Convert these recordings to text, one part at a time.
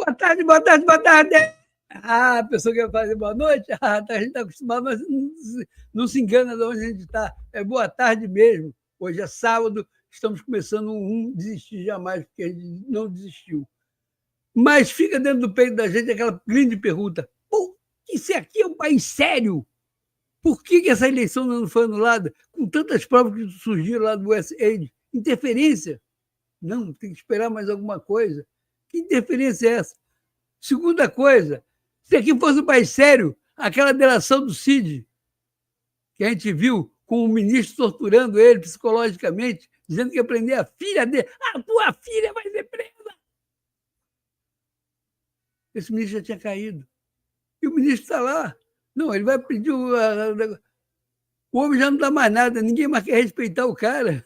Boa tarde, boa tarde, boa tarde. A pessoa que vai fazer boa noite, a gente está acostumado, mas não se engana de onde a gente está. É boa tarde mesmo. Hoje é sábado, estamos começando um Desistir Jamais, porque a gente não desistiu. Mas fica dentro do peito da gente aquela grande pergunta: pô, isso aqui é um país sério? Por que essa eleição não foi anulada? Com tantas provas que surgiram lá do USAID. Interferência? Não, tem que esperar mais alguma coisa. Que interferência é essa? Segunda coisa, se aqui fosse um país sério, aquela delação do Cid, que a gente viu com o ministro torturando ele psicologicamente, dizendo que ia prender a filha dele. A tua filha vai ser presa! Esse ministro já tinha caído. E o ministro está lá. Não, ele vai pedir... O homem já não dá mais nada, ninguém mais quer respeitar o cara.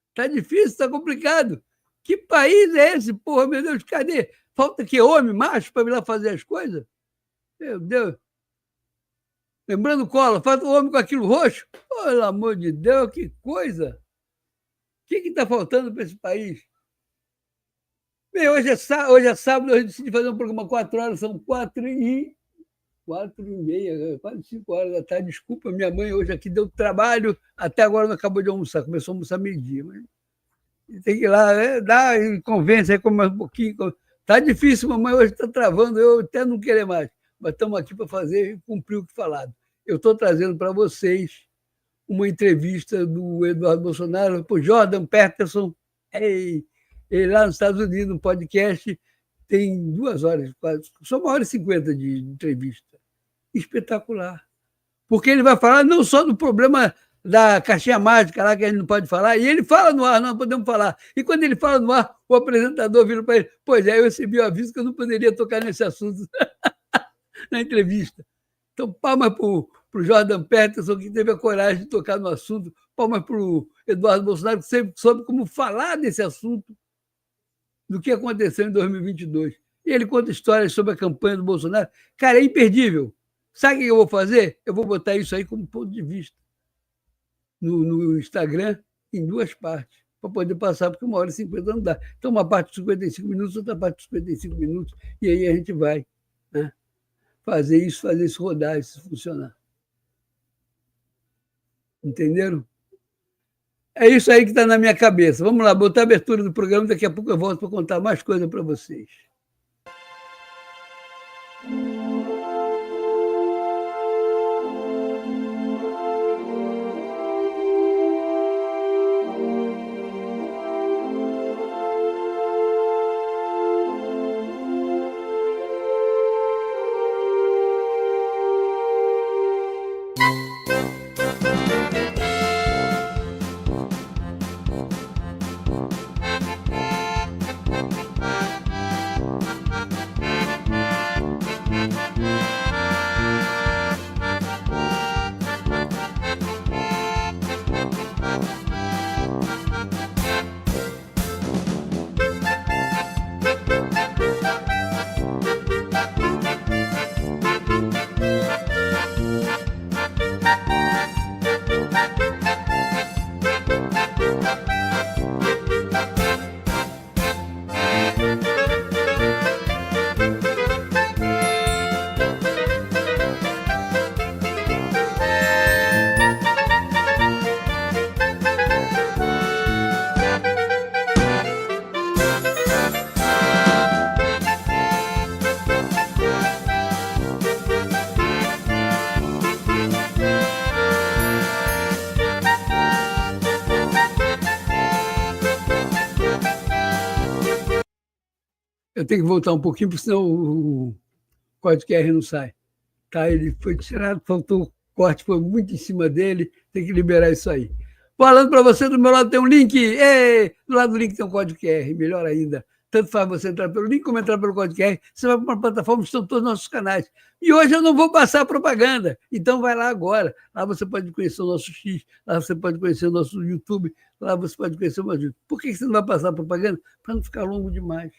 Está difícil, está complicado. Que país é esse, porra, meu Deus, cadê? Falta que homem, macho, para ir lá fazer as coisas? Meu Deus. Lembrando o Collor, falta o homem com aquilo roxo? Pelo amor de Deus, que coisa! O que está faltando para esse país? Bem, hoje é sábado, eu decidi fazer um programa 4 horas, são 4h30, quase 5 horas da tarde. Desculpa, minha mãe hoje aqui deu trabalho, até agora não acabou de almoçar, começou a almoçar meio-dia. Mas tem que ir lá, dá, convence aí, come mais um pouquinho. Tá difícil, mamãe hoje está travando, eu até não querer mais, mas estamos aqui para fazer e cumprir o que falado. Eu estou trazendo para vocês uma entrevista do Eduardo Bolsonaro para o Jordan Peterson, ele lá nos Estados Unidos, um podcast, tem 2 horas, quase, só 1h50 de entrevista. Espetacular. Porque ele vai falar não só do problema da caixinha mágica lá que a gente não pode falar, e ele fala no ar, não podemos falar. E quando ele fala no ar, o apresentador vira para ele: pois é, eu recebi o aviso que eu não poderia tocar nesse assunto na entrevista. Então, palmas para o Jordan Peterson, que teve a coragem de tocar no assunto, palmas para o Eduardo Bolsonaro, que sempre soube como falar desse assunto, do que aconteceu em 2022. E ele conta histórias sobre a campanha do Bolsonaro. Cara, é imperdível. Sabe o que eu vou fazer? Eu vou botar isso aí como ponto de vista no Instagram, em 2 partes, para poder passar, porque 1h50 não dá. Então, uma parte de 55 minutos, outra parte de 55 minutos, e aí a gente vai, né, fazer isso rodar, isso funcionar. Entenderam? É isso aí que está na minha cabeça. Vamos lá, botar a abertura do programa, daqui a pouco eu volto para contar mais coisa para vocês. Eu tenho que voltar um pouquinho, porque senão o código QR não sai. Tá? Ele foi tirado, faltou corte, foi muito em cima dele, tem que liberar isso aí. Falando para você, do meu lado tem um link, do lado do link tem um código QR, melhor ainda. Tanto faz você entrar pelo link como entrar pelo código QR, você vai para uma plataforma que estão todos os nossos canais. E hoje eu não vou passar propaganda, então vai lá agora. Lá você pode conhecer o nosso X, lá você pode conhecer o nosso YouTube, lá você pode conhecer o nosso... Por que você não vai passar propaganda? Para não ficar longo demais.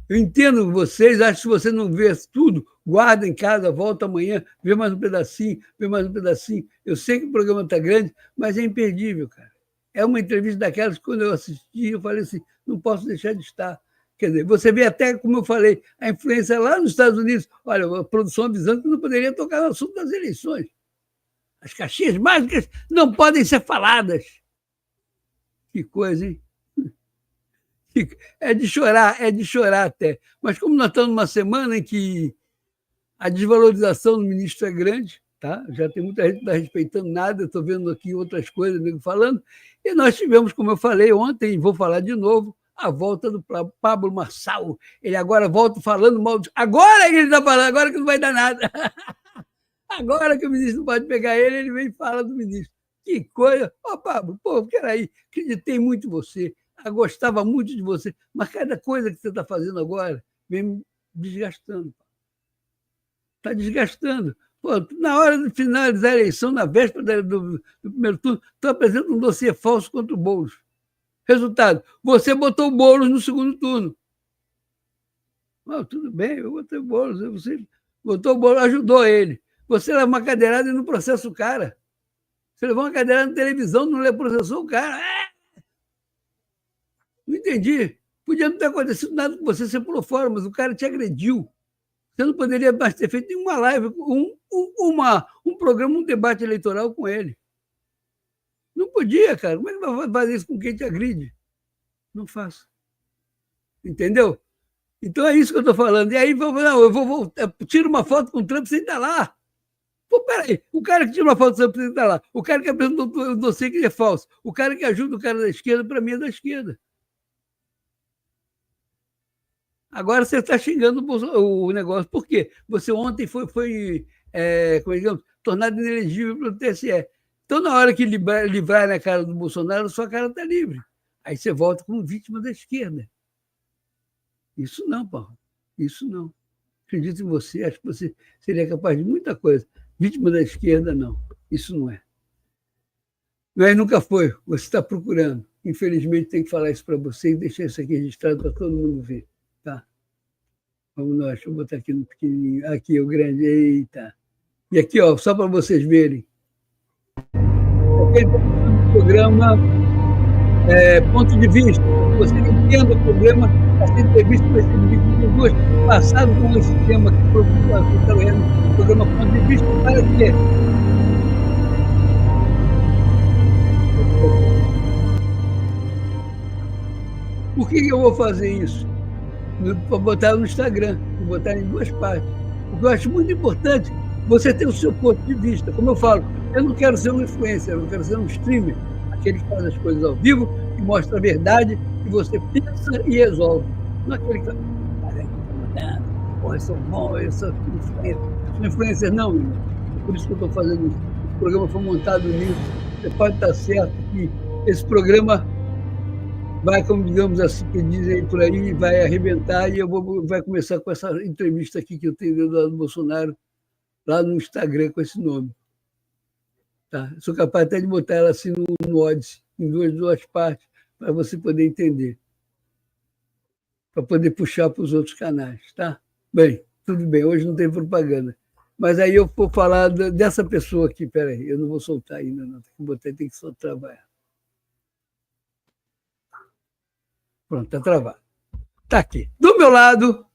Eu entendo vocês, acho que se você não vê tudo, guarda em casa, volta amanhã, vê mais um pedacinho, vê mais um pedacinho. Eu sei que o programa está grande, mas é imperdível, cara. É uma entrevista daquelas que, quando eu assisti, eu falei assim, não posso deixar de estar. Quer dizer, você vê até, como eu falei, a influência lá nos Estados Unidos. Olha, a produção avisando que não poderia tocar no assunto das eleições. As caixinhas mágicas não podem ser faladas. Que coisa, hein? É de chorar até. Mas como nós estamos numa semana em que a desvalorização do ministro é grande, tá? Já tem muita gente que não está respeitando nada, estou vendo aqui outras coisas falando, e nós tivemos, como eu falei ontem, e vou falar de novo, a volta do Pablo Marçal. Ele agora volta falando mal. Agora que ele está falando, agora que não vai dar nada. Agora que o ministro não pode pegar ele, ele vem e fala do ministro. Que coisa. Ô, Pablo, pô, peraí, acreditei muito em você, gostava muito de você, mas cada coisa que você está fazendo agora vem me desgastando. Está desgastando. Pô, na hora de finalizar a eleição, na véspera do primeiro turno, tu apresenta um dossiê falso contra o Boulos. Resultado, você botou o Boulos no segundo turno. Tudo bem, eu botei o Boulos, você botou o Boulos, ajudou ele. Você leva uma cadeirada e não processa o cara. Você levou uma cadeirada na televisão, não processou o cara. Não entendi. Podia não ter acontecido nada com você, você pulou fora, mas o cara te agrediu. Você não poderia mais ter feito nenhuma live, um programa, um debate eleitoral com ele. Não podia, cara. Como é que vai fazer isso com quem te agride? Não faço. Entendeu? Então é isso que eu estou falando. E aí, não, eu vou voltar, tiro uma foto com o Trump sem estar lá. Pô, peraí, o cara que tira uma foto com o Trump sem estar lá, o cara que apresentou o dossiê que é falso, o cara que ajuda o cara da esquerda, para mim é da esquerda. Agora você está xingando o negócio. Por quê? Você ontem foi como é que tornado inelegível pelo TSE. Então, na hora que livrar na cara do Bolsonaro, sua cara está livre. Aí você volta como vítima da esquerda. Isso não, Paulo. Isso não. Acredito em você, acho que você seria capaz de muita coisa. Vítima da esquerda, não. Isso não é. Mas nunca foi. Você está procurando. Infelizmente, tem que falar isso para você e deixar isso aqui registrado para todo mundo ver. Tá? Vamos nós, deixa eu botar aqui no pequenininho. Aqui, o grande. Eita. E aqui, ó, só para vocês verem. Aquele programa Ponto de Vista. Você entenda o problema, essa entrevista vai ser dividida em duas. Passado com esse tema que foi o programa Ponto de Vista, para quê? Por que eu vou fazer isso? Para botar no Instagram, vou botar em duas partes. Porque eu acho muito importante você ter o seu ponto de vista. Como eu falo, eu não quero ser um influencer, eu quero ser um streamer, aquele que faz as coisas ao vivo, que mostra a verdade, que você pensa e resolve. Não aquele que fala, eu sou bom, eu sou influencer. Sou influencer não, irmão. É por isso que eu estou fazendo isso. Esse programa foi montado nisso. Você pode estar certo que esse programa vai, como digamos assim, que dizem por aí, vai arrebentar, e vai começar com essa entrevista aqui que eu tenho do Eduardo Bolsonaro lá no Instagram com esse nome. Tá? Sou capaz até de botar ela assim no Odyssey, em duas partes, para você poder entender, para poder puxar para os outros canais. Tá? Bem, tudo bem, hoje não tem propaganda. Mas aí eu vou falar dessa pessoa aqui, peraí, eu não vou soltar ainda, não, tem que só trabalhar. Pronto, está travado. Está aqui. Do meu lado,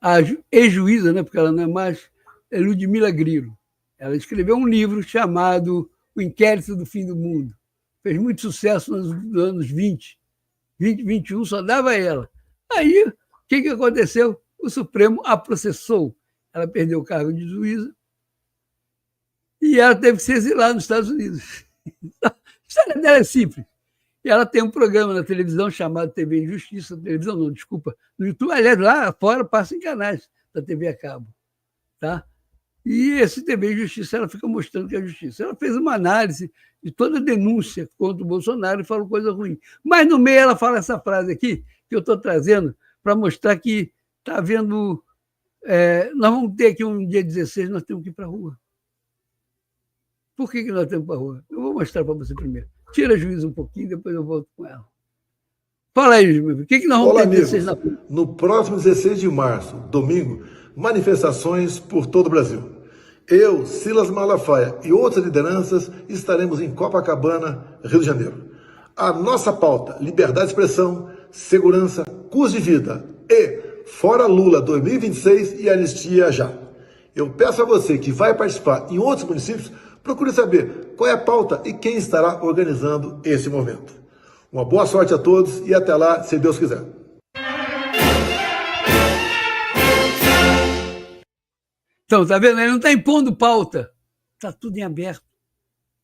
a ex-juíza, né, porque ela não é mais, é Ludmila Grilo. Ela escreveu um livro chamado O Inquérito do Fim do Mundo. Fez muito sucesso nos anos 20, 21, só dava ela. Aí, o que aconteceu? O Supremo a processou. Ela perdeu o cargo de juíza e ela teve que se exilar nos Estados Unidos. A história dela é simples. E ela tem um programa na televisão chamado TV Injustiça, televisão não, desculpa, no YouTube, aliás, lá fora passa em canais da TV a cabo. Tá? E esse TV Injustiça, ela fica mostrando que é justiça. Ela fez uma análise de toda a denúncia contra o Bolsonaro e falou coisa ruim. Mas no meio ela fala essa frase aqui, que eu estou trazendo para mostrar que está havendo... nós vamos ter aqui um dia 16, nós temos que ir para a rua. Por que nós temos para a rua? Eu vou mostrar para você primeiro. Tira a juíza um pouquinho, depois eu volto com ela. Fala aí, meu filho. O que nós vamos ter 16 na rua? No próximo 16 de março, domingo, manifestações por todo o Brasil. Eu, Silas Malafaia e outras lideranças estaremos em Copacabana, Rio de Janeiro. A nossa pauta, liberdade de expressão, segurança, custo de vida e fora Lula 2026 e anistia já. Eu peço a você que vai participar em outros municípios, procure saber qual é a pauta e quem estará organizando esse momento. Uma boa sorte a todos e até lá, se Deus quiser. Então, tá vendo? Ele não está impondo pauta. Está tudo em aberto.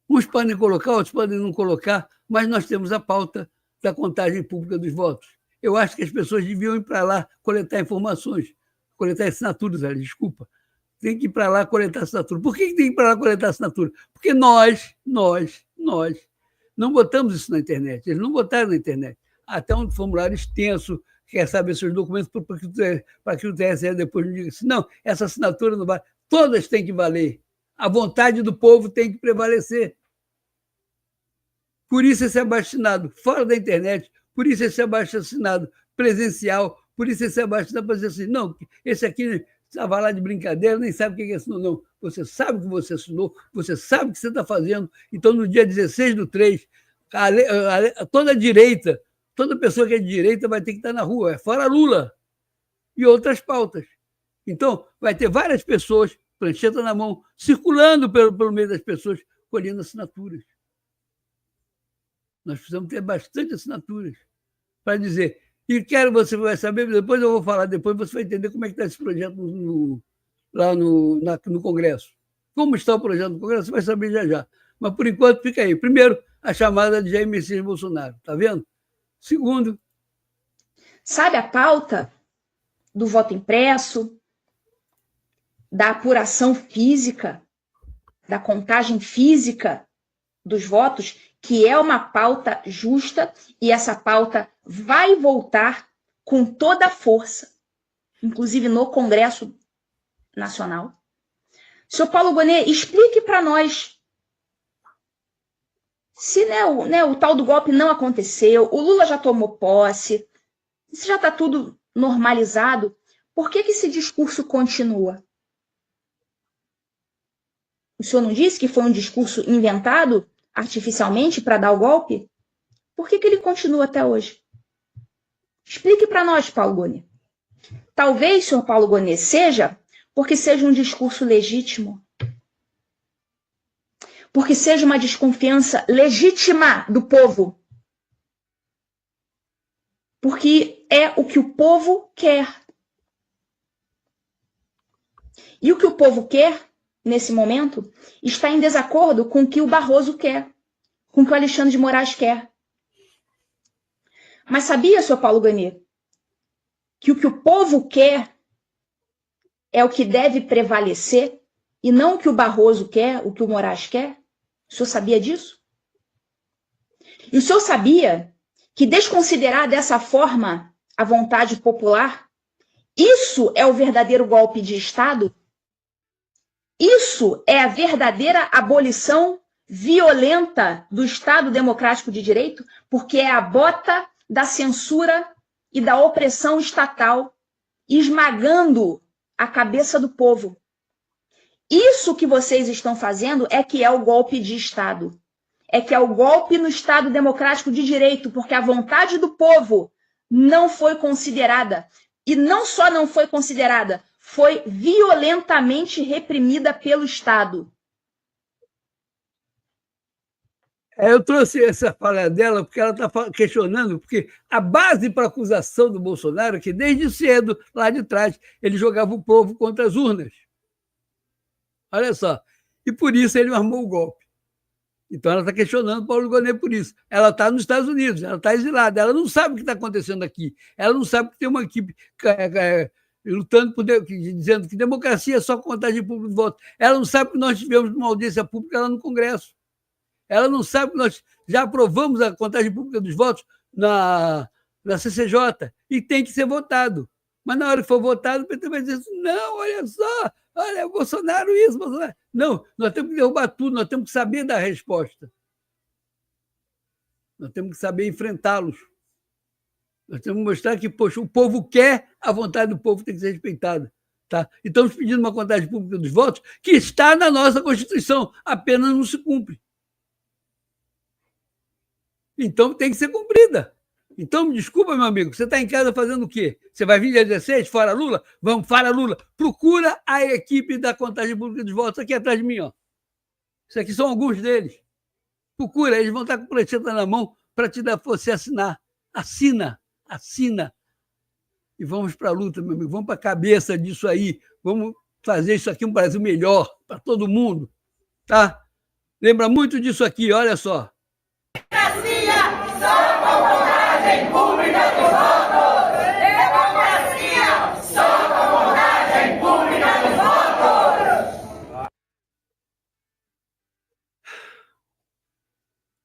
Uns podem colocar, outros podem não colocar, mas nós temos a pauta da contagem pública dos votos. Eu acho que as pessoas deviam ir para lá coletar informações, coletar assinaturas, desculpa. Tem que ir para lá coletar assinatura. Por que tem que ir para lá coletar assinatura? Porque nós não botamos isso na internet. Eles não botaram na internet. Até um formulário extenso, quer saber seus documentos para que o TSE depois não diga assim, não, essa assinatura não vale. Todas têm que valer. A vontade do povo tem que prevalecer. Por isso esse abaixo-assinado fora da internet, por isso esse abaixo-assinado presencial, por isso esse abaixo-assinado para dizer assim, não, esse aqui estava lá de brincadeira, nem sabe o que assinou, não. Você sabe o que você assinou, você sabe o que você está fazendo. Então, no dia 16/3, toda a direita, toda pessoa que é de direita vai ter que estar na rua, fora Lula e outras pautas. Então, vai ter várias pessoas, prancheta na mão, circulando pelo meio das pessoas, colhendo assinaturas. Nós precisamos ter bastante assinaturas para dizer. E você vai saber, depois eu vou falar, depois você vai entender como é que está esse projeto lá no Congresso. Como está o projeto no Congresso, você vai saber já. Mas, por enquanto, fica aí. Primeiro, a chamada de Jair Bolsonaro. Está vendo? Segundo... Sabe a pauta do voto impresso, da apuração física, da contagem física dos votos, que é uma pauta justa, e essa pauta vai voltar com toda a força, inclusive no Congresso Nacional. Senhor Paulo Gonet, explique para nós se o tal do golpe não aconteceu, o Lula já tomou posse, se já está tudo normalizado, por que esse discurso continua? O senhor não disse que foi um discurso inventado artificialmente para dar o golpe? Por que ele continua até hoje? Explique para nós, Paulo Gonet. Talvez, senhor Paulo Gonet, seja porque seja um discurso legítimo, porque seja uma desconfiança legítima do povo, porque é o que o povo quer. E o que o povo quer, nesse momento, está em desacordo com o que o Barroso quer, com o que o Alexandre de Moraes quer. Mas sabia, senhor Paulo Gonet, que o povo quer é o que deve prevalecer e não o que o Barroso quer, o que o Moraes quer? O senhor sabia disso? E o senhor sabia que desconsiderar dessa forma a vontade popular, isso é o verdadeiro golpe de Estado? Isso é a verdadeira abolição violenta do Estado democrático de direito, porque é a bota da censura e da opressão estatal esmagando a cabeça do povo. Isso que vocês estão fazendo é que é o golpe de Estado. É que é o golpe no Estado democrático de direito, porque a vontade do povo não foi considerada. E não só não foi considerada, foi violentamente reprimida pelo Estado. Eu trouxe essa fala dela porque ela está questionando, porque a base para a acusação do Bolsonaro é que desde cedo, lá de trás, ele jogava o povo contra as urnas. Olha só. E por isso ele armou o golpe. Então ela está questionando Paulo Gonet por isso. Ela está nos Estados Unidos, ela está exilada, ela não sabe o que está acontecendo aqui. Ela não sabe que tem uma equipe lutando dizendo que democracia é só contagem pública de votos. Ela não sabe que nós tivemos uma audiência pública lá no Congresso. Ela não sabe que nós já aprovamos a contagem pública dos votos na CCJ e tem que ser votado. Mas na hora que for votado, o PT vai dizer assim, não, olha só, olha, Bolsonaro isso, Bolsonaro... Não, nós temos que derrubar tudo, nós temos que saber dar a resposta. Nós temos que saber enfrentá-los. Nós temos que mostrar que, poxa, o povo quer, a vontade do povo tem que ser respeitada. Tá? E estamos pedindo uma contagem pública dos votos que está na nossa Constituição, apenas não se cumpre. Então tem que ser cumprida. Então, me desculpa, meu amigo, você está em casa fazendo o quê? Você vai vir dia 16, fora Lula? Vamos, fora Lula. Procura a equipe da contagem pública dos votos aqui atrás de mim, ó. Isso aqui são alguns deles. Procura, eles vão estar com a prancheta na mão para te dar você assinar. Assina. E vamos para a luta, meu amigo. Vamos para a cabeça disso aí. Vamos fazer isso aqui um Brasil melhor para todo mundo. Tá? Lembra muito disso aqui, olha só. Democracia só com contagem pública dos votos! Democracia só com contagem pública dos votos!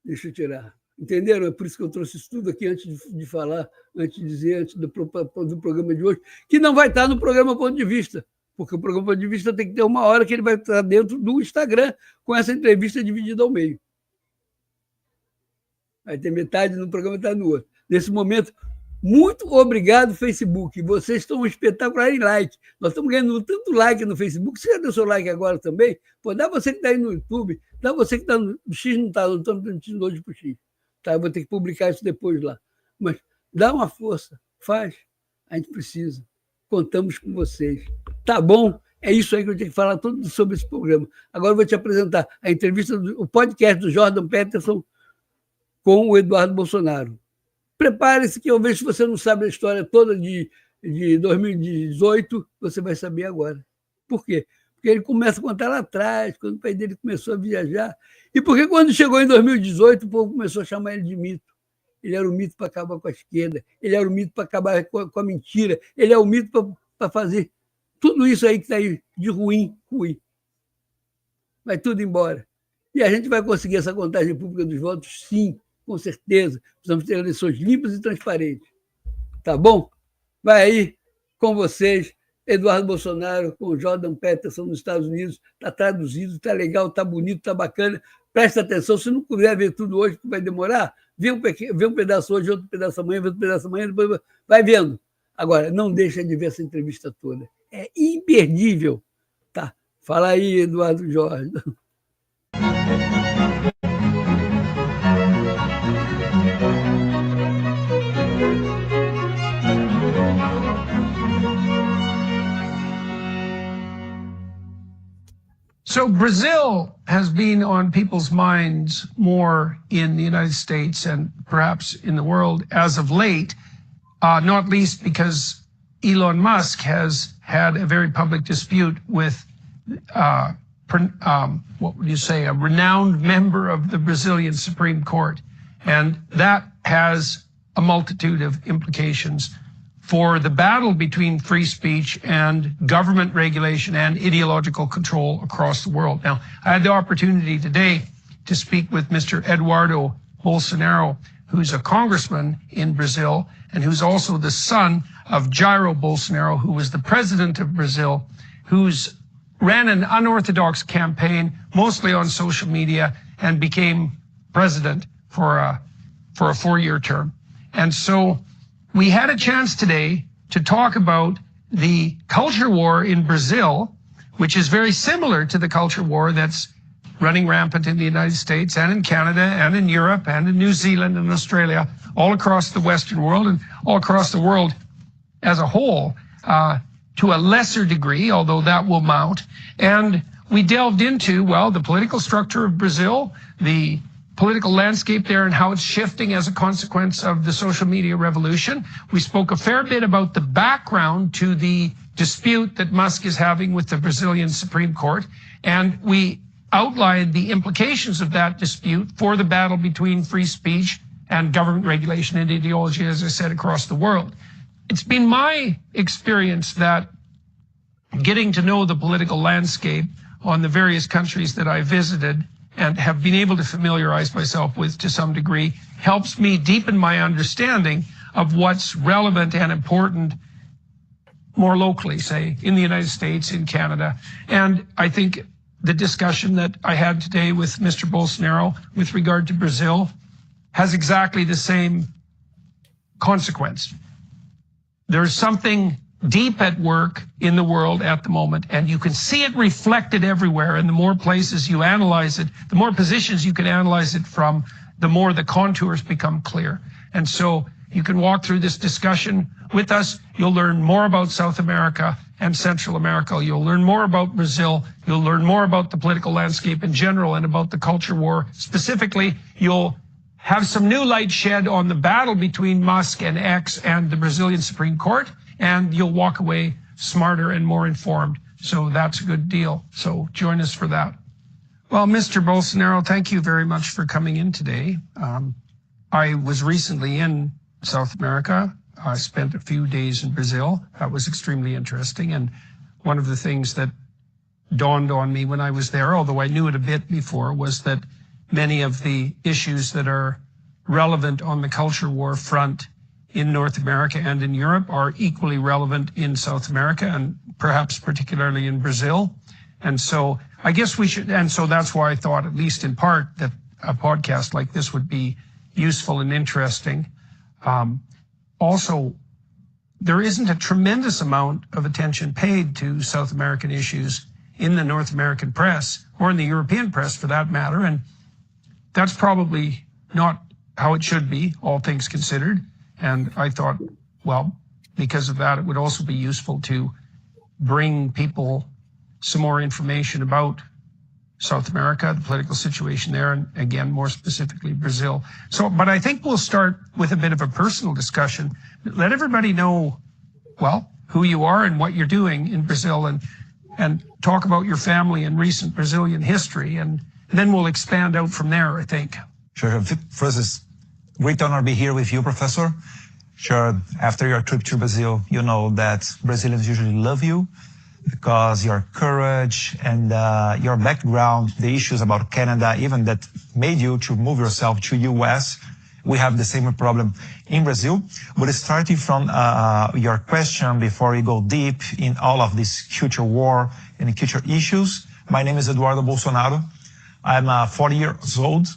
Deixa eu tirar. Entenderam? É por isso que eu trouxe isso tudo aqui antes de falar, antes de dizer, antes do programa de hoje, que não vai estar no programa Ponto de Vista, porque o programa Ponto de Vista tem que ter 1 hora que ele vai estar dentro do Instagram com essa entrevista dividida ao meio. Vai ter metade no programa, metade no outro. Nesse momento, muito obrigado, Facebook. Vocês estão espetaculares em like. Nós estamos ganhando tanto like no Facebook. Você já deu seu like agora também? Pô, dá você que está aí no YouTube, dá você que está no X, não está, não estamos transmitindo hoje para o X. Tá? Eu vou ter que publicar isso depois lá. Mas dá uma força, faz. A gente precisa. Contamos com vocês. Tá bom? É isso aí que eu tenho que falar tudo sobre esse programa. Agora eu vou te apresentar a entrevista, o podcast do Jordan Peterson com o Eduardo Bolsonaro. Prepare-se que eu vejo se você não sabe a história toda de 2018, você vai saber agora. Por quê? Porque ele começa a contar lá atrás, quando o pai dele começou a viajar. E porque quando chegou em 2018, o povo começou a chamar ele de mito. Ele era o mito para acabar com a esquerda, ele era o mito para acabar com a mentira, ele é o mito para fazer tudo isso aí que está aí de ruim. Vai tudo embora. E a gente vai conseguir essa contagem pública dos votos, sim, com certeza. Precisamos ter eleições limpas e transparentes. Tá bom? Vai aí com vocês, Eduardo Bolsonaro, com o Jordan Peterson nos Estados Unidos. Está traduzido, está legal, está bonito, está bacana. Presta atenção, se não puder ver tudo hoje, que vai demorar, vê um pedaço hoje, outro pedaço amanhã, vê outro pedaço amanhã, depois vai vendo. Agora, não deixa de ver essa entrevista toda. É imperdível. Tá? Fala aí, Eduardo Jorge. So Brazil has been on people's minds more in the United States and perhaps in the world as of late, not least because Elon Musk has had a very public dispute with, what would you say, a renowned member of the Brazilian Supreme Court. And that has a multitude of implications for the battle between free speech and government regulation and ideological control across the world. Now, I had the opportunity today to speak with Mr. Eduardo Bolsonaro, who's a congressman in Brazil and who's also the son of Jair Bolsonaro, who was the president of Brazil, who's ran an unorthodox campaign, mostly on social media, and became president for a 4-year term. And so we had a chance today to talk about the culture war in Brazil, which is very similar to the culture war that's running rampant in the United States and in Canada and in Europe and in New Zealand and Australia, all across the Western world and all across the world as a whole, to a lesser degree, although that will mount. And we delved into, well, the political structure of Brazil, the political landscape there and how it's shifting as a consequence of the social media revolution. We spoke a fair bit about the background to the dispute that Musk is having with the Brazilian Supreme Court. And we outlined the implications of that dispute for the battle between free speech and government regulation and ideology, as I said, across the world. It's been my experience that getting to know the political landscape on the various countries that I visited and have been able to familiarize myself with to some degree helps me deepen my understanding of what's relevant and important more locally, say, in the United States, in Canada. And I think the discussion that I had today with Mr. Bolsonaro with regard to Brazil has exactly the same consequence. There's something deep at work in the world at the moment, and you can see it reflected everywhere. And the more places you analyze it, the more positions you can analyze it from, the more the contours become clear. And so You can walk through this discussion with us. You'll learn more about South America and Central America. You'll learn more about Brazil. You'll learn more about the political landscape in general and about the culture war. Specifically, you'll have some new light shed on the battle between Musk and X and the Brazilian Supreme Court, and you'll walk away smarter and more informed. So that's a good deal. So join us for that. Well, Mr. Bolsonaro, thank you very much for coming in today. I was recently in South America. I spent a few days in Brazil. That was extremely interesting. And one of the things that dawned on me when I was there, although I knew it a bit before, was that many of the issues that are relevant on the culture war front in North America and in Europe are equally relevant in South America and perhaps particularly in Brazil. And so I guess we should, and so that's why I thought, at least in part, that a podcast like this would be useful and interesting. Also, there isn't a tremendous amount of attention paid to South American issues in the North American press, or in the European press for that matter, and that's probably not how it should be, all things considered. And I thought, well, because of that, it would also be useful to bring people some more information about South America, the political situation there, and again, more specifically, Brazil. So, but I think we'll start with a bit of a personal discussion. Let everybody know, well, who you are and what you're doing in Brazil, and talk about your family and recent Brazilian history, and then we'll expand out from there, I think. Sure. First, it's a great honor to be here with you, Professor. Sure, after your trip to Brazil, you know that Brazilians usually love you because your courage and your background, the issues about Canada, even that made you to move yourself to US. We have the same problem in Brazil. But starting from your question, before we go deep in all of this culture war and culture issues, my name is Eduardo Bolsonaro. I'm 40 years old.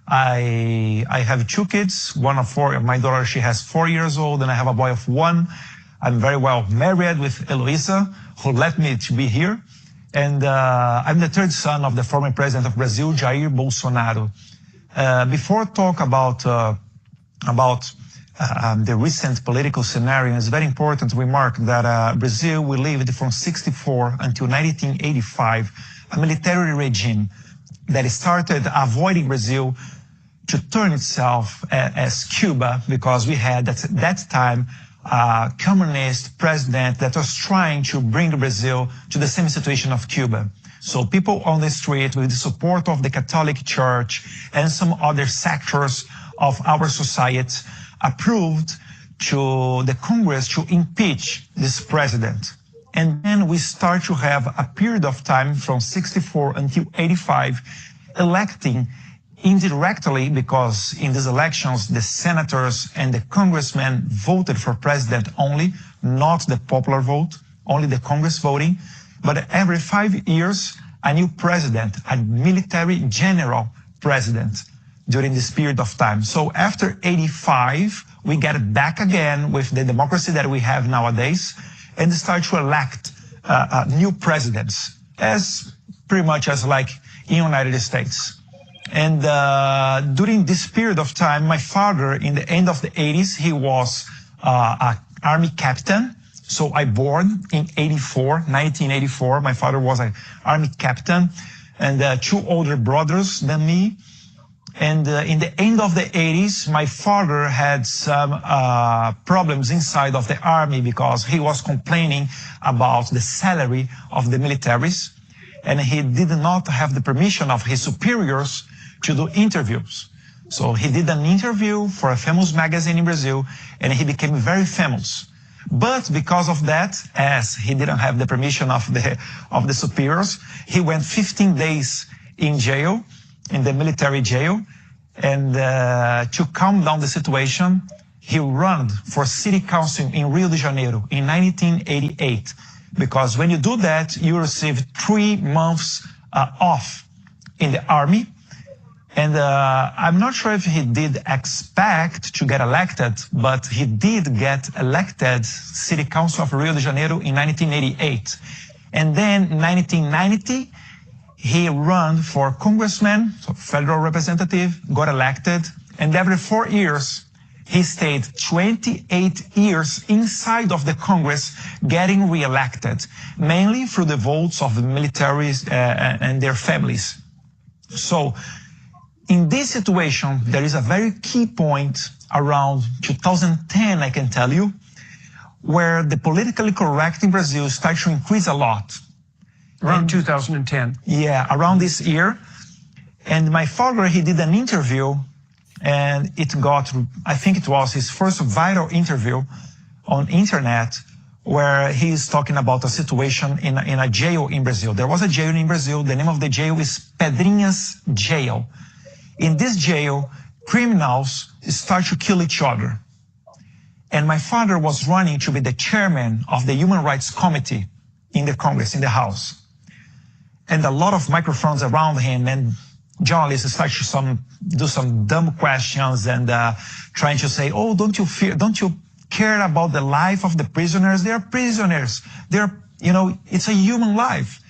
I have two kids, one of 4. My daughter, she has 4 years old, and I have a boy of 1. I'm very well married with Eloisa, who let me to be here. And I'm the 3rd son of the former president of Brazil, Jair Bolsonaro. Before talk about the recent political scenario, it's very important to remark that Brazil, we lived from 1964 until 1985, a military regime that started avoiding Brazil to turn itself as Cuba, because we had at that time a communist president that was trying to bring Brazil to the same situation of Cuba. So people on the street, with the support of the Catholic Church and some other sectors of our society, approved to the Congress to impeach this president. And then we start to have a period of time from 64 until 85, electing indirectly, because in these elections, the senators and the congressmen voted for president only, not the popular vote, only the Congress voting. But every 5 years, a new president, a military general president during this period of time. So after 85, we get back again with the democracy that we have nowadays and start to elect new presidents, as pretty much as like in United States. And during this period of time, my father, in the end of the 80s, he was an army captain. So I born in 1984. My father was an army captain, and 2 older brothers than me. And in the end of the 80s, my father had some problems inside of the army because he was complaining about the salary of the militaries, and he did not have the permission of his superiors to do interviews. So he did an interview for a famous magazine in Brazil, and he became very famous. But because of that, as he didn't have the permission of the superiors, he went 15 days in jail, in the military jail. And to calm down the situation, he ran for city council in Rio de Janeiro in 1988. Because when you do that, you receive 3 months off in the army. And I'm not sure if he did expect to get elected, but he did get elected City Council of Rio de Janeiro in 1988. And then in 1990, he ran for congressman, so federal representative, got elected. And every 4 years, He stayed 28 years inside of the Congress, getting reelected, mainly through the votes of the militaries and their families. So, in this situation, there is a very key point around 2010, I can tell you, where the politically correct in Brazil started to increase a lot. Around 2010. Yeah, around this year. And my father, he did an interview, and it got, I think it was his first viral interview on internet, where he's talking about a situation in a jail in Brazil. There was a jail in Brazil. The name of the jail is Pedrinhas Jail. In this jail, criminals start to kill each other. And my father was running to be the chairman of the Human Rights Committee in the Congress, in the House. And a lot of microphones around him, and journalists start to do some dumb questions and trying to say, oh, don't you care about the life of the prisoners? They are prisoners. It's a human life.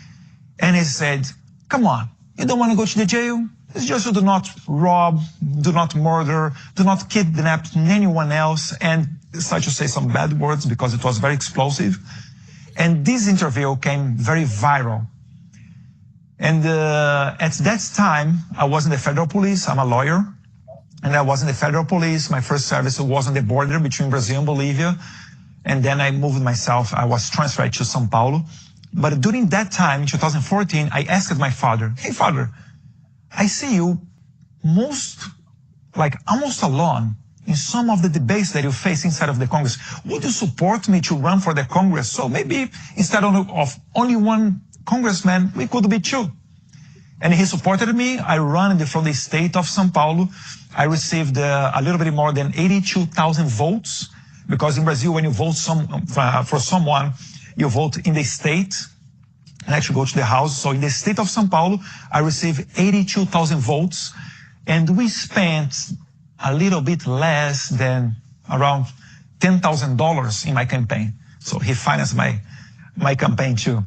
And he said, come on, you don't want to go to the jail? It's just do not rob, do not murder, do not kidnap anyone else, and start to say some bad words because it was very explosive. And this interview came very viral. And at that time, I was in the federal police. I'm a lawyer. And I was in the federal police. My first service was on the border between Brazil and Bolivia. And then I moved myself. I was transferred to São Paulo. But during that time, in 2014, I asked my father, hey, father, I see you almost alone in some of the debates that you face inside of the Congress. Would you support me to run for the Congress? So maybe instead of only one congressman, we could be two. And he supported me. I ran from the state of São Paulo. I received a little bit more than 82,000 votes, because in Brazil, when you vote for someone, you vote in the state and actually go to the house. So in the state of São Paulo, I received 82,000 votes, and we spent a little bit less than around $10,000 in my campaign. So he financed my campaign too.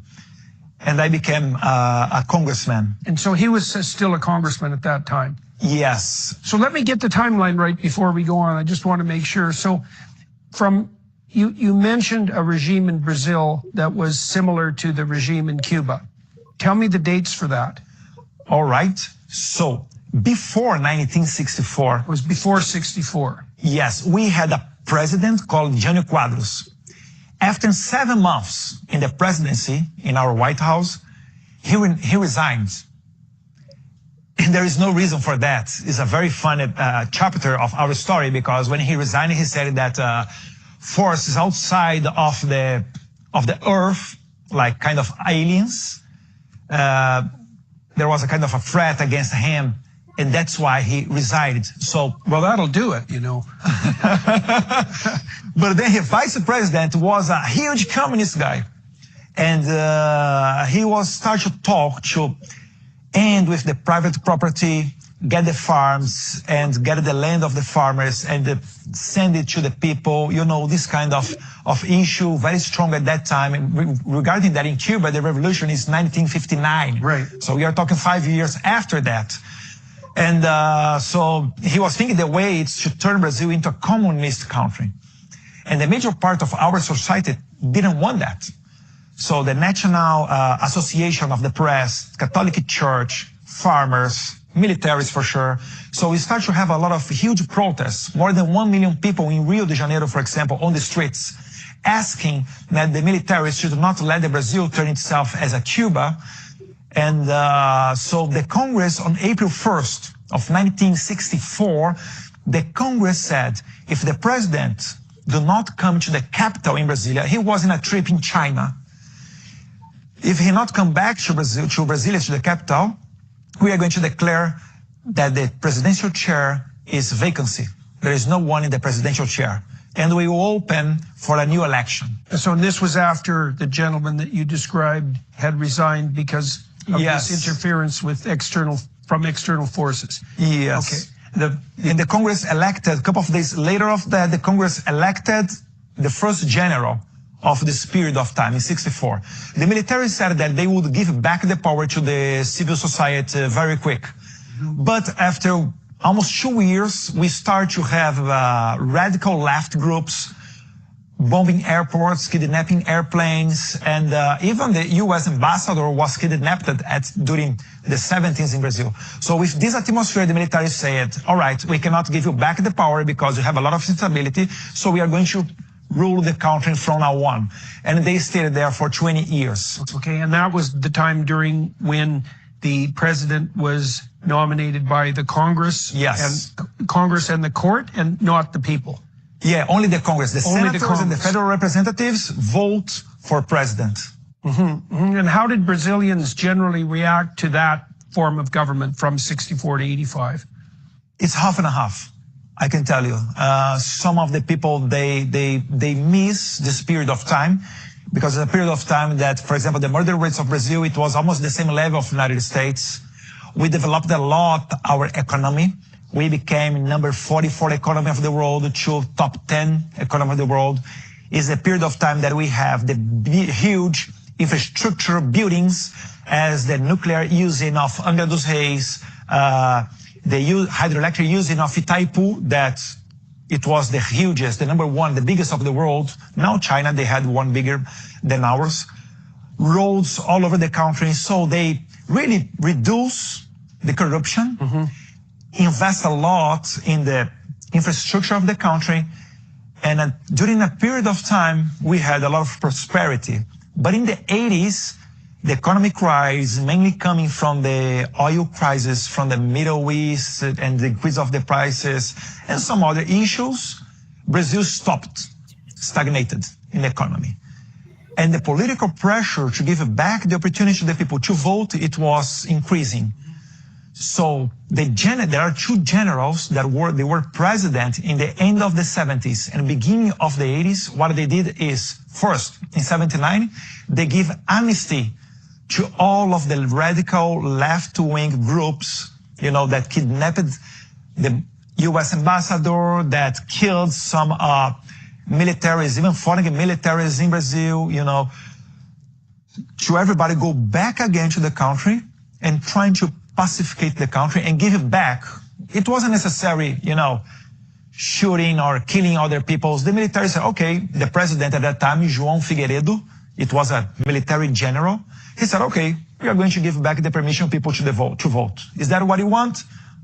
And I became a congressman. And so he was still a congressman at that time? Yes. So let me get the timeline right before we go on. I just want to make sure. So you mentioned a regime in Brazil that was similar to the regime in Cuba. Tell me the dates for that. All right. So before 1964. It was before 64. Yes. We had a president called Jânio Quadros. After 7 months in the presidency, in our White House, he resigned. And there is no reason for that. It's a very funny chapter of our story, because when he resigned, he said that forces outside of the earth, like kind of aliens, there was a kind of a threat against him, and that's why he resigned. So, well, that'll do it, you know. But then his vice president was a huge communist guy, and he was started to talk to end with the private property, get the farms and get the land of the farmers and send it to the people. You know, this kind of issue, very strong at that time. And regarding that in Cuba, the revolution is 1959. Right. So we are talking 5 years after that. And so he was thinking the way it's to turn Brazil into a communist country. And the major part of our society didn't want that. So the National Association of the Press, Catholic Church, farmers, militaries for sure. So we start to have a lot of huge protests, more than 1 million people in Rio de Janeiro, for example, on the streets, asking that the militaries should not let the Brazil turn itself as a Cuba. And so the Congress on April 1st of 1964, the Congress said, if the president do not come to the capital in Brasilia, he was in a trip in China. If he not come back to Brasilia, to the capital, we are going to declare that the presidential chair is vacancy. There is no one in the presidential chair. And we will open for a new election. So this was after the gentleman that you described had resigned because of Yes. this interference with from external forces. Yes. Okay. And the Congress elected, a couple of days later of that, the Congress elected the first general of this period of time in 64. The military said that they would give back the power to the civil society very quick. But after almost 2 years, we start to have radical left groups bombing airports, kidnapping airplanes, and even the U.S. ambassador was kidnapped during the 70s in Brazil. So with this atmosphere, the military said, all right, we cannot give you back the power because you have a lot of instability, so we are going to rule the country from now on. And they stayed there for 20 years. Okay, and that was the time during when the president was nominated by the Congress. Yes. And Congress and the court, and not the people. Yeah, only the Congress. The Only the senators and the Congress. federal representatives vote for president. And how did Brazilians generally react to that form of government from 64 to 85? It's half and a half, I can tell you. Some of the people, they miss this period of time because it's a period of time that, for example, the murder rates of Brazil, it was almost the same level of the United States. We developed a lot our economy. We became number 44 economy of the world to top 10 economy of the world. It's a period of time that we have the huge infrastructure buildings as the nuclear using of Angra dos Reis, the hydroelectric using of Itaipu, that it was the hugest, the number one, the biggest of the world. Now China, they had one bigger than ours. Roads all over the country. So they really reduce the corruption, invest a lot in the infrastructure of the country. And during a period of time, we had a lot of prosperity. But in the 80s, the economic crisis, mainly coming from the oil crisis from the Middle East and the increase of the prices and some other issues, Brazil stopped, stagnated in the economy. And the political pressure to give back the opportunity to the people to vote, it was increasing. So there are two generals that were president in the end of the 70s and beginning of the 80s. What they did is, first, in 79, they give amnesty to all of the radical left-wing groups, that kidnapped the U.S. ambassador, that killed some militaries, even foreign militaries in Brazil, to everybody go back again to the country and trying to pacificate the country and give it back. It wasn't necessary, shooting or killing other people. The military said, okay, the president at that time, João Figueiredo, it was a military general. He said, okay, we are going to give back the permission of people to vote. Is that what you want?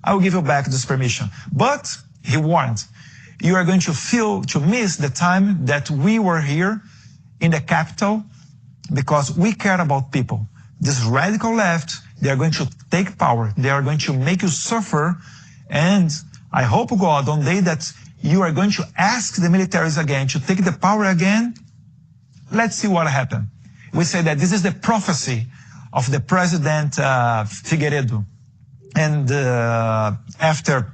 I will give you back this permission. But he warned, you are going to miss the time that we were here in the capital because we care about people. This radical left, they are going to take power. They are going to make you suffer. And I hope, God, on the day that you are going to ask the militaries again to take the power again, let's see what happened. We say that this is the prophecy of the president Figueiredo. And after,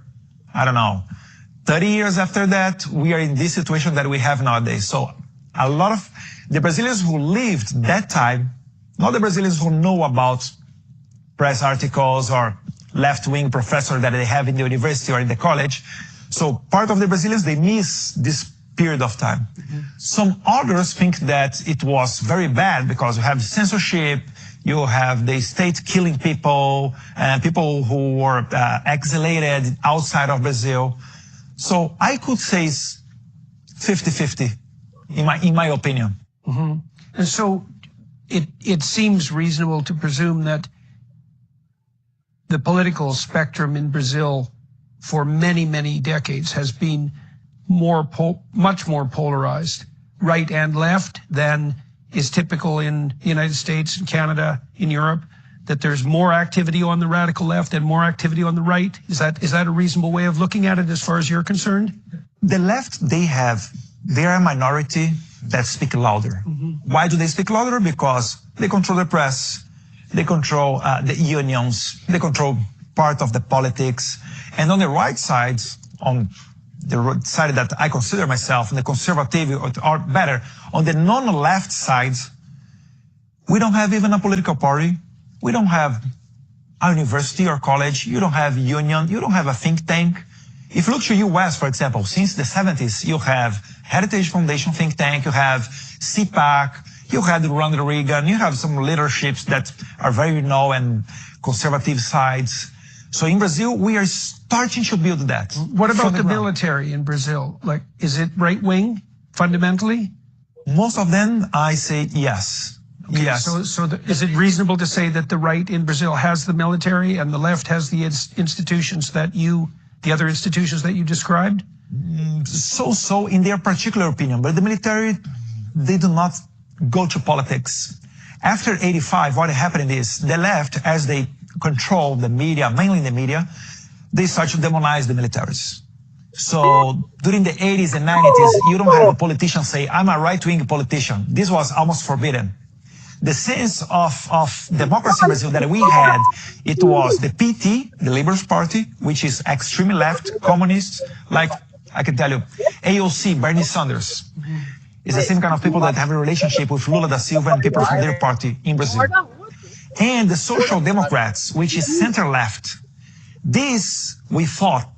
30 years after that, we are in this situation that we have nowadays. So a lot of the Brazilians who lived that time, not the Brazilians who know about press articles or left-wing professor that they have in the university or in the college. So part of the Brazilians, they miss this period of time. Some others think that it was very bad because you have censorship, you have the state killing people, and people who were exiled outside of Brazil. So I could say it's 50-50 in my opinion. And so it seems reasonable to presume that the political spectrum in Brazil for many, many decades has been much more polarized, right and left, than is typical in the United States and Canada, in Europe, that there's more activity on the radical left and more activity on the right. Is that a reasonable way of looking at it as far as you're concerned? The left, they are a minority that speak louder. Why do they speak louder? Because they control the press, they control the unions, they control part of the politics. And on the right side, on the side that I consider myself, the conservative, or better, on the non-left side, we don't have even a political party. We don't have a university or college. You don't have union. You don't have a think tank. If you look to U.S., for example, since the 70s, you have Heritage Foundation think tank, you have CPAC, you had Ronald Reagan, you have some leaderships that are very and conservative sides. So in Brazil, we are starting to build that. What about the ground. military in Brazil? Like, is it right-wing fundamentally? Most of them, I say yes. Okay, Yes. is it reasonable to say that the right in Brazil has the military and the left has the institutions that the other institutions that you described? So in their particular opinion, but the military, they do not go to politics. After 85, what happened is the left, as they control the media, mainly the media, they start to demonize the militaries. So during the 80s and 90s, you don't have a politician say, I'm a right-wing politician. This was almost forbidden. The sense of democracy in Brazil that we had, it was the PT, the Labour Party, which is extremely left, communists, like I can tell you, AOC, Bernie Sanders. It's the same kind of people that have a relationship with Lula da Silva and people from their party in Brazil. And the Social Democrats, which is center-left. This, we thought,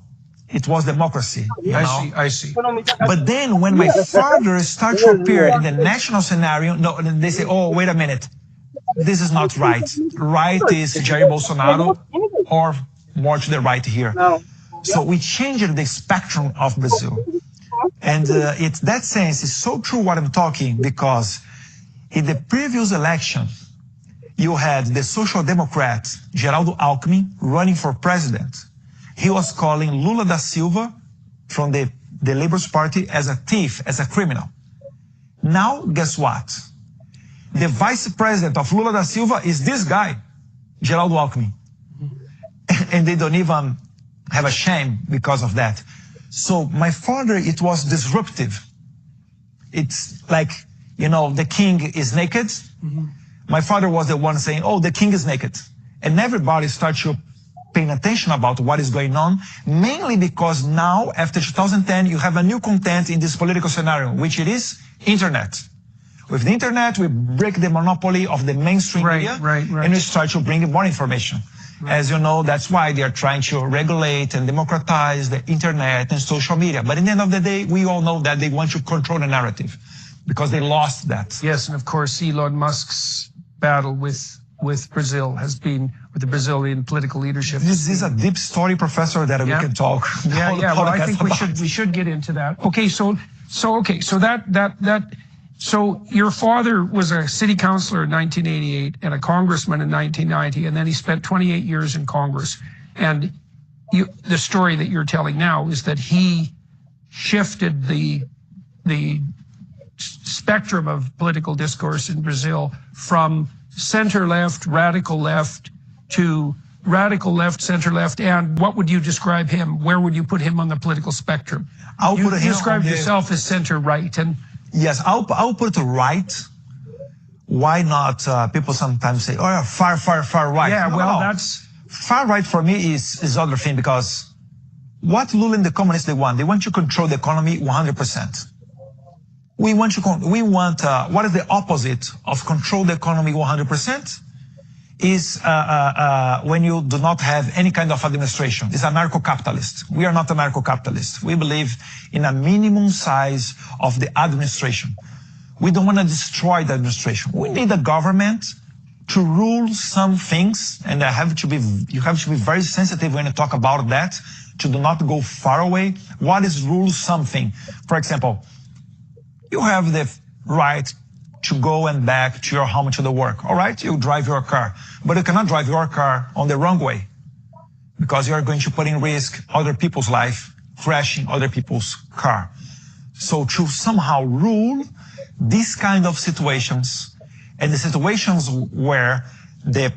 it was democracy. I see. But then when my father started to appear in the national scenario, no, they say, oh, wait a minute. This is not right. Right is Jair Bolsonaro or more to the right here. So we changed the spectrum of Brazil. And it's that sense, it's so true what I'm talking, because in the previous election, you had the Social Democrat, Geraldo Alckmin, running for president. He was calling Lula da Silva from the Labour Party as a thief, as a criminal. Now, guess what? The vice president of Lula da Silva is this guy, Geraldo Alckmin. And they don't even have a shame because of that. So my father, it was disruptive. It's like, you know, the king is naked. My father was the one saying, oh, the king is naked. And everybody started to paying attention about what is going on, mainly because now, after 2010, you have a new content in this political scenario, which it is internet. With the internet, we break the monopoly of the mainstream media, and we start to bring more information. As you know, that's why they are trying to regulate and democratize the internet and social media. But in the end of the day, we all know that they want to control the narrative because they lost that. Yes, and of course, Elon Musk's battle with Brazil has been with the Brazilian political leadership. This is a deep story, Professor, that we can talk. Well, I think we should get into that. Okay, so your father was a city councilor in 1988 and a congressman in 1990, and then he spent 28 years in Congress. And the story that you're telling now is that he shifted the spectrum of political discourse in Brazil from center-left, radical left, to radical left, center-left, and what would you describe him? Where would you put him on the political spectrum? You described yourself as center-right, and yes, I'll put it right. Why not? People sometimes say, "Oh, far right." Yeah, well, that's far right for me is other thing, because what Lula and the communists they want to control the economy 100%. We want what is the opposite of control the economy 100%? Is when you do not have any kind of administration. It's anarcho-capitalist. We are not anarcho-capitalist. We believe in a minimum size of the administration. We don't want to destroy the administration. We need a government to rule some things, and you have to be very sensitive when you talk about that, to do not go far away. What is rule something? For example, you have the right to go and back to your home, to the work. All right, you drive your car, but you cannot drive your car on the wrong way, because you are going to put in risk other people's life, crashing other people's car. So to somehow rule these kind of situations, and the situations where the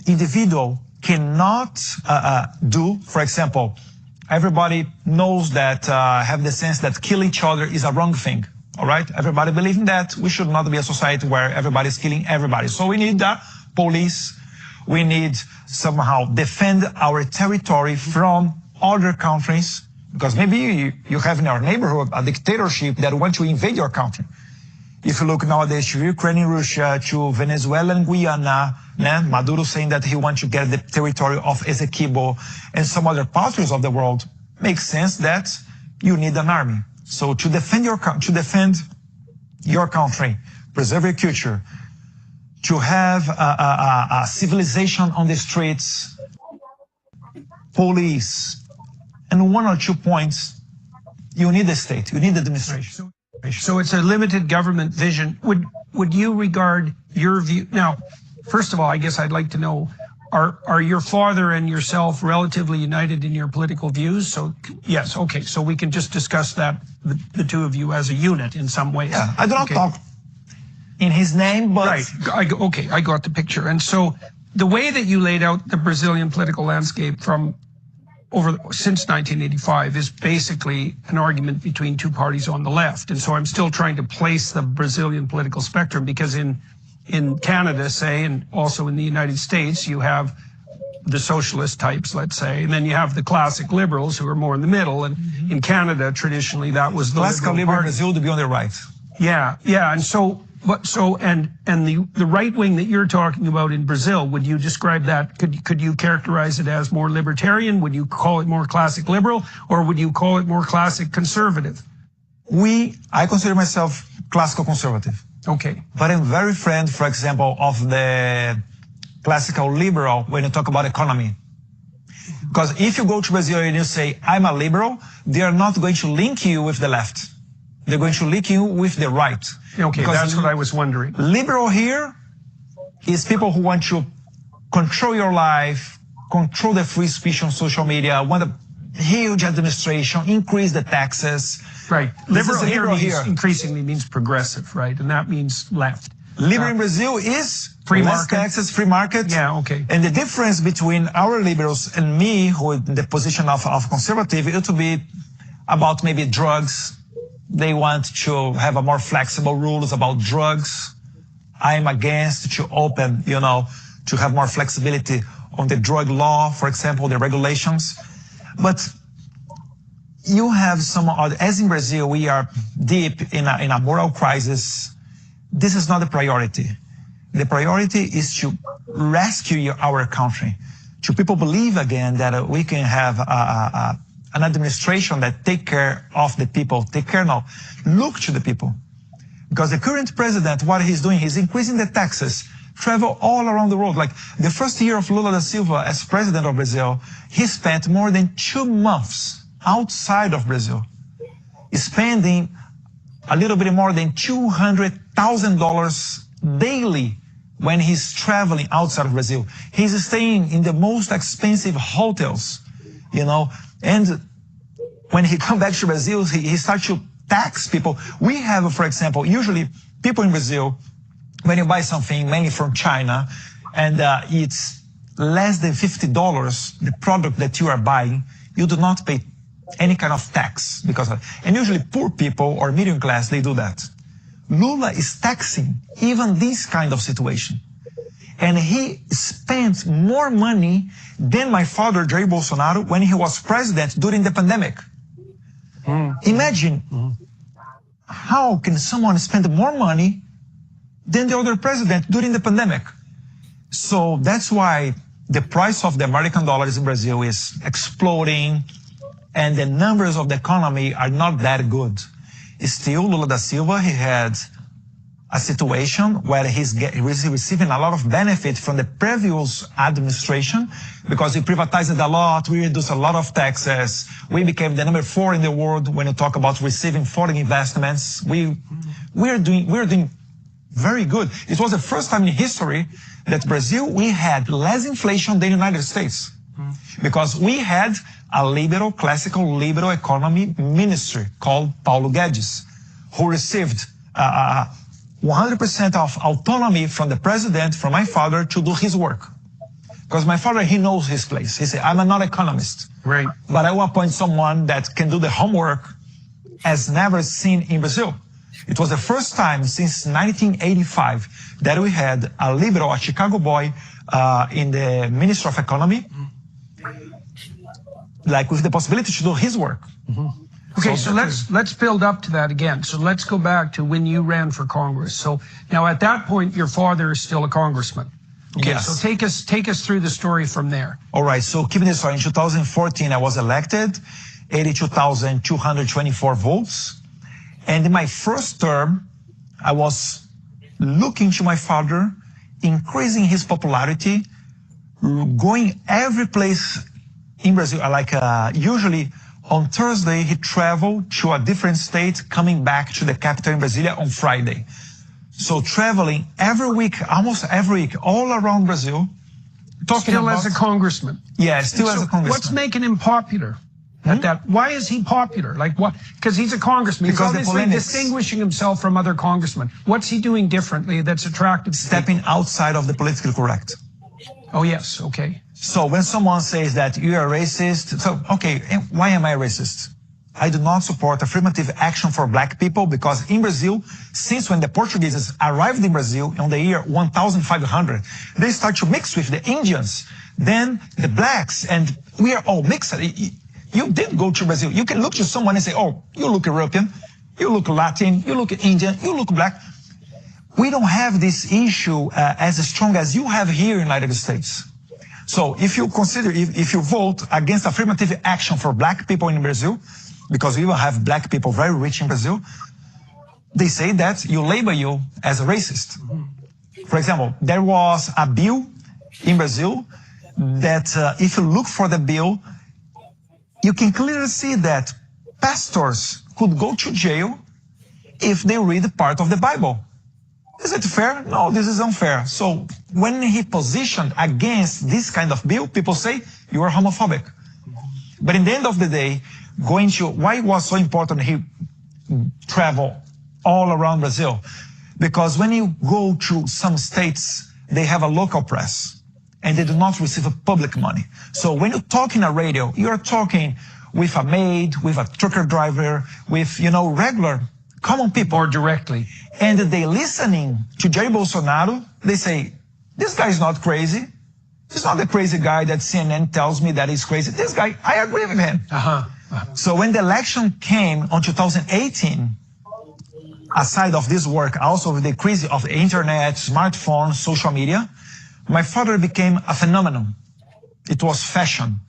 individual cannot do, for example, everybody knows that, have the sense that kill each other is a wrong thing. All right, everybody believing that. We should not be a society where everybody is killing everybody. So we need the police. We need somehow defend our territory from other countries, because maybe you have in our neighborhood a dictatorship that want to invade your country. If you look nowadays to Ukraine and Russia, to Venezuela and Guyana, Maduro saying that he wants to get the territory of Essequibo and some other countries of the world, makes sense that you need an army. So to defend your country, preserve your culture, to have a civilization on the streets, police, and one or 2 points, you need the state, you need the administration. So it's a limited government vision. Would you regard your view? Now, first of all, I guess I'd like to know, are your father and yourself relatively united in your political views? So yes, okay. So we can just discuss that, the two of you as a unit in some ways. Yeah, I do not talk in his name, but... Right, okay, I got the picture. And so the way that you laid out the Brazilian political landscape since 1985 is basically an argument between two parties on the left. And so I'm still trying to place the Brazilian political spectrum, because in Canada, say, and also in the United States, you have the socialist types, let's say, and then you have the classic liberals who are more in the middle. And in Canada, traditionally, that was the classical liberal in party. Brazil to be on the right. Yeah, and so... the right wing that you're talking about in Brazil, would you describe that? Could you characterize it as more libertarian? Would you call it more classic liberal, or would you call it more classic conservative? I consider myself classical conservative. Okay. But I'm very friend, for example, of the classical liberal when you talk about economy. Because if you go to Brazil and you say, I'm a liberal, they are not going to link you with the left. They're going to link you with the right. Okay, because that's what I was wondering. Liberal here is people who want to control your life, control the free speech on social media, want a huge administration, increase the taxes. Right. Liberal here increasingly means progressive, right? And that means left. Liberal in Brazil is free less market. Taxes, free market. Yeah, okay. And the difference between our liberals and me, who in the position of conservative, it would be about maybe drugs. They want to have a more flexible rules about drugs. I'm against to open, to have more flexibility on the drug law, for example, the regulations. But you have some other, as in Brazil, we are deep in a moral crisis. This is not the priority. The priority is to rescue our country, to people believe again that we can have an administration that take care of the people, look to the people. Because the current president, what he's doing, he's increasing the taxes, travel all around the world. Like the first year of Lula da Silva as president of Brazil, he spent more than 2 months outside of Brazil, spending a little bit more than $200,000 daily when he's traveling outside of Brazil. He's staying in the most expensive hotels, and when he come back to Brazil, he starts to tax people. We have, for example, usually people in Brazil, when you buy something, mainly from China, and it's less than $50, the product that you are buying, you do not pay any kind of tax and usually poor people or middle class, they do that. Lula is taxing even this kind of situation. And he spent more money than my father, Jair Bolsonaro, when he was president during the pandemic. Imagine how can someone spend more money than the other president during the pandemic? So that's why the price of the American dollars in Brazil is exploding, and the numbers of the economy are not that good. Still, Lula da Silva, he had a situation where he's receiving a lot of benefit from the previous administration because we privatized a lot, we reduced a lot of taxes, we became the number 4 in the world when you talk about receiving foreign investments. We're doing very good. It was the first time in history that Brazil, we had less inflation than the United States because we had a classical liberal economy ministry called Paulo Guedes, who received 100% of autonomy from the president, from my father, to do his work. Because my father, he knows his place. He said, I'm not an economist, right, but I will appoint someone that can do the homework as never seen in Brazil. It was the first time since 1985 that we had a liberal, a Chicago boy, in the Ministry of Economy, like with the possibility to do his work. Okay, so let's build up to that again. So let's go back to when you ran for Congress. So now at that point, your father is still a congressman. Okay, yes. So take us through the story from there. All right, so keeping this story, in 2014, I was elected, 82,224 votes. And in my first term, I was looking to my father, increasing his popularity, going every place in Brazil, usually on Thursday, he traveled to a different state, coming back to the capital in Brasilia on Friday. So traveling every week, almost every week, all around Brazil. Still as a congressman. Yeah, still as a congressman. What's making him popular? At that, why is he popular? Like what? Because he's a congressman. He's obviously distinguishing himself from other congressmen. What's he doing differently that's attractive? Stepping outside of the politically correct. Oh, yes. Okay. So when someone says that you are racist, so, okay, why am I racist? I do not support affirmative action for black people because in Brazil, since when the Portuguese arrived in Brazil in the year 1500, they start to mix with the Indians, then the blacks, and we are all mixed. You didn't go to Brazil. You can look to someone and say, oh, you look European, you look Latin, you look Indian, you look black. We don't have this issue as strong as you have here in the United States. So if you consider, if you vote against affirmative action for black people in Brazil, because we will have black people very rich in Brazil, they say that you label you as a racist. For example, there was a bill in Brazil that if you look for the bill, you can clearly see that pastors could go to jail if they read part of the Bible. Is it fair? No, this is unfair. So when he positioned against this kind of bill, people say you are homophobic. But in the end of the day, going to why it was so important he travel all around Brazil? Because when you go to some states, they have a local press and they do not receive public money. So when you talk in a radio, you're talking with a maid, with a trucker driver, with, regular common people. Or directly. And they listening to Jair Bolsonaro, they say, this guy is not crazy. He's not the crazy guy that CNN tells me that he's crazy. This guy, I agree with him. So when the election came on 2018, aside of this work, also with the increase of the internet, smartphones, social media, my father became a phenomenon. It was fashion,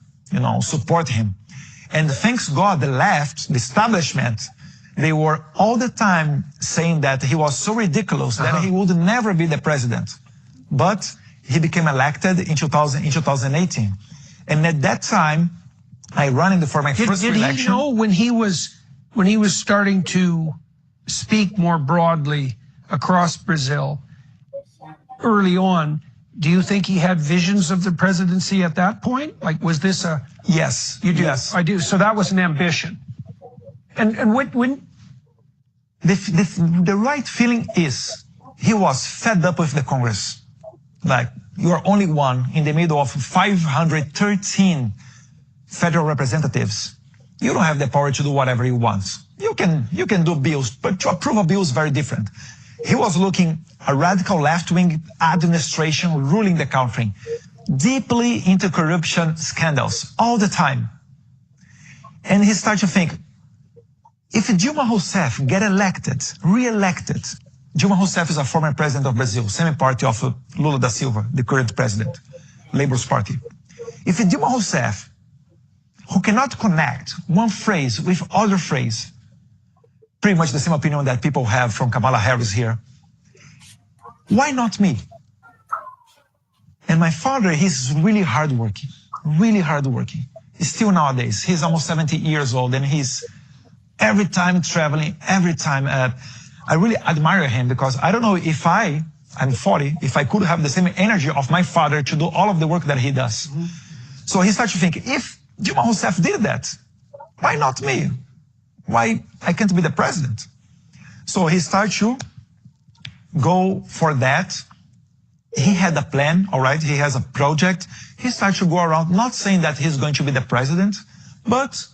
support him. And thanks God, the left, the establishment, they were all the time saying that he was so ridiculous that he would never be the president. But he became elected in 2018. And at that time, I ran for my first election. Did he know when he was starting to speak more broadly across Brazil early on? Do you think he had visions of the presidency at that point? Like, was this a... Yes. You do? Yes. I do. So that was an ambition. And when... The right feeling is he was fed up with the Congress. Like, you are only one in the middle of 513 federal representatives. You don't have the power to do whatever you want. You can do bills, but to approve a bill is very different. He was looking a radical left-wing administration ruling the country, deeply into corruption scandals all the time. And he started to think, if Dilma Rousseff get elected, re-elected, Dilma Rousseff is a former president of Brazil, same party of Lula da Silva, the current president, Labour's party. If Dilma Rousseff, who cannot connect one phrase with other phrase, pretty much the same opinion that people have from Kamala Harris here, why not me? And my father, he's really hardworking, really hardworking. Still nowadays, he's almost 70 years old and he's every time traveling, every time. I really admire him because I don't know if I'm 40, if I could have the same energy of my father to do all of the work that he does. So he started to think, if Dilma Rousseff did that, why not me? Why I can't be the president? So he started to go for that. He had a plan, all right? He has a project. He started to go around, not saying that he's going to be the president, but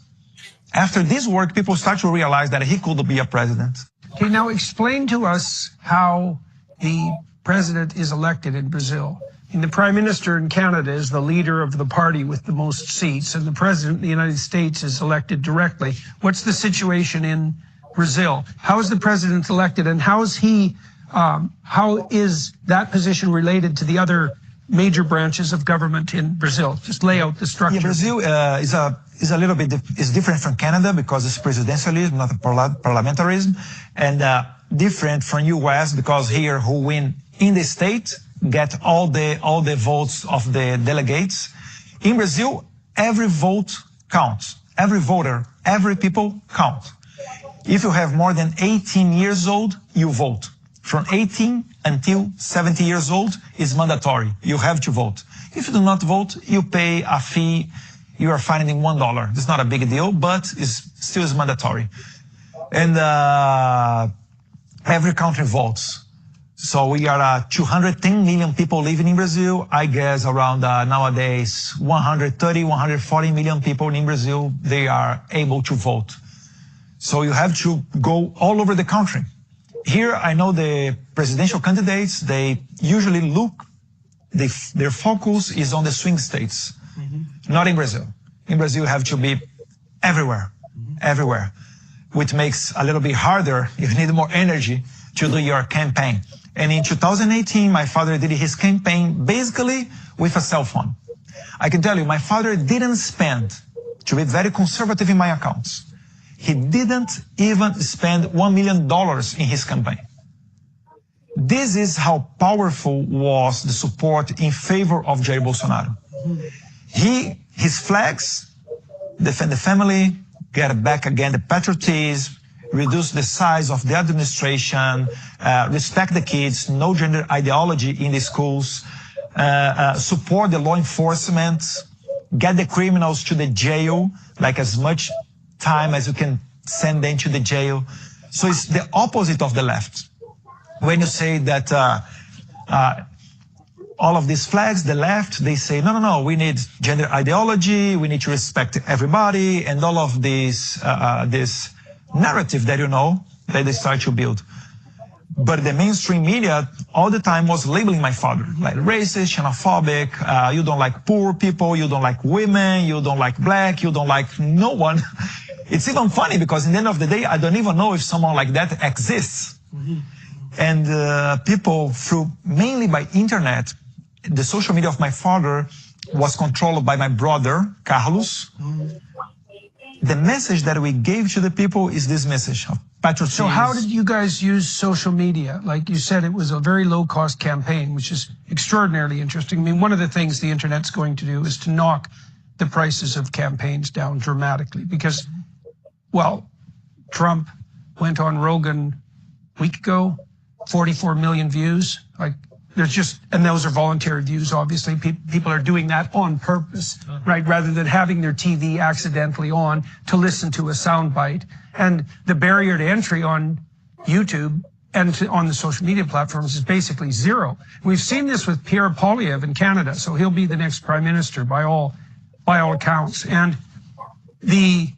after this work, people start to realize that he could be a president. Okay, now explain to us how the president is elected in Brazil. And the prime minister in Canada is the leader of the party with the most seats, and the president of the United States is elected directly. What's the situation in Brazil? How is the president elected, and how is that position related to the other major branches of government in Brazil? Just lay out the structure. Yeah, Brazil is a little bit is different from Canada because it's presidentialism, not parliamentarism, and different from U.S. because here who win in the state get all the votes of the delegates. In Brazil, every vote counts. Every voter, every people count. If you have more than 18 years old, you vote. From 18 until 70 years old is mandatory. You have to vote. If you do not vote, you pay a fee. You are fined in $1. It's not a big deal, but it's still is mandatory. And every country votes. So we are 210 million people living in Brazil. I guess around nowadays 130, 140 million people in Brazil, they are able to vote. So you have to go all over the country. Here, I know the presidential candidates, they usually look, their focus is on the swing states, not in Brazil. In Brazil, you have to be everywhere, everywhere, which makes a little bit harder. You need more energy to do your campaign. And in 2018, my father did his campaign basically with a cell phone. I can tell you, my father didn't spend, to be very conservative in my accounts, he didn't even spend $1 million in his campaign. This is how powerful was the support in favor of Jair Bolsonaro. His flags, defend the family, get back again the patriotism, reduce the size of the administration, respect the kids, no gender ideology in the schools, support the law enforcement, get the criminals to the jail, like as much time as you can send them to the jail. So it's the opposite of the left. When you say that all of these flags, the left, they say, no, we need gender ideology, we need to respect everybody, and all of this narrative that that they start to build. But the mainstream media all the time was labeling my father, like racist, xenophobic, you don't like poor people, you don't like women, you don't like black, you don't like no one. It's even funny because in the end of the day, I don't even know if someone like that exists. And people, through mainly by internet, the social media of my father was controlled by my brother, Carlos. The message that we gave to the people is this message of patriotism. So how did you guys use social media? Like you said, it was a very low-cost campaign, which is extraordinarily interesting. I mean, one of the things the internet's going to do is to knock the prices of campaigns down dramatically because, well, Trump went on Rogan a week ago, 44 million views. Like, there's just, and those are voluntary views, obviously. People are doing that on purpose, right? Rather than having their TV accidentally on to listen to a soundbite. And the barrier to entry on YouTube and on the social media platforms is basically zero. We've seen this with Pierre Poilievre in Canada, so he'll be the next prime minister by all accounts. And the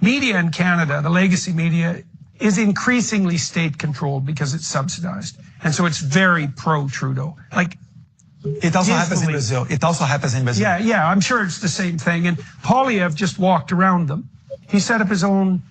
media in Canada, the legacy media, is increasingly state-controlled because it's subsidized. And so it's very pro-Trudeau. Like, it also happens in Brazil. It also happens in Brazil. Yeah, I'm sure it's the same thing. And Poilievre just walked around them. He set up his own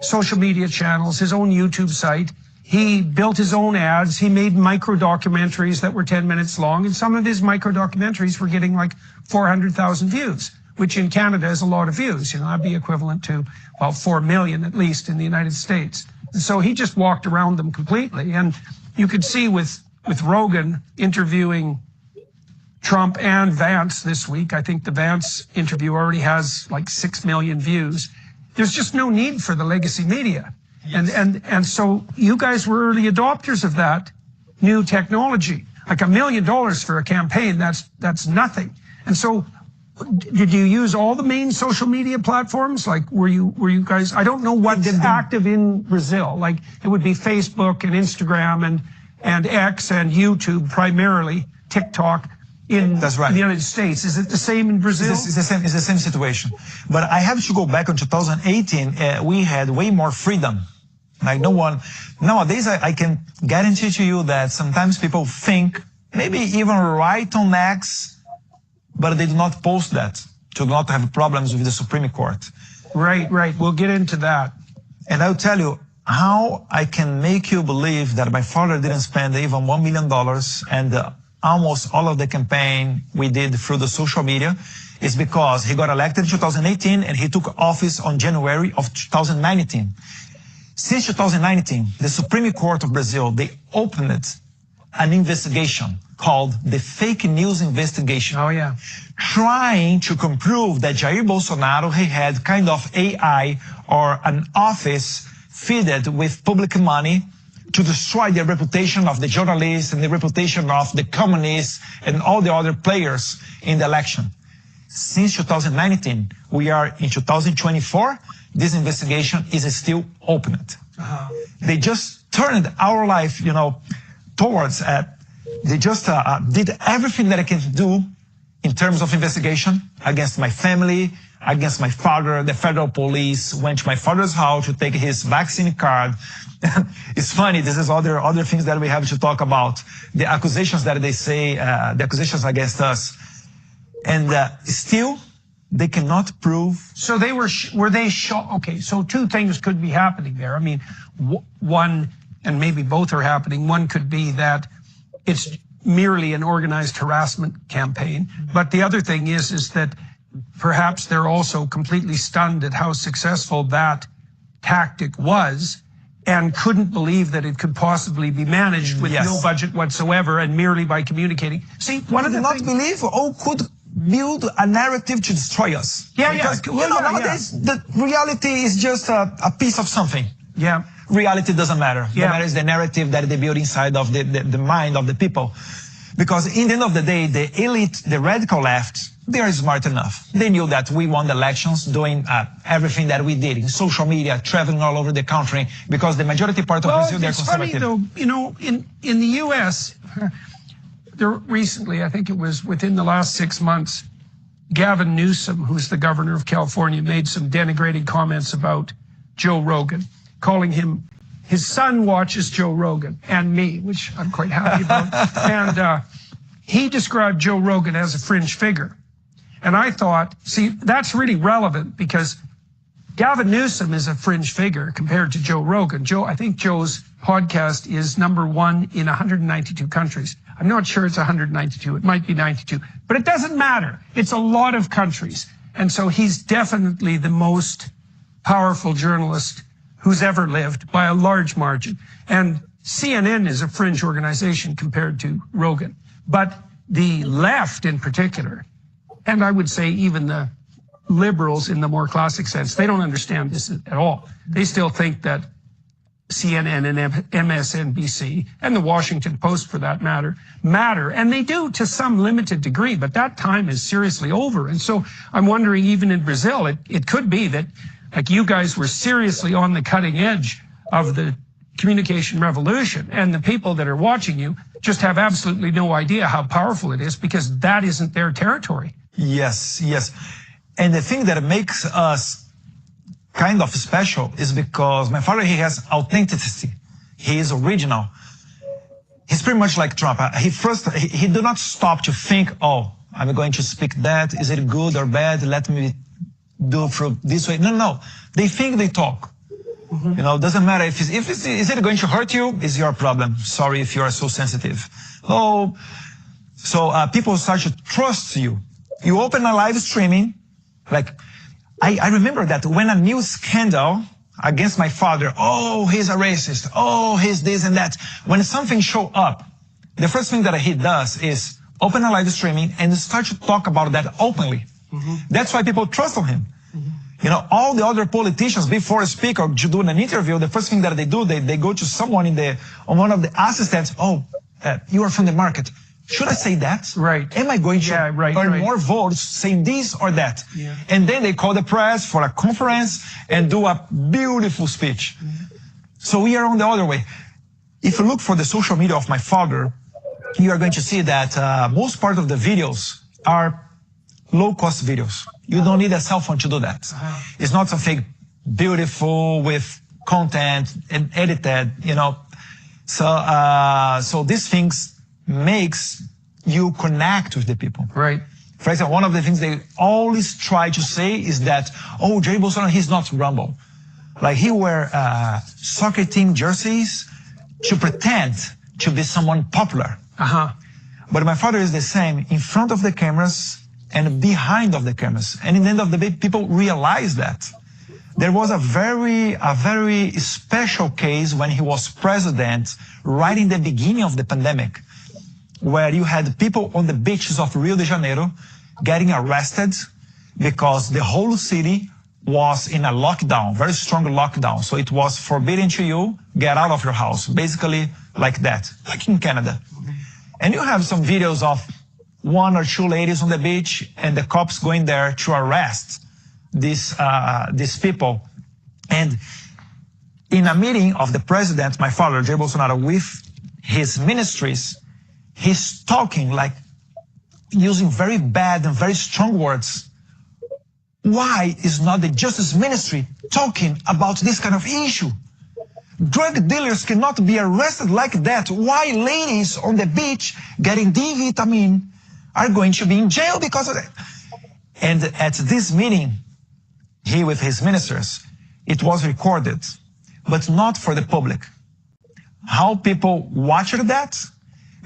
social media channels, his own YouTube site. He built his own ads. He made micro-documentaries that were 10 minutes long. And some of his micro-documentaries were getting like 400,000 views, which in Canada is a lot of views. That'd be equivalent to, well, 4 million at least in the United States. And so he just walked around them completely. And you could see with Rogan interviewing Trump and Vance this week, I think the Vance interview already has like 6 million views. There's just no need for the legacy media. Yes. And so you guys were early adopters of that new technology. Like $1 million for a campaign, that's nothing. And so did you use all the main social media platforms? Like, were you guys, I don't know what's active in Brazil. Like, it would be Facebook and Instagram and X and YouTube primarily, TikTok in the United States. Is it the same in Brazil? It's the same situation. But I have to go back in 2018. We had way more freedom. Like no one, nowadays I can guarantee to you that sometimes people think, maybe even write on X, but they do not post that to not have problems with the Supreme Court. Right. We'll get into that. And I'll tell you how I can make you believe that my father didn't spend even $1 million and almost all of the campaign we did through the social media is because he got elected in 2018 and he took office on January of 2019. Since 2019, the Supreme Court of Brazil, they opened an investigation called the fake news investigation. Oh, yeah. Trying to prove that Jair Bolsonaro, he had kind of AI or an office fed with public money to destroy the reputation of the journalists and the reputation of the communists and all the other players in the election. Since 2019, we are in 2024, this investigation is still opened. They just turned our life, towards, they just did everything that I can do in terms of investigation against my family, against my father. The federal police went to my father's house to take his vaccine card. It's funny, this is other things that we have to talk about. The accusations that they say, the accusations against us. And still, they cannot prove. So they were they shocked? Okay, so two things could be happening there. I mean, one, and maybe both are happening. One could be that it's merely an organized harassment campaign. But the other thing is that perhaps they're also completely stunned at how successful that tactic was and couldn't believe that it could possibly be managed with no budget whatsoever and merely by communicating. See, one of the things... believe or could build a narrative to destroy us. Because, nowadays, the reality is just a piece of something. Yeah. Reality doesn't matter. What matters is the narrative that they build inside of the mind of the people. Because in the end of the day, the elite, the radical left, they are smart enough. They knew that we won the elections doing everything that we did in social media, traveling all over the country, because the majority part of Brazil, they're conservative. Funny though, in the U.S., recently, I think it was within the last 6 months, Gavin Newsom, who's the governor of California, made some denigrating comments about Joe Rogan, calling him, his son watches Joe Rogan and me, which I'm quite happy about. And he described Joe Rogan as a fringe figure. And I thought, see, that's really relevant because Gavin Newsom is a fringe figure compared to Joe Rogan. I think Joe's podcast is #1 in 192 countries. I'm not sure it's 192. It might be 92. But it doesn't matter. It's a lot of countries. And so he's definitely the most powerful journalist who's ever lived by a large margin. And CNN is a fringe organization compared to Rogan. But the left in particular, and I would say even the liberals in the more classic sense, they don't understand this at all. They still think that CNN and MSNBC, and the Washington Post for that matter, and they do to some limited degree, but that time is seriously over. And so I'm wondering, even in Brazil, it could be that like you guys were seriously on the cutting edge of the communication revolution, and the people that are watching you just have absolutely no idea how powerful it is because that isn't their territory. Yes. And the thing that makes us kind of special is because my father, he has authenticity. He is original. He's pretty much like Trump. He do not stop to think, oh, I'm going to speak that. Is it good or bad? Let me do it this way. No. They think, they talk. Mm-hmm. Doesn't matter is it going to hurt you? It's your problem. Sorry if you are so sensitive. So people start to trust you. You open a live streaming, like, I remember that when a news scandal against my father, oh, he's a racist, oh, he's this and that. When something show up, the first thing that he does is open a live streaming and start to talk about that openly. Mm-hmm. That's why people trust on him. Mm-hmm. All the other politicians, before a speaker to do an interview, the first thing that they do, they go to someone on one of the assistants, you are from the market. Should I say that? Right. Am I going to earn more votes saying this or that? Yeah. And then they call the press for a conference and do a beautiful speech. Mm-hmm. So we are on the other way. If you look for the social media of my father, you are going to see that most part of the videos are low-cost videos. You don't need a cell phone to do that. Uh-huh. It's not something beautiful with content and edited, So these things makes you connect with the people. Right. For example, one of the things they always try to say is that, oh, Jair Bolsonaro, he's not Rumble. Like he wear soccer team jerseys to pretend to be someone popular. Uh-huh. But my father is the same in front of the cameras and behind of the cameras. And in the end of the day, people realize that. There was a very special case when he was president, right in the beginning of the pandemic, where you had people on the beaches of Rio de Janeiro getting arrested because the whole city was in a lockdown, very strong lockdown. So it was forbidden to you get out of your house, basically like that, like in Canada. And you have some videos of 1 or 2 ladies on the beach and the cops going there to arrest these people. And in a meeting of the president, my father, Jair Bolsonaro, with his ministries, he's talking like using very bad and very strong words. Why is not the Justice Ministry talking about this kind of issue? Drug dealers cannot be arrested like that. Why ladies on the beach getting D vitamin are going to be in jail because of that? And at this meeting, he with his ministers, it was recorded, but not for the public. How people watched that?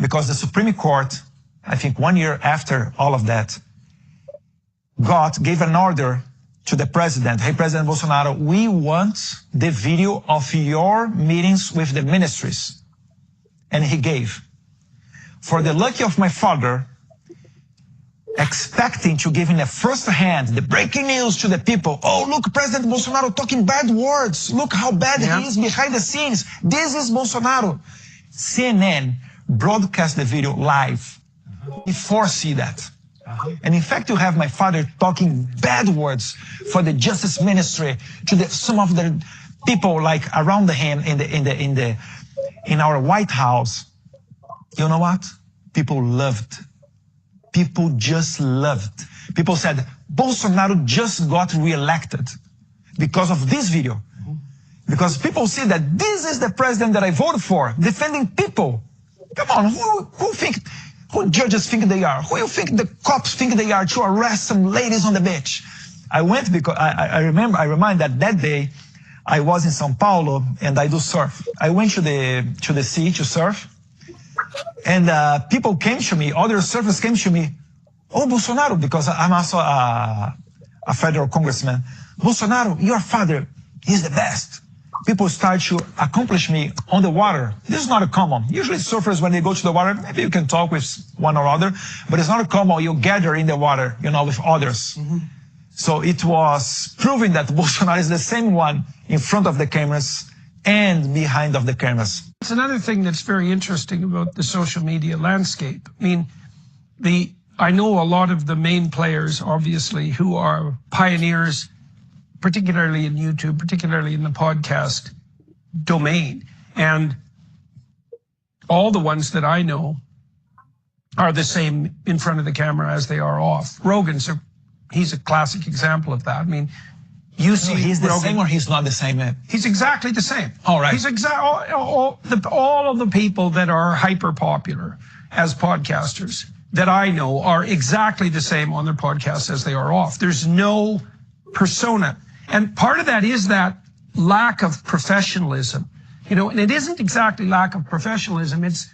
Because the Supreme Court, I think 1 year after all of that, gave an order to the president. Hey, President Bolsonaro, we want the video of your meetings with the ministries. And he gave. For the lucky of my father, expecting to give in a first hand the breaking news to the people. Oh, look, President Bolsonaro talking bad words. Look how bad he is behind the scenes. This is Bolsonaro. CNN broadcast the video live before see that. And in fact, you have my father talking bad words for the Justice Ministry to some of the people like around him in our White House. You know what? People loved. People just loved. People said, Bolsonaro just got reelected because of this video. Because people see that this is the president that I voted for, defending people. Come on, who judges think they are? Who you think the cops think they are to arrest some ladies on the beach? I went because I remind that day I was in São Paulo and I do surf. I went to the sea to surf. And people came to me, other surfers came to me, oh, Bolsonaro, because I'm also a federal congressman. Bolsonaro, your father, he's the best. People start to accomplish me on the water. This is not common. Usually surfers, when they go to the water, maybe you can talk with one or other, but it's not common. You gather in the water, with others. So it was proving that Bolsonaro is the same one in front of the cameras and behind of the cameras. It's another thing that's very interesting about the social media landscape. I mean, I know a lot of the main players, obviously, who are pioneers, particularly in YouTube, particularly in the podcast domain. And all the ones that I know are the same in front of the camera as they are off. He's a classic example of that. I mean, you see, he's the same or he's not the same? He's exactly the same. All right. He's all of the people that are hyper popular as podcasters that I know are exactly the same on their podcasts as they are off. There's no persona. And part of that is that lack of professionalism, and it isn't exactly lack of professionalism. It's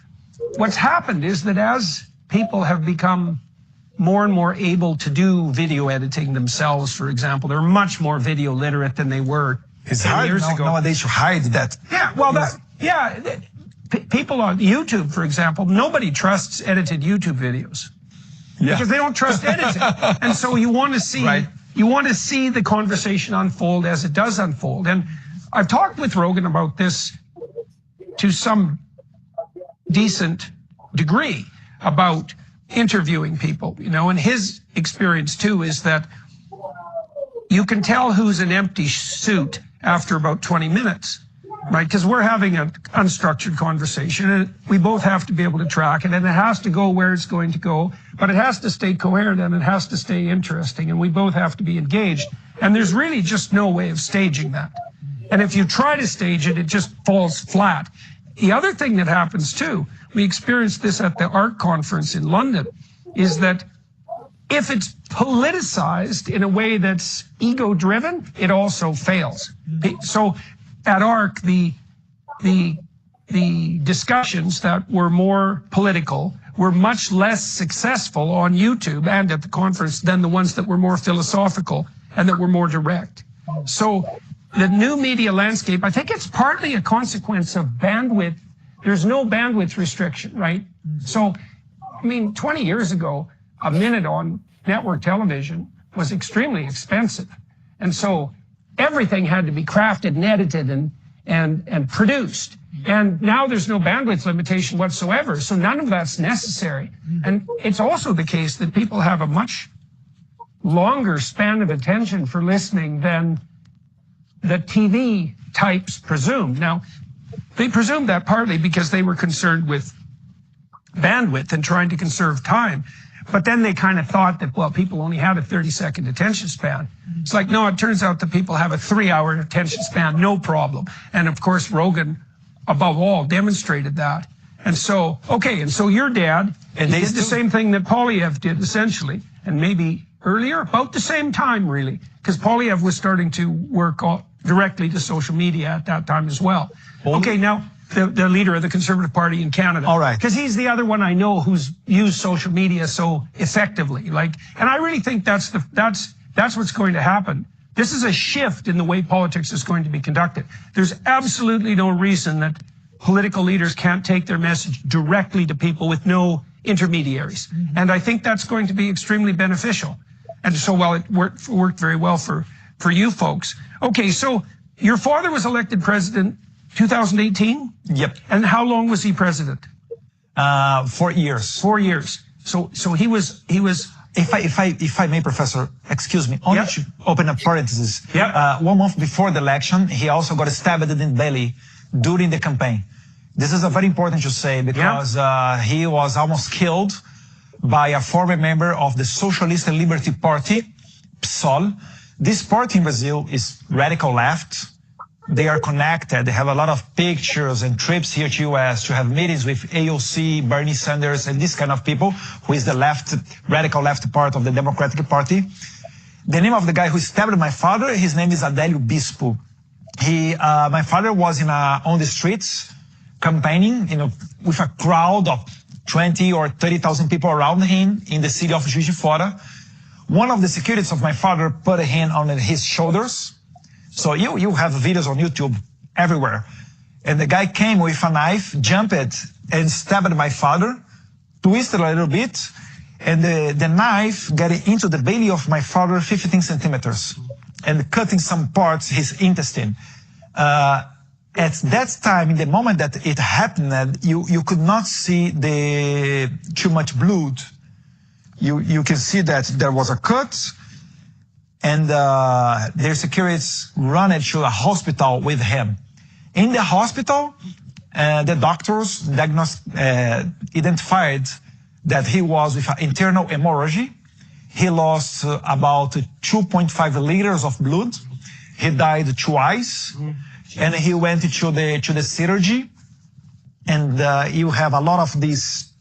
what's happened is that as people have become more and more able to do video editing themselves, for example, they're much more video literate than they were 10 years ago. Nowadays to hide that. Yeah, well, people on YouTube, for example, nobody trusts edited YouTube videos because they don't trust editing. And so you want to see, you want to see the conversation unfold as it does unfold. And I've talked with Rogan about this to some decent degree about interviewing people, and his experience too is that you can tell who's an empty suit after about 20 minutes, right? Because we're having an unstructured conversation and we both have to be able to track it, and it has to go where it's going to go, but it has to stay coherent and it has to stay interesting, and we both have to be engaged. And there's really just no way of staging that. And if you try to stage it, it just falls flat. The other thing that happens too, we experienced this at the ARC conference in London, is that if it's politicized in a way that's ego-driven, it also fails. So at ARC, the discussions that were more political were much less successful on YouTube and at the conference than the ones that were more philosophical and that were more direct. So the new media landscape, I think it's partly a consequence of bandwidth. There's no bandwidth restriction, right? So I mean, 20 years ago, a minute on network television was extremely expensive. And so everything had to be crafted and edited and produced. And now there's no bandwidth limitation whatsoever. So none of that's necessary. And it's also the case that people have a much longer span of attention for listening than the TV types presumed. Now, they presumed that partly because they were concerned with bandwidth and trying to conserve time. But then they kind of thought that, well, people only have a 30-second attention span. It's like, no, it turns out that people have a 3-hour attention span, no problem. And of course, Rogan, above all, demonstrated that. And so, okay, and so your dad, and he did the same thing that Polyev did, essentially, and maybe earlier, about the same time, really, because Polyev was starting to work directly to social media at that time as well. Okay, now, the leader of the Conservative Party in Canada. All right. Because he's the other one I know who's used social media so effectively. Like, and I really think that's what's going to happen. This is a shift in the way politics is going to be conducted. There's absolutely no reason that political leaders can't take their message directly to people with no intermediaries. And I think that's going to be extremely beneficial. And so, well, it worked very well for you folks. Okay, so your father was elected president 2018? Yep. And how long was he president? 4 years. 4 years. So he was. If I may, Professor, excuse me, only to open a parenthesis. 1 month before the election, he also got stabbed in the belly during the campaign. This is a very important to say because he was almost killed by a former member of the Socialist and Liberty Party, PSOL. This party in Brazil is radical left. They are connected. They have a lot of pictures and trips here to US to have meetings with AOC, Bernie Sanders, and this kind of people, who is the left, radical left part of the Democratic Party. The name of the guy who stabbed my father, his name is Adélio Bispo. My father was on the streets campaigning, with a crowd of 20 or 30,000 people around him in the city of Juiz de Fora. One of the securities of my father put a hand on his shoulders. So you have videos on YouTube everywhere. And the guy came with a knife, jumped and stabbed my father, twisted a little bit, and the knife got into the belly of my father 15 centimeters and cutting some parts, his intestine. At that time, in the moment that it happened, you could not see too much blood. You can see that there was a cut, and their securities ran to a hospital with him. In the hospital, the doctors identified that he was with an internal hemorrhage. He lost about 2.5 liters of blood. He died twice, and he went to the surgery. And you have a lot of these,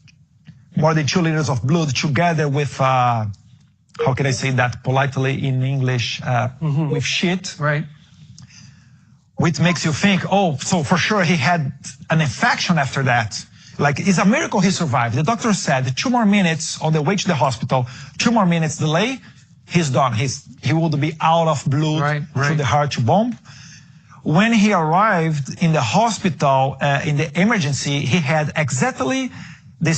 more than 2 liters of blood together with, how can I say that politely in English, with shit. Right. Which makes you think, oh, so for sure he had an infection after that. Like, it's a miracle he survived. The doctor said 2 more minutes on the way to the hospital, 2 more minutes delay, he's done. He would be out of blood through the heart to bomb. When he arrived in the hospital, in the emergency, he had exactly the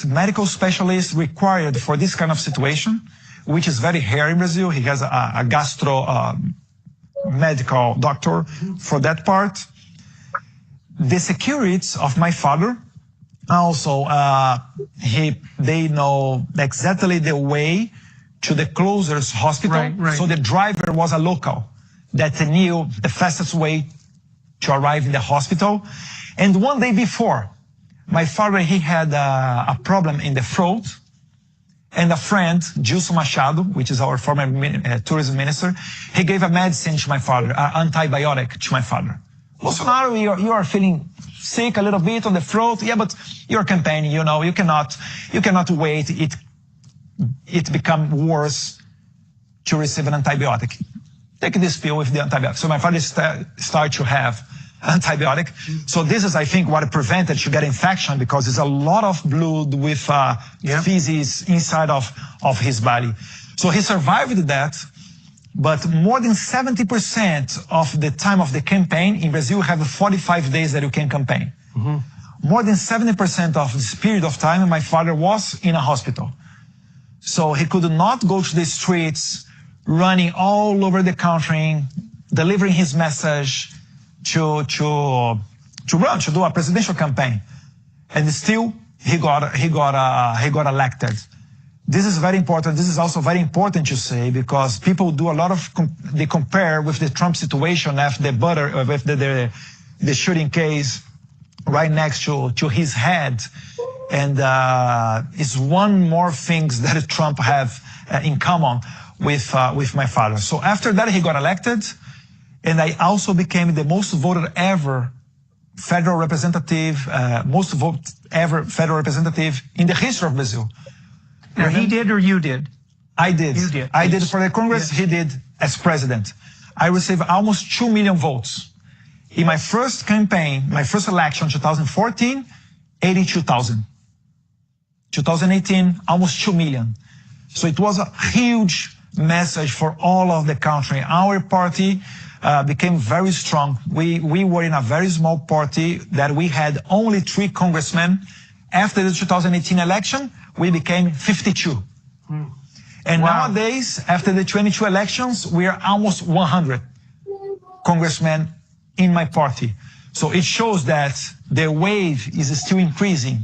medical specialist required for this kind of situation, which is very rare in Brazil. He has a gastro medical doctor for that part. The securities of my father also, they know exactly the way to the closest hospital. So the driver was a local that knew the fastest way to arrive in the hospital. And one day before, my father, he had a problem in the throat, and a friend, Gilson Machado, which is our former tourism minister, he gave a medicine to my father, an antibiotic to my father. Bolsonaro, you are feeling sick a little bit on the throat. Yeah, but you're campaigning, you cannot wait. It become worse to receive an antibiotic. Take this pill with the antibiotic. So my father started to have antibiotic. So this is, I think, what prevented to get infection, because there's a lot of blood with feces inside of his body. So he survived that. But more than 70% of the time of the campaign in Brazil, you have 45 days that you can campaign. more than 70% of this period of time, my father was in a hospital. So he could not go to the streets, running all over the country, delivering his message to do a presidential campaign. And still, he got elected. This is very important. This is also very important to say, because people do a lot of, they compare with the Trump situation after with the shooting case right next to his head. And it's one more things that Trump have in common with my father. So after that, he got elected, and I also became the most voted ever federal representative, most voted ever federal representative in the history of Brazil. Now, he did or you did? I did. You did. I did for the Congress. Yes. He did as president. I received almost 2 million votes. In my first campaign, my first election, 2014, 82,000. 2018, almost 2 million. So it was a huge message for all of the country. Our party became very strong. We were in a very small party that we had only 3 congressmen. After the 2018 election, we became 52. And wow. Nowadays, after the 22 elections, we are almost 100 congressmen in my party. So it shows that the wave is still increasing.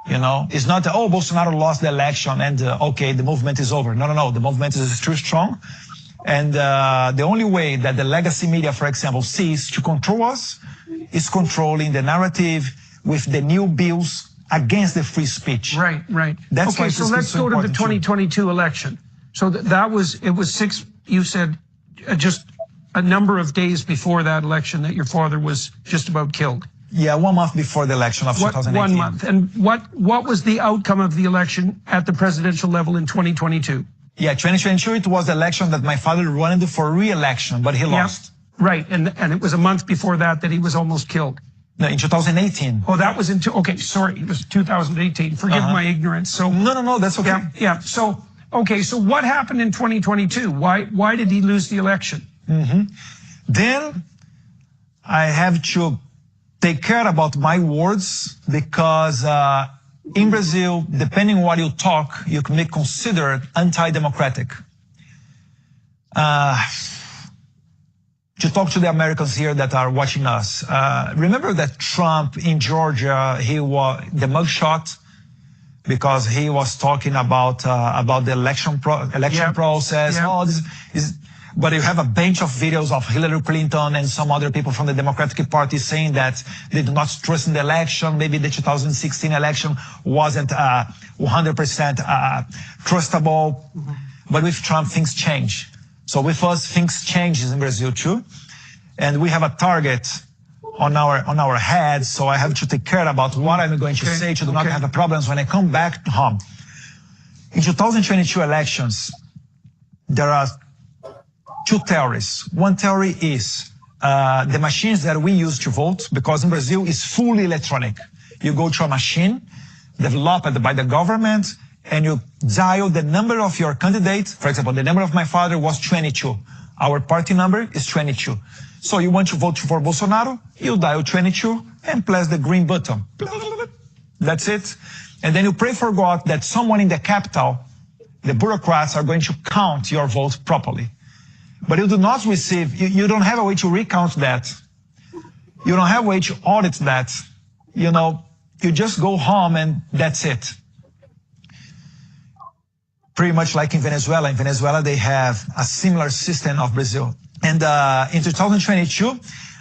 You know, it's not, oh, Bolsonaro lost the election and, okay, the movement is over. No, no, no, the movement is still strong. And the only way that the legacy media, for example, sees to control us is controlling the narrative with the new bills against the free speech. Right, right. That's okay, so let's go to the 2022 election. So it was 6, you said, just a number of days before that election that your father was just about killed. Yeah, 1 month before the election of 2018. 1 month. And what was the outcome of the election at the presidential level in 2022? Yeah, 2022, it was the election that my father wanted for re-election, but he lost. Right, and it was a month before that he was almost killed. No, in 2018. Oh, that was okay, sorry, it was 2018. Forgive my ignorance. So No, that's okay. Yeah. So, okay, so what happened in 2022? Why did he lose the election? Then I have to take care about my words, because in Brazil, depending on what you talk, you can be considered anti-democratic. To talk to the Americans here that are watching us, remember that Trump in Georgia, he was the mugshot because he was talking about the election process. Yeah. Oh, this is. But you have a bunch of videos of Hillary Clinton and some other people from the Democratic Party saying that they do not trust in the election. Maybe the 2016 election wasn't 100% trustable. But with Trump, things change. So with us, things change in Brazil too. And we have a target on our heads. So I have to take care about what I'm going to say to do not have problems when I come back home. In 2022 elections, there are 2 theories. One theory is the machines that we use to vote, because in Brazil it's fully electronic. You go to a machine developed by the government and you dial the number of your candidate. For example, the number of my father was 22. Our party number is 22. So you want to vote for Bolsonaro, you dial 22 and press the green button. That's it. And then you pray for God that someone in the capital, the bureaucrats, are going to count your vote properly. But you do not receive, you don't have a way to recount that. You don't have a way to audit that. You know, you just go home and that's it. Pretty much like in Venezuela. In Venezuela, they have a similar system of Brazil. And in 2022,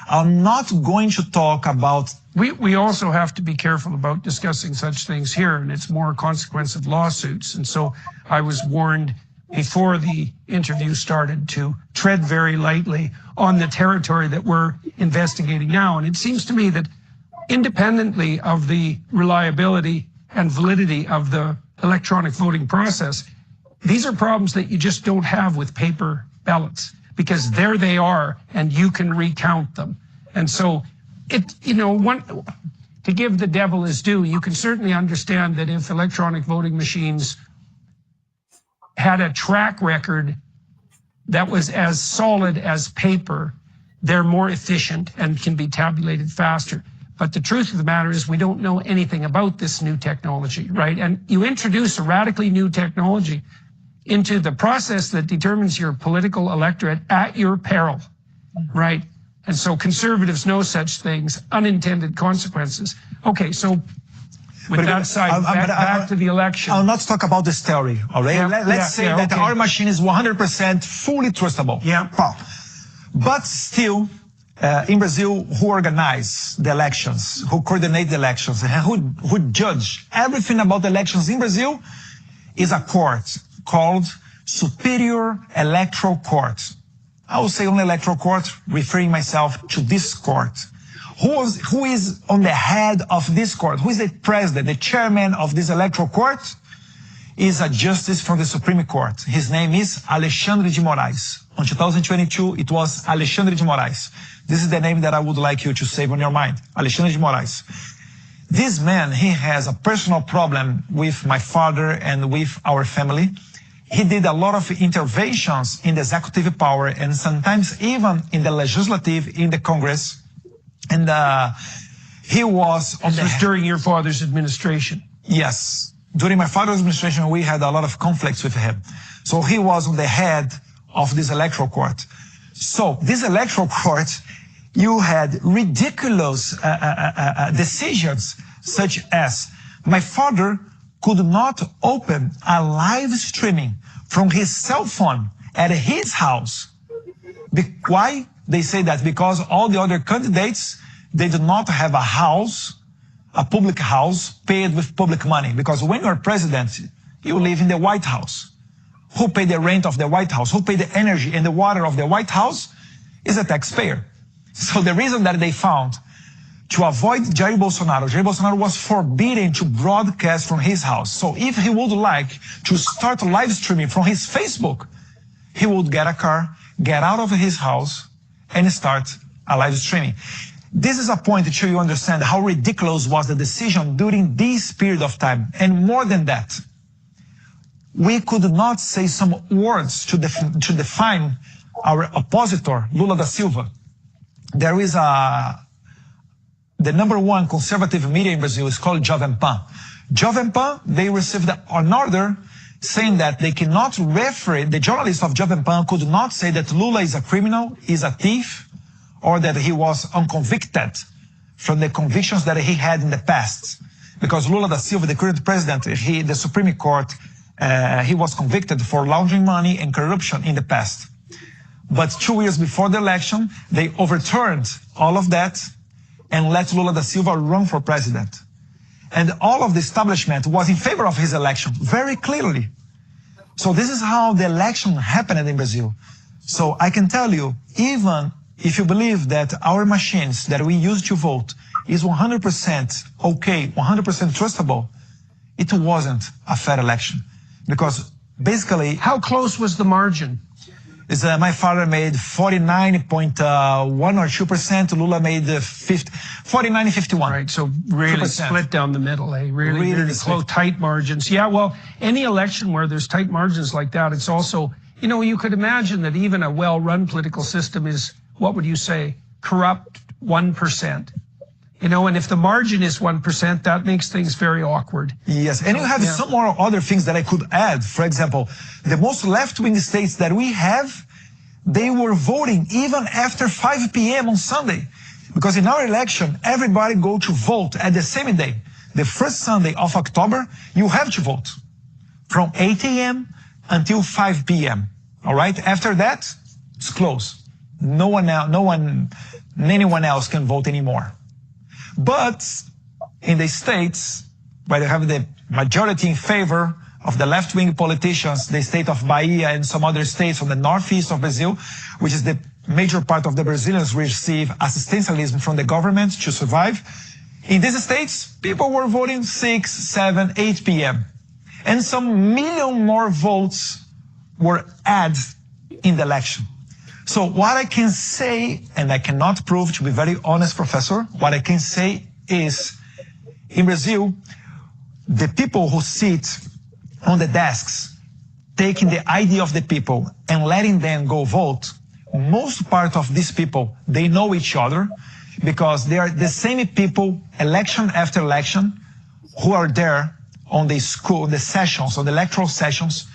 I'm not going to talk about... We also have to be careful about discussing such things here, and it's more a consequence of lawsuits. And so I was warned before the interview started to tread very lightly on the territory that we're investigating now. And it seems to me that independently of the reliability and validity of the electronic voting process, these are problems that you just don't have with paper ballots, because there they are and you can recount them. And so to give the devil his due, you can certainly understand that if electronic voting machines had a track record that was as solid as paper, they're more efficient and can be tabulated faster. But the truth of the matter is we don't know anything about this new technology, right? And you introduce a radically new technology into the process that determines your political electorate at your peril, right? And so conservatives know such things, unintended consequences. Okay, so with that aside, back to the election. I'll not talk about this theory, all right? Let's say that our machine is 100% fully trustable. Yeah. But still, in Brazil, who organize the elections, who coordinate the elections, and who judge everything about the elections in Brazil is a court called Superior Electoral Court. I will say only electoral court, referring myself to this court. Who is on the head of this court? Who is the president, the chairman of this electoral court? Is a justice from the Supreme Court. His name is Alexandre de Moraes. On 2022, it was Alexandre de Moraes. This is the name that I would like you to save on your mind, Alexandre de Moraes. This man, he has a personal problem with my father and with our family. He did a lot of interventions in the executive power and sometimes even in the legislative, in the Congress. And he was on this was during your father's administration. Yes. During my father's administration, we had a lot of conflicts with him. So he was on the head of this electoral court. So this electoral court, you had ridiculous decisions such as my father could not open a live streaming from his cell phone at his house. Why? They say that because all the other candidates, they do not have a house, a public house paid with public money. Because when you're president, you live in the White House. Who paid the rent of the White House? Who paid the energy and the water of the White House is a taxpayer. So the reason that they found to avoid Jair Bolsonaro was forbidden to broadcast from his house. So if he would like to start live streaming from his Facebook, he would get a car, get out of his house, and start a live streaming. This is a point to show you understand how ridiculous was the decision during this period of time. And more than that, we could not say some words to define our oppositor, Lula da Silva. There is the #1 conservative media in Brazil is called Jovem Pan. Jovem Pan, they received an order saying that they cannot refer, the journalists of Jovem Pan could not say that Lula is a criminal, is a thief, or that he was unconvicted from the convictions that he had in the past. Because Lula da Silva, the current president, the Supreme Court, he was convicted for laundering money and corruption in the past. But 2 years before the election, they overturned all of that and let Lula da Silva run for president. And all of the establishment was in favor of his election, very clearly. So this is how the election happened in Brazil. So I can tell you, even if you believe that our machines that we use to vote is 100% okay, 100% trustable, it wasn't a fair election. Because basically... How close was the margin? My father made 49.1 or 2%. Lula made 49 and 51. Right, so really 2%. Split down the middle, eh? Really close, tight margins. Yeah, well, any election where there's tight margins like that, it's also, you know, you could imagine that even a well-run political system is, what would you say, corrupt 1%. You know, and if the margin is 1%, that makes things very awkward. Yes, and you have some more other things that I could add. For example, the most left-wing states that we have, they were voting even after 5 p.m. on Sunday. Because in our election, everybody go to vote at the same day. The first Sunday of October, you have to vote from 8 a.m. until 5 p.m. All right? After that, it's closed. Anyone else can vote anymore. But in the states where they have the majority in favor of the left-wing politicians, the state of Bahia and some other states from the northeast of Brazil, which is the major part of the Brazilians receive assistencialism from the government to survive. In these states, people were voting 6, 7, 8 p.m. And some million more votes were added in the election. So what I can say, and I cannot prove, to be very honest, Professor, what I can say is, in Brazil, the people who sit on the desks, taking the ID of the people and letting them go vote, most part of these people, they know each other, because they are the same people, election after election, who are there on the sessions, on the electoral sessions,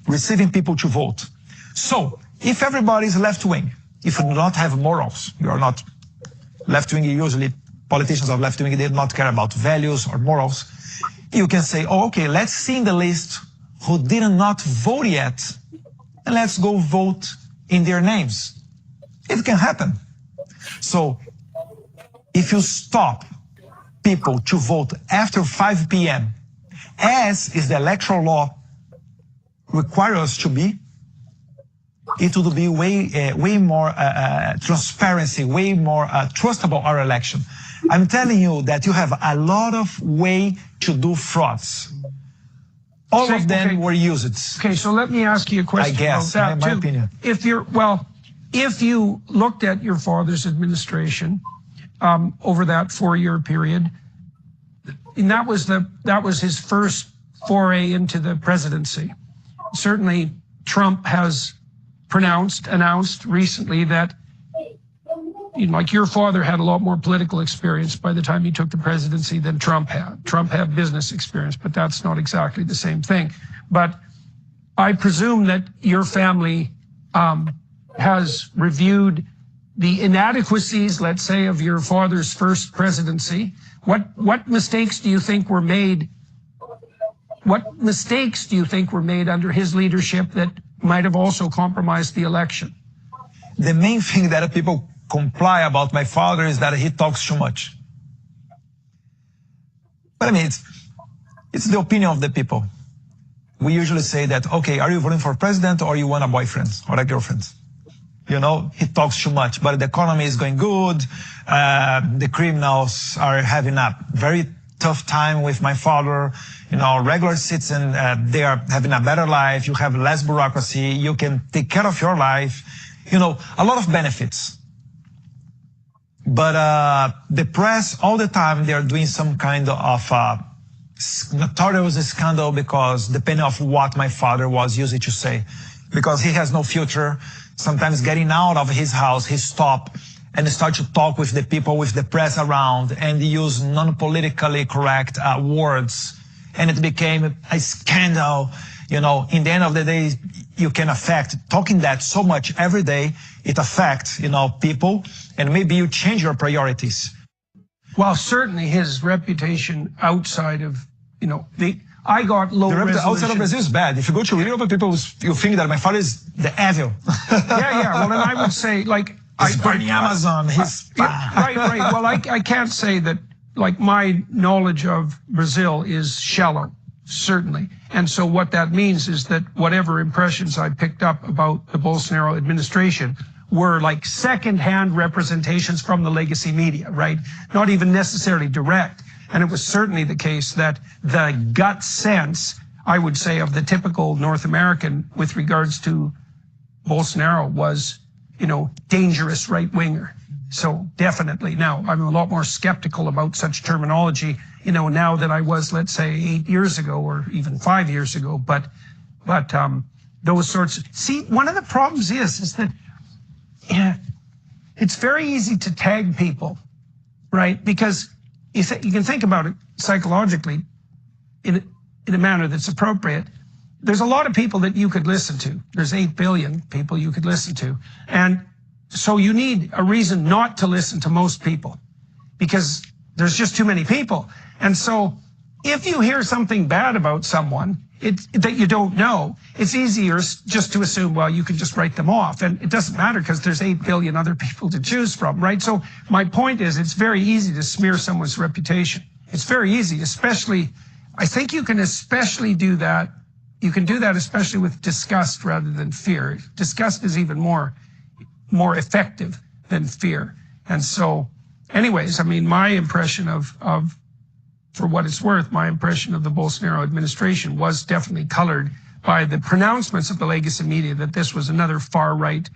receiving people to vote. So, if everybody is left-wing, if you do not have morals, you are not left-wing, usually politicians of left-wing, they do not care about values or morals, you can say, oh, okay, let's see in the list who did not vote yet, and let's go vote in their names. It can happen. So, if you stop people to vote after 5 p.m., as is the electoral law require us to be, it would be way more transparency, way more trustable our election. I'm telling you that you have a lot of way to do frauds. All of them were used. Okay, so let me ask you a question. I guess, about that my too. opinion. If you looked at your father's administration over that 4-year period, and that was his first foray into the presidency. Certainly, Trump has announced recently that, like your father had a lot more political experience by the time he took the presidency than Trump had. Trump had business experience, but that's not exactly the same thing. But I presume that your family has reviewed the inadequacies, let's say, of your father's first presidency. What mistakes do you think were made? What mistakes do you think were made under his leadership that might have also compromised the election? The main thing that people comply about my father is that he talks too much. But I mean, it's the opinion of the people. We usually say that, okay, are you voting for president or you want a boyfriend or a girlfriend? You know, he talks too much, but the economy is going good. The criminals are having a very tough time with my father. You know, regular citizens, they are having a better life. You have less bureaucracy. You can take care of your life. You know, a lot of benefits. But the press, all the time, they are doing some kind of notorious scandal because depending on what my father was used to say. Because he has no future. Sometimes getting out of his house, he stop and start to talk with the people, with the press around, and use non-politically correct words. And it became a scandal. You know, in the end of the day, you can affect, talking that so much every day, it affects, you know, people, and maybe you change your priorities. Well, certainly his reputation outside of, you know, I got low resolution. Outside of Brazil is bad. If you go to Europe, people you think that my father is the evil. Yeah. Well, and I would say, like, he's burning Amazon. He's right. Well, I can't say that, like, my knowledge of Brazil is shallow, certainly. And so what that means is that whatever impressions I picked up about the Bolsonaro administration were like second-hand representations from the legacy media, right? Not even necessarily direct. And it was certainly the case that the gut sense, I would say, of the typical North American with regards to Bolsonaro was, you know, dangerous right-winger. So definitely. Now, I'm a lot more skeptical about such terminology, you know, now than I was, let's say, 8 years ago or even 5 years ago. But those sorts. See, one of the problems is that it's very easy to tag people, right? Because you can think about it psychologically in a manner that's appropriate. There's a lot of people that you could listen to. There's 8 billion people you could listen to. And so you need a reason not to listen to most people because there's just too many people. And so if you hear something bad about someone that you don't know, it's easier just to assume, well, you can just write them off. And it doesn't matter because there's 8 billion other people to choose from, right? So my point is it's very easy to smear someone's reputation. It's very easy, especially, I think you can especially do that. You can do that especially with disgust rather than fear. Disgust is even more effective than fear. And so anyways, I mean, my impression of for what it's worth, my impression of the Bolsonaro administration was definitely colored by the pronouncements of the legacy media that this was another far right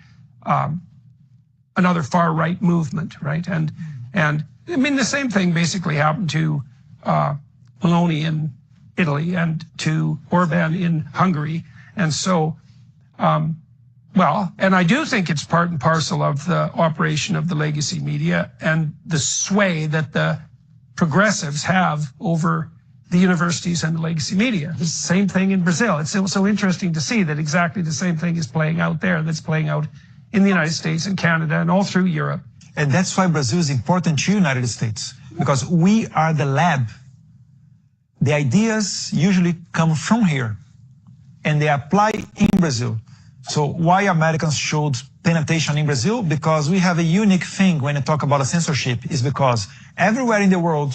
movement, right? And I mean, the same thing basically happened to Meloni in Italy and to Orban in Hungary. And so Well, and I do think it's part and parcel of the operation of the legacy media and the sway that the progressives have over the universities and the legacy media. It's the same thing in Brazil. It's so interesting to see that exactly the same thing is playing out there that's playing out in the United States and Canada and all through Europe. And that's why Brazil is important to the United States, because we are the lab. The ideas usually come from here, and they apply in Brazil. So why Americans should pay attention in Brazil? Because we have a unique thing when you talk about a censorship, is because everywhere in the world,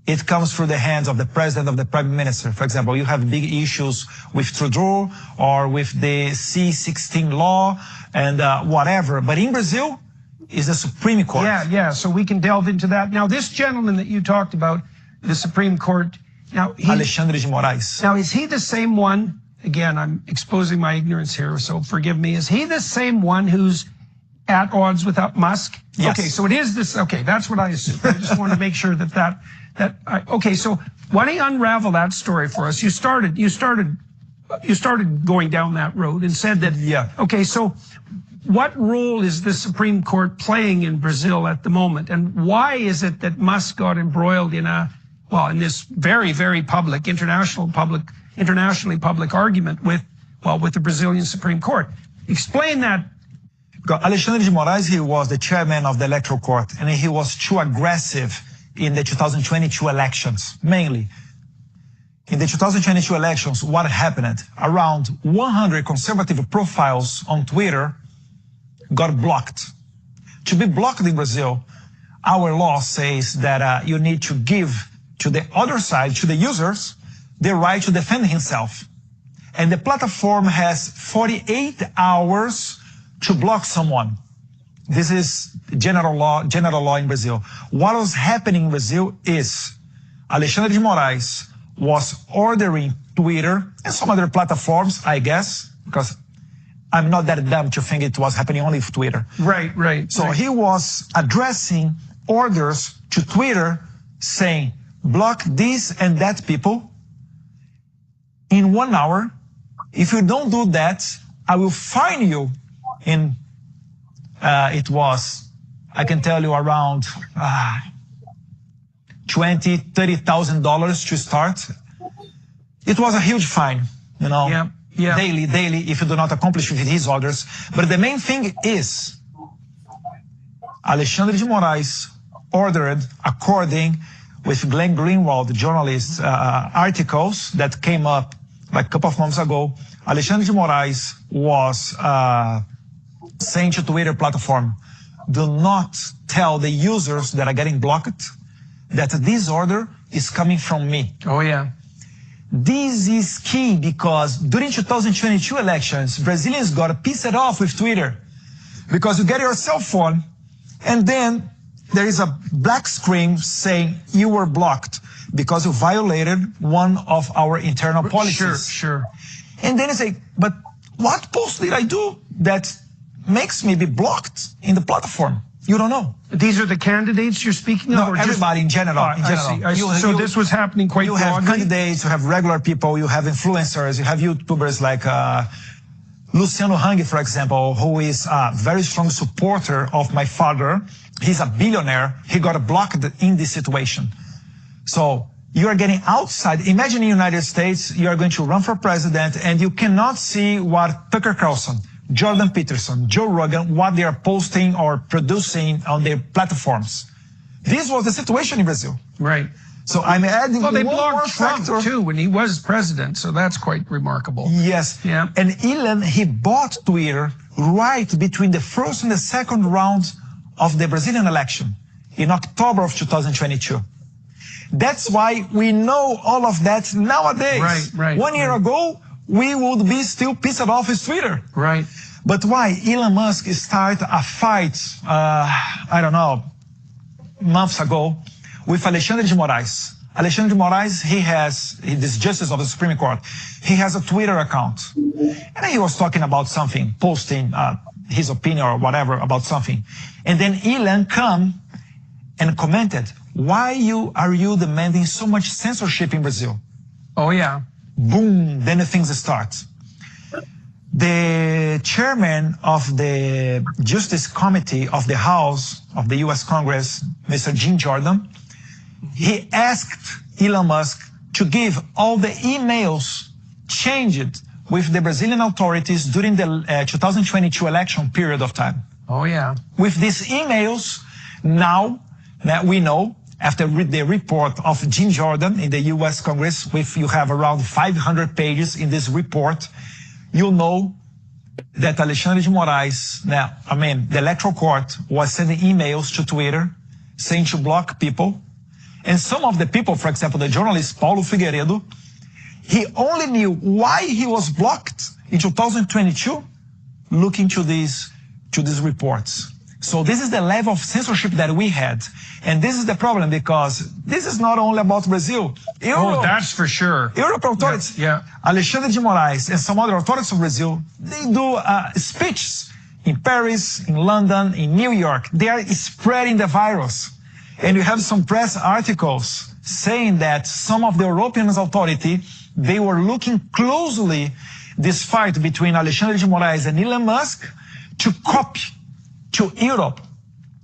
it comes through the hands of the president, of the prime minister. For example, you have big issues with Trudeau or with the C-16 law and whatever. But in Brazil, is the Supreme Court. Yeah. So we can delve into that. Now, this gentleman that you talked about, the Supreme Court, now Alexandre de Moraes. Now, is he the same one? Again, I'm exposing my ignorance here, so forgive me. Is he the same one who's at odds with Musk? Yes. Okay, so it is this. Okay, that's what I assumed. I just wanted to make sure okay, so why don't you unravel that story for us? You started going down that road and said that. Yeah. Okay, so what role is the Supreme Court playing in Brazil at the moment, and why is it that Musk got embroiled in in this very, very public, internationally public argument with the Brazilian Supreme Court? Explain that. Alexandre de Moraes, he was the chairman of the Electoral Court, and he was too aggressive in the 2022 elections, mainly. In the 2022 elections, what happened? Around 100 conservative profiles on Twitter got blocked. To be blocked in Brazil, our law says that you need to give to the other side, to the users, the right to defend himself. And the platform has 48 hours to block someone. This is general law in Brazil. What was happening in Brazil is Alexandre de Moraes was ordering Twitter and some other platforms, I guess, because I'm not that dumb to think it was happening only with Twitter. Right. So he was addressing orders to Twitter saying, block this and that people in 1 hour. If you don't do that, I will fine you in, it was, I can tell you, around $20,000, $30,000 to start. It was a huge fine, you know. Yeah. Daily, if you do not accomplish with his orders. But the main thing is, Alexandre de Moraes ordered, according with Glenn Greenwald, journalist, articles that came up like a couple of months ago. Alexandre de Moraes was saying to Twitter platform, do not tell the users that are getting blocked that this order is coming from me. Oh, yeah. This is key because during 2022 elections, Brazilians got pissed off with Twitter because you get your cell phone and then there is a black screen saying you were blocked because you violated one of our internal policies. Sure. And then you say, but what post did I do that makes me be blocked in the platform? You don't know. These are the candidates you're speaking of? No, everybody in general. I see. So this was happening quite broadly? You have candidates, you have regular people, you have influencers, you have YouTubers like Luciano Hang, for example, who is a very strong supporter of my father. He's a billionaire. He got blocked in this situation. So you are getting outside. Imagine in the United States, you are going to run for president and you cannot see what Tucker Carlson, Jordan Peterson, Joe Rogan, what they are posting or producing on their platforms. This was the situation in Brazil. Right. So I'm adding they one more blocked factor. Trump too when he was president, so that's quite remarkable. Yes. Yeah. And Elon, he bought Twitter right between the first and the second round of the Brazilian election in October of 2022. That's why we know all of that nowadays. Right. 1 year ago, we would be still pissed off with Twitter. Right. But why Elon Musk started a fight, I don't know, months ago with Alexandre de Moraes. Alexandre de Moraes, this justice of the Supreme Court, he has a Twitter account. And he was talking about something, posting his opinion or whatever about something. And then Elon come and commented, why are you demanding so much censorship in Brazil? Oh, yeah. Boom, then the things start. The chairman of the Justice Committee of the House of the U.S. Congress, Mr. Jim Jordan, he asked Elon Musk to give all the emails changed with the Brazilian authorities during the 2022 election period of time. Oh, yeah. With these emails, now that we know, after the report of Jim Jordan in the U.S. Congress, you have around 500 pages in this report, you know that Alexandre de Moraes, the electoral court was sending emails to Twitter saying to block people. And some of the people, for example, the journalist Paulo Figueiredo, he only knew why he was blocked in 2022 looking to these reports. So this is the level of censorship that we had. And this is the problem, because this is not only about Brazil. Oh, that's for sure. European authorities, Alexandre de Moraes and some other authorities of Brazil, they do speeches in Paris, in London, in New York. They are spreading the virus. And you have some press articles saying that some of the European authorities, they were looking closely this fight between Alexandre de Moraes and Elon Musk to copy to Europe.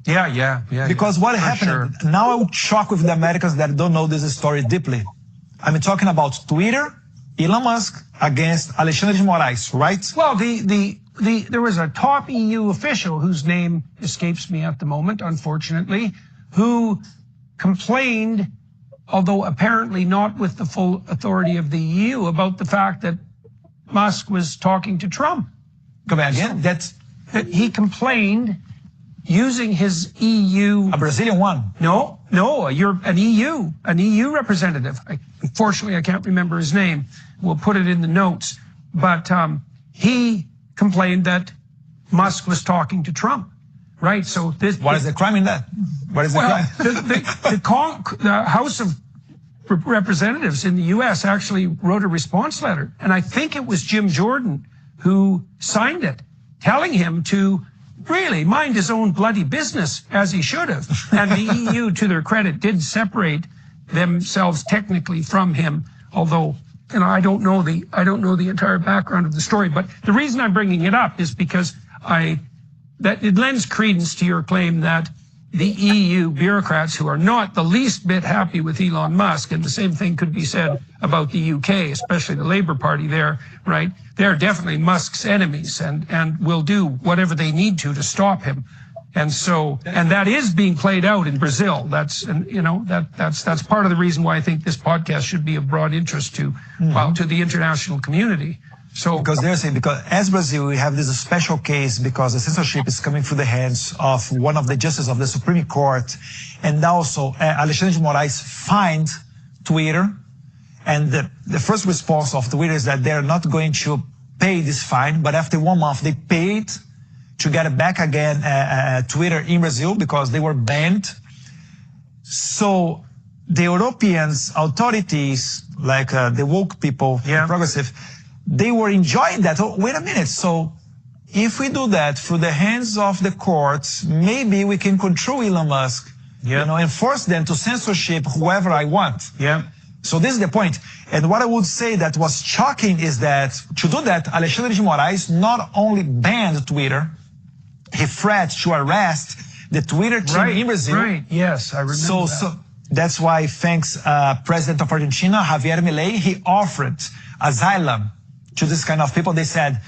Yeah. Because what happened, now I will shock with the Americans that don't know this story deeply. I'm talking about Twitter, Elon Musk against Alexandre de Moraes, right? Well, there was a top EU official whose name escapes me at the moment, unfortunately, who complained, although apparently not with the full authority of the EU, about the fact that Musk was talking to Trump. Come again? That he complained using his EU... A Brazilian one? No, an EU representative. Unfortunately, I can't remember his name. We'll put it in the notes. But he complained that Musk was talking to Trump. Right, so this... What is the crime in that? What is the crime? The House of Representatives in the U.S. actually wrote a response letter, and I think it was Jim Jordan who signed it, telling him to really mind his own bloody business, as he should have. And the EU, to their credit, did separate themselves technically from him, although I don't know the entire background of the story. But the reason I'm bringing it up is because that it lends credence to your claim that the EU bureaucrats, who are not the least bit happy with Elon Musk, and the same thing could be said about the UK, especially the Labour Party there, right? They're definitely Musk's enemies and will do whatever they need to stop him. And so, and that is being played out in Brazil. That's part of the reason why I think this podcast should be of broad interest to the international community. So, because they're saying, because as Brazil, we have this special case because the censorship is coming through the hands of one of the justices of the Supreme Court, and also Alexandre de Moraes fined Twitter, and the first response of Twitter is that they're not going to pay this fine, but after 1 month they paid to get it back again Twitter in Brazil because they were banned. So the European authorities, like the woke people, the progressive, they were enjoying that. Oh, wait a minute. So if we do that through the hands of the courts, maybe we can control Elon Musk, and force them to censorship whoever I want. So this is the point. And what I would say that was shocking is that to do that, Alexandre de Moraes not only banned Twitter, he threatened to arrest the Twitter team in Brazil. Right, yes, I remember that. So that's why, thanks President of Argentina, Javier Milei, he offered asylum to this kind of people. They said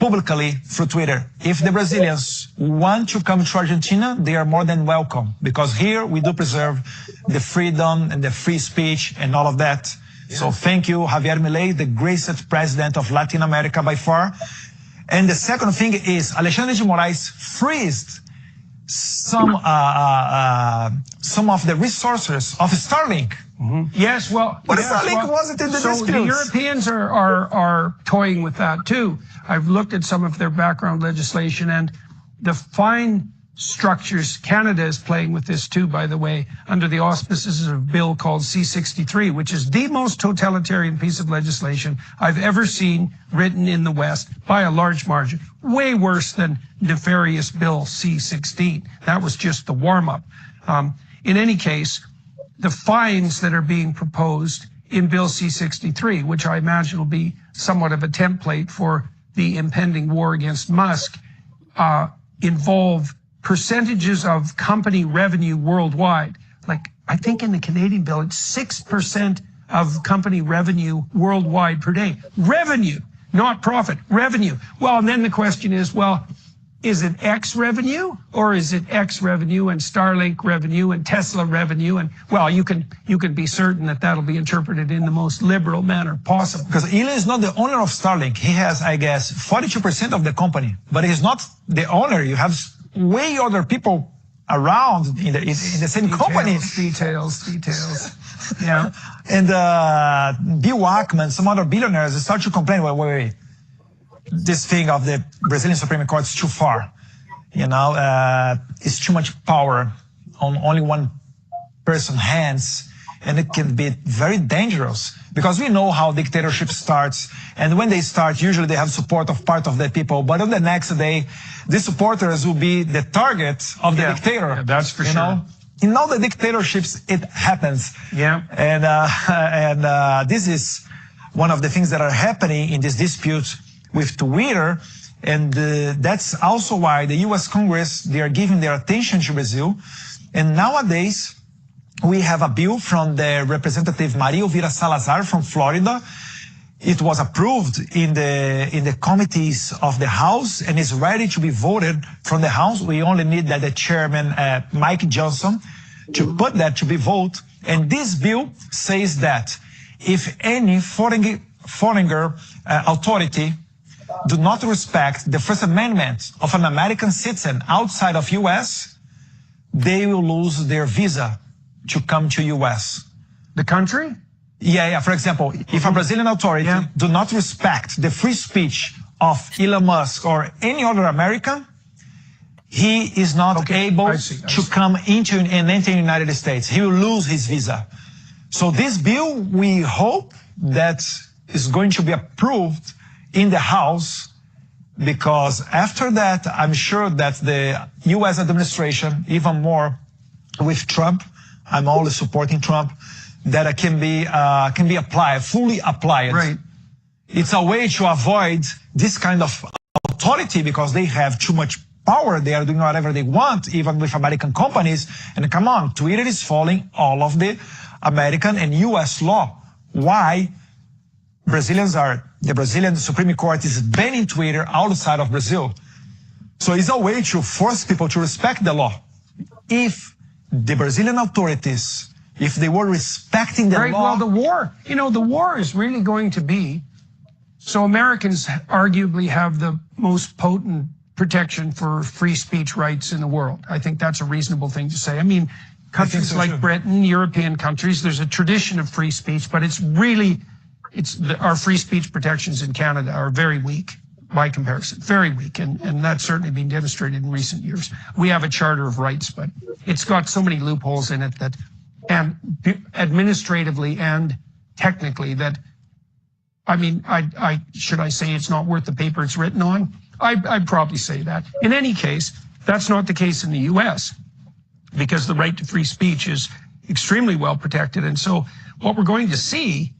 publicly through Twitter, if the Brazilians want to come to Argentina, they are more than welcome, because here we do preserve the freedom and the free speech and all of that. So thank you, Javier Milei, the greatest president of Latin America by far. And the second thing is Alexandre de Moraes freezed some of the resources of Starlink. Yes, well, but Starlink wasn't in the dispute. The Europeans are toying with that too. I've looked at some of their background legislation, and the fine structures, Canada is playing with this too, by the way, under the auspices of a bill called C-63, which is the most totalitarian piece of legislation I've ever seen written in the West by a large margin. Way worse than nefarious Bill C-16. That was just the warm-up. In any case, the fines that are being proposed in Bill C-63, which I imagine will be somewhat of a template for the impending war against Musk involve percentages of company revenue worldwide. Like, I think in the Canadian bill, it's 6% of company revenue worldwide per day. Revenue, not profit, revenue. Well, and then the question is, well, is it X revenue, or is it X revenue and Starlink revenue and Tesla revenue? And well, you can be certain that that'll be interpreted in the most liberal manner possible. Because Elon is not the owner of Starlink. He has, I guess, 42% of the company, but he's not the owner. You have way other people around in the same company. Details. Yeah. And Bill Ackman, some other billionaires, start to complain, wait. This thing of the Brazilian Supreme Court is too far. You know, it's too much power on only one person's hands, and it can be very dangerous because we know how dictatorship starts. And when they start, usually they have support of part of the people, but on the next day, the supporters will be the target of the dictator. Yeah, that's for sure. Know? In all the dictatorships, it happens. Yeah. And this is one of the things that are happening in this dispute with Twitter, and that's also why the U.S. Congress, they are giving their attention to Brazil. And nowadays, we have a bill from the Representative Maria Elvira Salazar from Florida. It was approved in the committees of the House and is ready to be voted from the House. We only need that the chairman, Mike Johnson, to put that to be voted. And this bill says that if any foreign authority do not respect the First Amendment of an American citizen outside of U.S., they will lose their visa to come to U.S. The country? Yeah. For example, if a Brazilian authority do not respect the free speech of Elon Musk or any other American, he is not able to come into and enter the United States. He will lose his visa. So this bill, we hope that is going to be approved in the House, because after that, I'm sure that the U.S. administration, even more with Trump, I'm always supporting Trump, that can be applied, fully applied. Right. It's a way to avoid this kind of authority because they have too much power. They are doing whatever they want, even with American companies. And come on, Twitter is following all of the American and U.S. law. Why? The Brazilian Supreme Court is banning Twitter outside of Brazil. So it's a way to force people to respect the law. If the Brazilian authorities, if they were respecting the law. Well, the war is really going to be, so Americans arguably have the most potent protection for free speech rights in the world. I think that's a reasonable thing to say. I mean, countries like Britain, European countries, there's a tradition of free speech, but our free speech protections in Canada are very weak by comparison, very weak, and that's certainly been demonstrated in recent years. We have a Charter of Rights, but it's got so many loopholes in it that, and administratively and technically, that, I mean, should I say it's not worth the paper it's written on? I'd probably say that. In any case, that's not the case in the U.S. because the right to free speech is extremely well protected, and so what we're going to see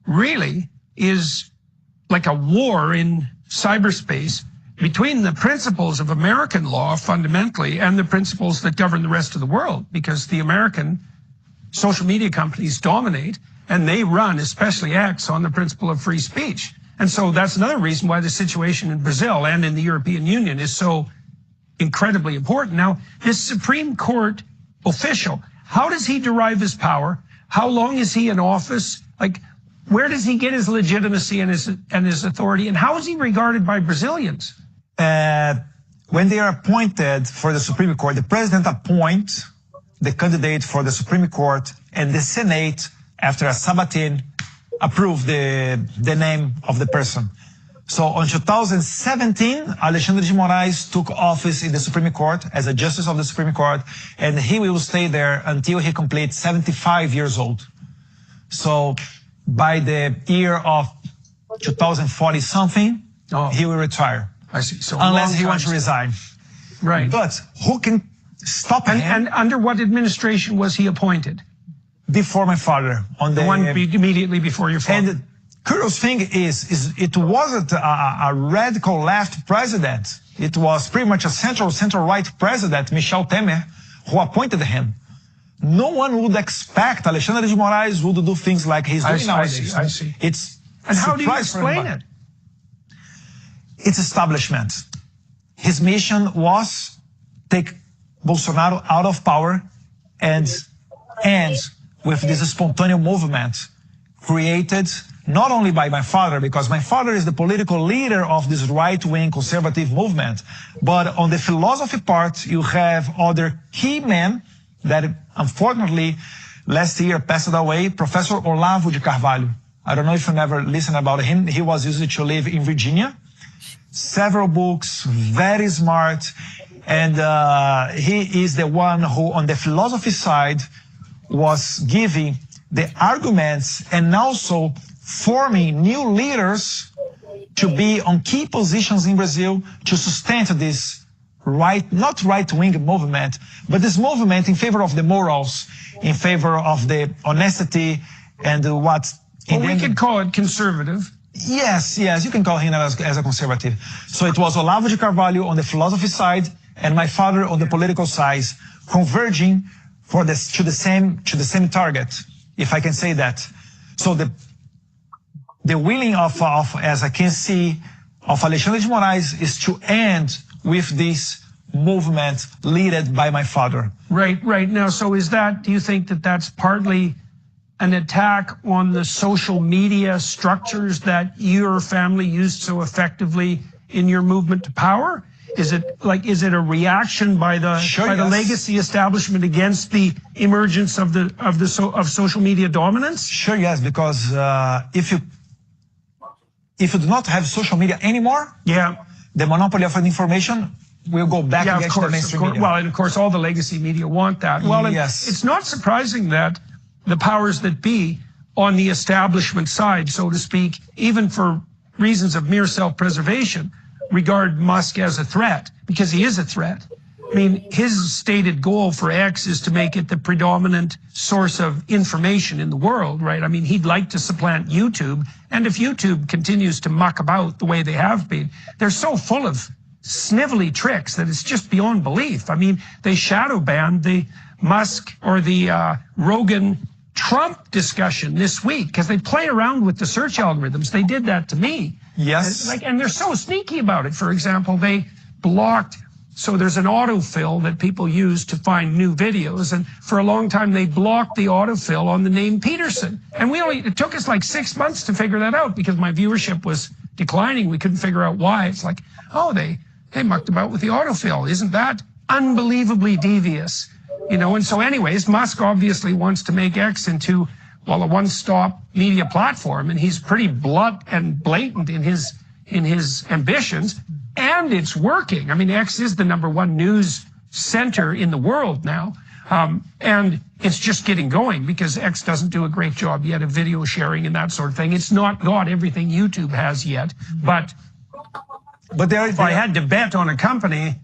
really is like a war in cyberspace between the principles of American law fundamentally and the principles that govern the rest of the world, because the American social media companies dominate and they run, especially X, on the principle of free speech. And so that's another reason why the situation in Brazil and in the European Union is so incredibly important. Now, this Supreme Court official, how does he derive his power? How long is he in office? Like, where does he get his legitimacy and his authority? And how is he regarded by Brazilians? When they are appointed for the Supreme Court, the president appoints the candidate for the Supreme Court, and the Senate, after a sabbatical, approve the name of the person. So in 2017, Alexandre de Moraes took office in the Supreme Court as a justice of the Supreme Court, and he will stay there until he completes 75 years old. So by the year of 2040 something, he will retire. I see. So unless he wants to resign. Right. But who can stop him? And under what administration was he appointed? Before my father. On the one immediately before your father. And curious thing is it wasn't a radical left president. It was pretty much a center-right president, Michel Temer, who appointed him. No one would expect Alexandre de Moraes would do things like he's doing nowadays. I see. And how do you explain it? It's establishment. His mission was take Bolsonaro out of power and end with this spontaneous movement created not only by my father, because my father is the political leader of this right-wing conservative movement, but on the philosophy part, you have other key men that unfortunately last year passed away, Professor Olavo de Carvalho. I don't know if you never listened about him. He was used to live in Virginia. Several books, very smart. And he is the one who, on the philosophy side, was giving the arguments and also forming new leaders to be on key positions in Brazil to sustain this not right-wing movement, but this movement in favor of the morals, in favor of the honesty and what... Well, we could call it conservative. Yes, you can call him as a conservative. So it was Olavo de Carvalho on the philosophy side and my father on the political side, converging to the same target, if I can say that. So the willing of, as I can see, of Alexandre de Moraes is to end with this movement led by my father. Right now. So do you think that that's partly an attack on the social media structures that your family used so effectively in your movement to power? Is it a reaction by the legacy establishment against the emergence of social media dominance? Sure, yes, because if you do not have social media anymore, the monopoly of information will go back against the mainstream media. Well, and of course, all the legacy media want that. Well, yes. It's not surprising that the powers that be on the establishment side, so to speak, even for reasons of mere self-preservation, regard Musk as a threat, because he is a threat. I mean, his stated goal for X is to make it the predominant source of information in the world, right? I mean, he'd like to supplant YouTube, and if YouTube continues to muck about the way they have been, they're so full of snivelly tricks that it's just beyond belief. I mean, they shadow banned the Musk or the Rogan Trump discussion this week because they play around with the search algorithms. They did that to me. Yes. And they're so sneaky about it. For example, they blocked, so there's an autofill that people use to find new videos. And for a long time, they blocked the autofill on the name Peterson. And it took us like 6 months to figure that out because my viewership was declining. We couldn't figure out why. It's like, oh, they mucked about with the autofill. Isn't that unbelievably devious? You know, and so anyways, Musk obviously wants to make X into, well, a one-stop media platform, and he's pretty blunt and blatant in his ambitions, and it's working. I mean, X is the #1 news center in the world now, and it's just getting going because X doesn't do a great job yet of video sharing and that sort of thing. It's not got everything YouTube has yet, but if I had to bet on a company,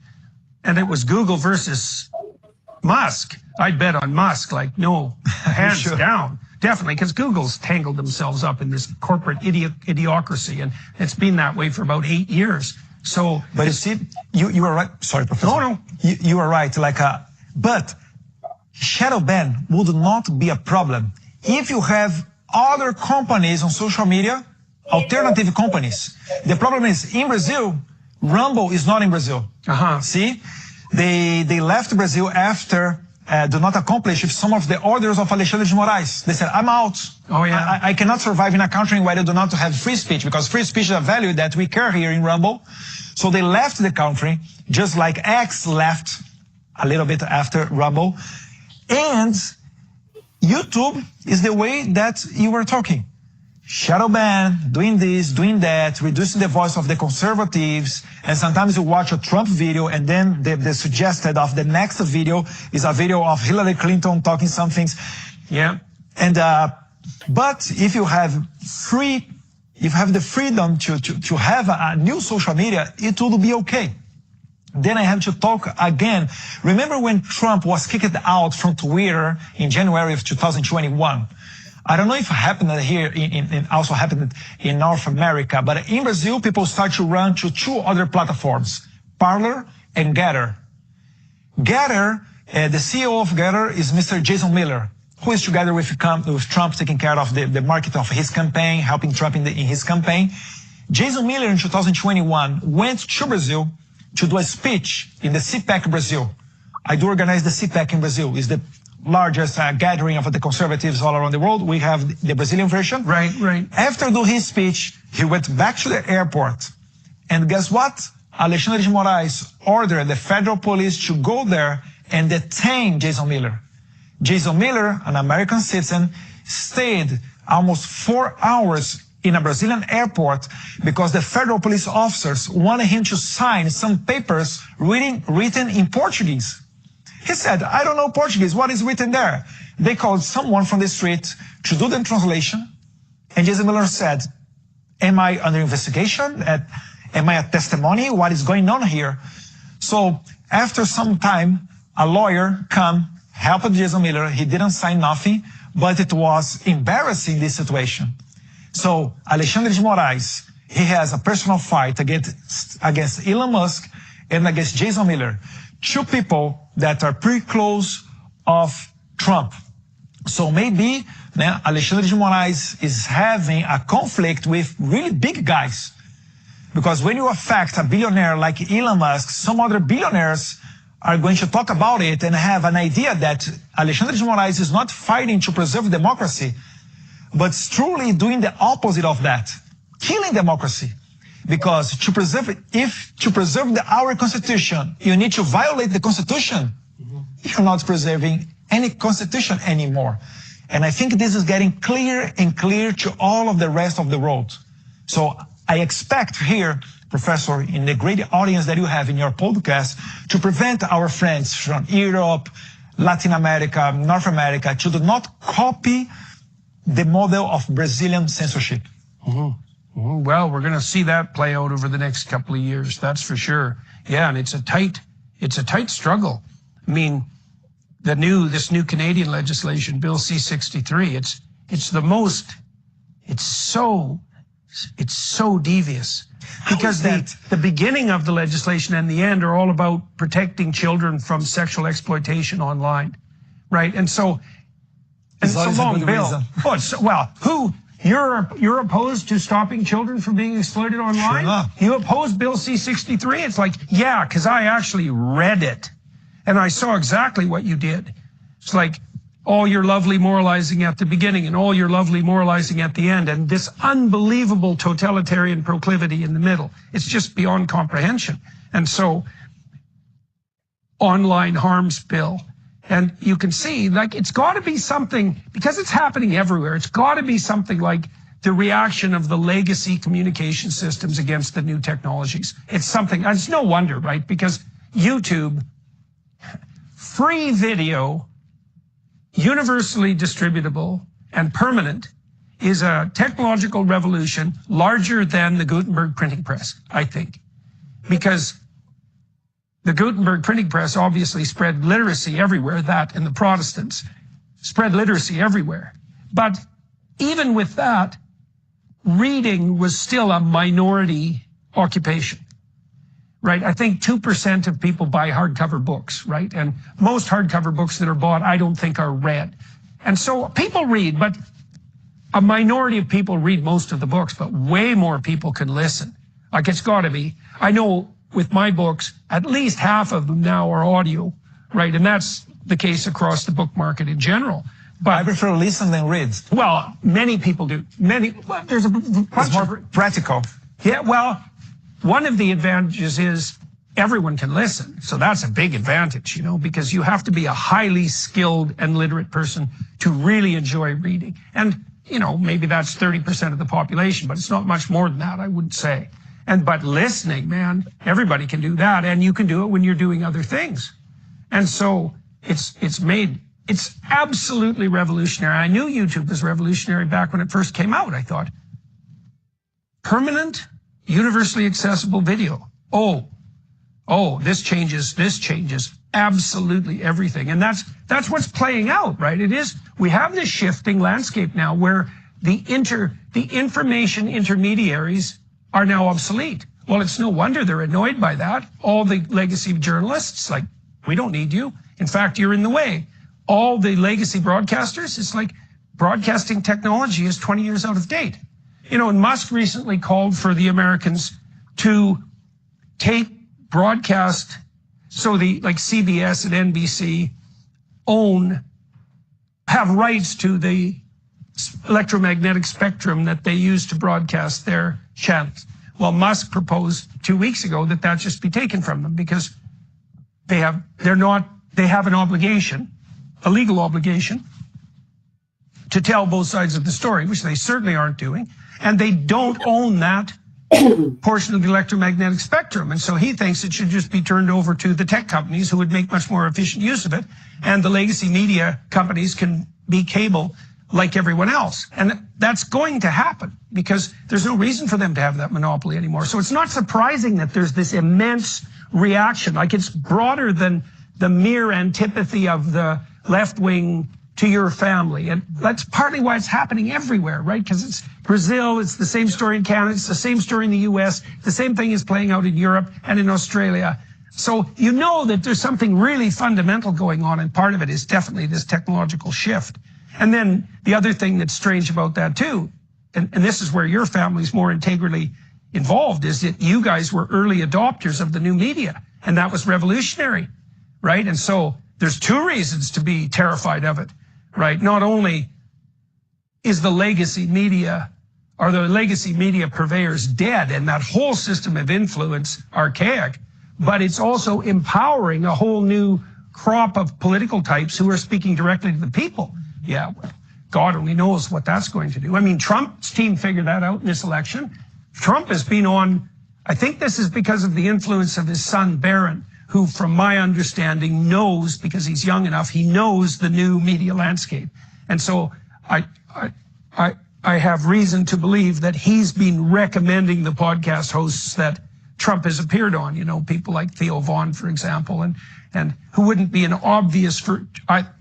and it was Google versus Musk, I'd bet on Musk, like, no, hands down. Definitely, because Google's tangled themselves up in this corporate idiocracy, and it's been that way for about 8 years. So, but you see, you are right. Sorry, Professor. No. You are right. But shadow ban would not be a problem if you have other companies on social media, alternative companies. The problem is in Brazil, Rumble is not in Brazil. See, they left Brazil after. Do not accomplish some of the orders of Alexandre de Moraes. They said, I'm out. Oh, yeah. I cannot survive in a country where they do not have free speech, because free speech is a value that we care here in Rumble. So they left the country, just like X left a little bit after Rumble. And YouTube is the way that you were talking. Shadow ban, doing this, doing that, reducing the voice of the conservatives. And sometimes you watch a Trump video and then the suggested of the next video is a video of Hillary Clinton talking some things. Yeah. And, but if you have the freedom to have a new social media, it will be okay. Then I have to talk again. Remember when Trump was kicked out from Twitter in January of 2021? I don't know if it happened here also happened in North America, but in Brazil, people start to run to two other platforms, Parler and Getter. Getter, the CEO of Getter is Mr. Jason Miller, who is together with Trump taking care of the market of his campaign, helping Trump in his campaign. Jason Miller in 2021 went to Brazil to do a speech in the CPAC Brazil. I do organize the CPAC in Brazil. It's the largest gathering of the conservatives all around the world. We have the Brazilian version. Right. After doing his speech, he went back to the airport. And guess what? Alexandre de Moraes ordered the federal police to go there and detain Jason Miller. Jason Miller, an American citizen, stayed almost 4 hours in a Brazilian airport because the federal police officers wanted him to sign some papers written in Portuguese. He said, I don't know Portuguese. What is written there? They called someone from the street to do the translation. And Jason Miller said, am I under investigation? Am I a testimony? What is going on here? So after some time, a lawyer come, helped Jason Miller. He didn't sign nothing, but it was embarrassing, this situation. So Alexandre de Moraes, he has a personal fight against Elon Musk and against Jason Miller, two people that are pretty close of Trump. So maybe Alexandre de Moraes is having a conflict with really big guys. Because when you affect a billionaire like Elon Musk, some other billionaires are going to talk about it and have an idea that Alexandre de Moraes is not fighting to preserve democracy, but truly doing the opposite of that, killing democracy. Because to preserve our Constitution, you need to violate the Constitution. You're not preserving any Constitution anymore. And I think this is getting clear and clear to all of the rest of the world. So I expect here, Professor, in the great audience that you have in your podcast, to prevent our friends from Europe, Latin America, North America, to do not copy the model of Brazilian censorship. Well, we're going to see that play out over the next couple of years. That's for sure. Yeah, and it's a tight struggle. I mean, this new Canadian legislation, Bill C-63, it's so devious because the beginning of the legislation and the end are all about protecting children from sexual exploitation online, right? And so it's a long bill. You're opposed to stopping children from being exploited online? Sure. You oppose Bill C-63? It's like, yeah, because I actually read it and I saw exactly what you did. It's like all your lovely moralizing at the beginning and all your lovely moralizing at the end and this unbelievable totalitarian proclivity in the middle. It's just beyond comprehension. And so, online harms bill. And you can see, like, it's got to be something, because it's happening everywhere, it's got to be something like the reaction of the legacy communication systems against the new technologies. It's something, it's no wonder, right? Because YouTube, free video, universally distributable and permanent, is a technological revolution larger than the Gutenberg printing press, I think. Because the Gutenberg printing press obviously spread literacy everywhere, that and the Protestants spread literacy everywhere. But even with that, reading was still a minority occupation, right? I think 2% of people buy hardcover books, right? And most hardcover books that are bought, I don't think are read. And so people read, but a minority of people read most of the books, but way more people can listen. Like, it's got to be. I know with my books, at least half of them now are audio, right? And that's the case across the book market in general. But I prefer listen than read. Well, many people do. There's a bunch it's more practical. Yeah, well, one of the advantages is everyone can listen. So that's a big advantage, because you have to be a highly skilled and literate person to really enjoy reading. And, maybe that's 30% of the population, but it's not much more than that, I wouldn't say. But listening, man, everybody can do that. And you can do it when you're doing other things. And so it's absolutely revolutionary. I knew YouTube was revolutionary back when it first came out. I thought, permanent, universally accessible video. Oh, this changes absolutely everything. And that's what's playing out, right? It is, we have this shifting landscape now where the information intermediaries are now obsolete. Well, it's no wonder they're annoyed by that. All the legacy journalists, like, we don't need you. In fact, you're in the way. All the legacy broadcasters, it's like broadcasting technology is 20 years out of date. You know, and Musk recently called for the Americans to take broadcast, so the, like CBS and NBC have rights to the electromagnetic spectrum that they use to broadcast their channels. Well, Musk proposed 2 weeks ago that that just be taken from them because they have an obligation, a legal obligation, to tell both sides of the story, which they certainly aren't doing, and they don't own that portion of the electromagnetic spectrum. And so he thinks it should just be turned over to the tech companies who would make much more efficient use of it, and the legacy media companies can be cable like everyone else. And that's going to happen because there's no reason for them to have that monopoly anymore. So it's not surprising that there's this immense reaction. Like, it's broader than the mere antipathy of the left wing to your family. And that's partly why it's happening everywhere, right? Because it's Brazil, it's the same story in Canada, it's the same story in the US, the same thing is playing out in Europe and in Australia. So you know that there's something really fundamental going on, and part of it is definitely this technological shift. And then the other thing that's strange about that too, and this is where your family's more integrally involved, is that you guys were early adopters of the new media, and that was revolutionary, right? And so there's two reasons to be terrified of it, right? Not only is the legacy media, are the legacy media purveyors dead and that whole system of influence archaic, but it's also empowering a whole new crop of political types who are speaking directly to the people. Yeah, God only knows what that's going to do. I mean, Trump's team figured that out in this election. Trump has been on, I think this is because of the influence of his son, Barron, who, from my understanding, knows, because he's young enough, he knows the new media landscape. And so I have reason to believe that he's been recommending the podcast hosts that Trump has appeared on, you know, people like Theo Vaughn, for example, and who wouldn't be an obvious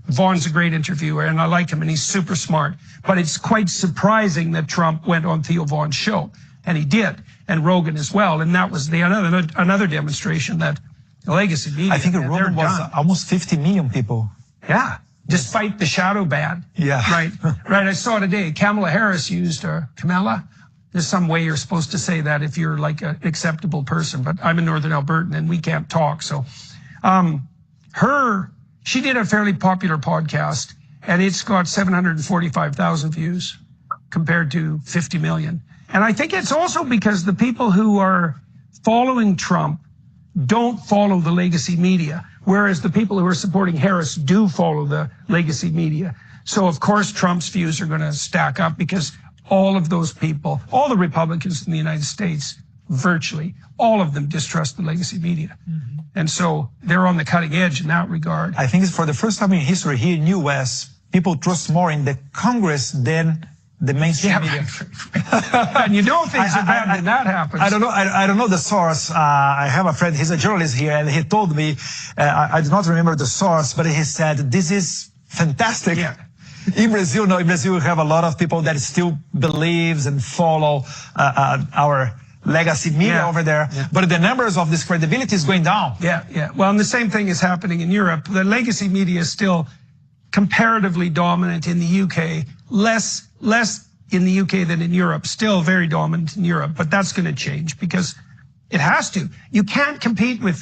Vaughn's a great interviewer, and I like him, and he's super smart. But it's quite surprising that Trump went on Theo Vaughn's show, and he did, and Rogan as well. And that was another demonstration that the legacy media, I think Rogan was almost 50 million people. Yeah, despite the shadow ban. Yeah. Right. I saw today, Kamala Harris used, Kamala, there's some way you're supposed to say that if you're like an acceptable person, but I'm in Northern Alberta and we can't talk. So she did a fairly popular podcast, and it's got 745,000 views compared to 50 million. And I think it's also because the people who are following Trump don't follow the legacy media, whereas the people who are supporting Harris do follow the legacy media. So of course Trump's views are going to stack up because all of those people, all the Republicans in the United States, virtually all of them distrust the legacy media. Mm-hmm. And so they're on the cutting edge in that regard. I think it's for the first time in history here in the US, people trust more in the Congress than the mainstream media. And you know things are bad when that happens. I don't know the source. I have a friend, he's a journalist here, and he told me, I do not remember the source, but he said, this is fantastic. Yeah. In Brazil, we have a lot of people that still believes and follow our legacy media over there. Yeah. But the numbers of this credibility is going down. Yeah. Well, and the same thing is happening in Europe. The legacy media is still comparatively dominant in the UK, less in the UK than in Europe, still very dominant in Europe, but that's going to change because it has to. You can't compete with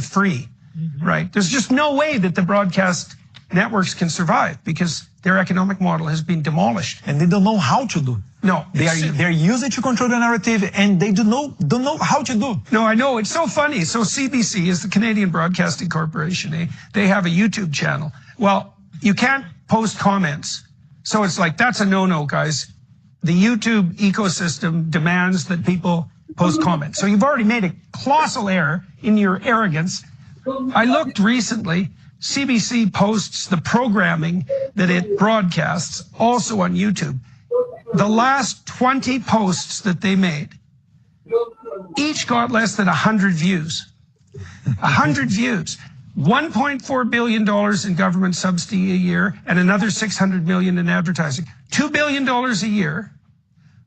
free, mm-hmm. right? There's just no way that the broadcast networks can survive because their economic model has been demolished. And they don't know how to do. No, they're using to control the narrative, and they don't know how to do. No, I know, it's so funny. So CBC is the Canadian Broadcasting Corporation. They have a YouTube channel. Well, you can't post comments. So it's like, that's a no-no, guys. The YouTube ecosystem demands that people post comments. So you've already made a colossal error in your arrogance. I looked recently, CBC posts the programming that it broadcasts also on YouTube. The last 20 posts that they made, each got less than 100 views. 100 views. $1.4 billion in government subsidy a year and another $600 million in advertising. $2 billion a year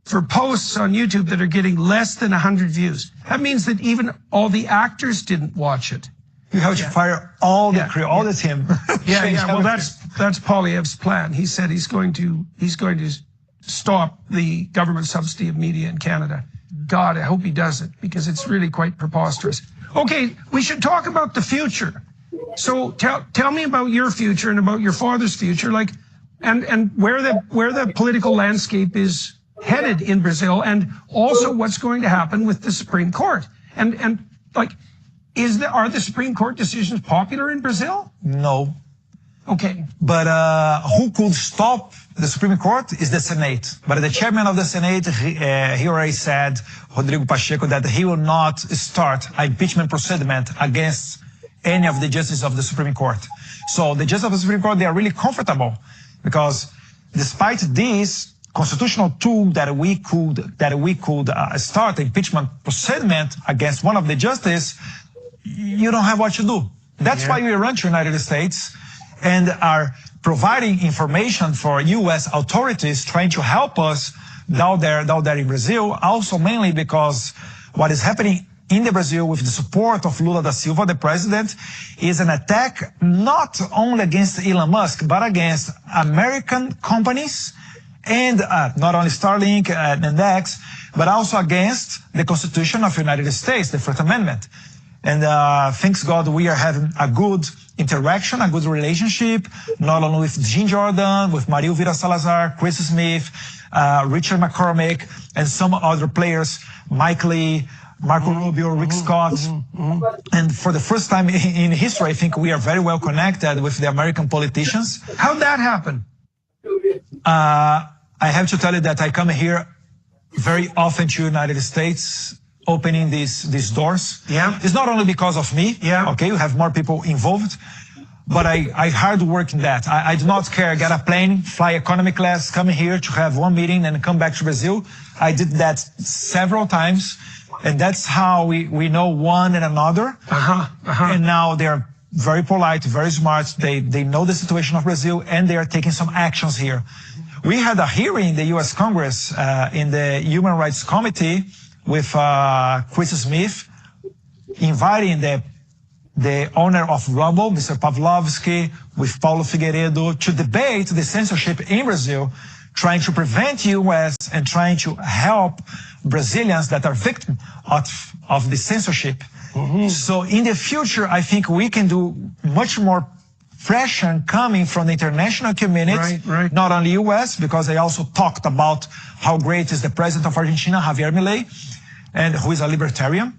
for posts on YouTube that are getting less than 100 views. That means that even all the actors didn't watch it. You have to fire all the crew, all the team. Yeah. Well, that's Poilievre's plan. He said he's going to stop the government subsidy of media in Canada. God, I hope he does it, because it's really quite preposterous. Okay, we should talk about the future. So tell me about your future and about your father's future, like, and where the political landscape is headed in Brazil, and also what's going to happen with the Supreme Court. And like, are the Supreme Court decisions popular in Brazil? No. Okay. But who could stop the Supreme Court is the Senate. But the chairman of the Senate, he already said, Rodrigo Pacheco, that he will not start an impeachment procedure against any of the justices of the Supreme Court. So the justices of the Supreme Court, they are really comfortable, because despite this constitutional tool that we could start impeachment procedure against one of the justices, you don't have what to do. That's why we run to United States and are providing information for U.S. authorities trying to help us down there in Brazil, also mainly because what is happening in the Brazil with the support of Lula da Silva, the president, is an attack not only against Elon Musk, but against American companies, and not only Starlink and X, but also against the Constitution of the United States, the First Amendment. And thanks God we are having a good interaction, a good relationship, not only with Jim Jordan, with Maria Elvira Salazar, Chris Smith, Richard McCormick, and some other players, Mike Lee, Marco Rubio, Rick Scott. And for the first time in history, I think we are very well connected with the American politicians. How'd that happen? I have to tell you that I come here very often to the United States, opening these doors. Yeah. It's not only because of me. Yeah. Okay, you have more people involved, but I hard work in that. I do not care. Get a plane, fly economy class, come here to have one meeting and come back to Brazil. I did that several times, and that's how we know one and another. And now they're very polite, very smart. They know the situation of Brazil, and they are taking some actions here. We had a hearing in the U.S. Congress in the Human Rights Committee with Chris Smith, inviting the owner of Rumble, Mr. Pavlovsky, with Paulo Figueiredo, to debate the censorship in Brazil, trying to prevent U.S. and trying to help Brazilians that are victims of the censorship. So in the future, I think we can do much more pressure coming from the international community, not only U.S., because I also talked about how great is the president of Argentina, Javier Milei, and who is a libertarian.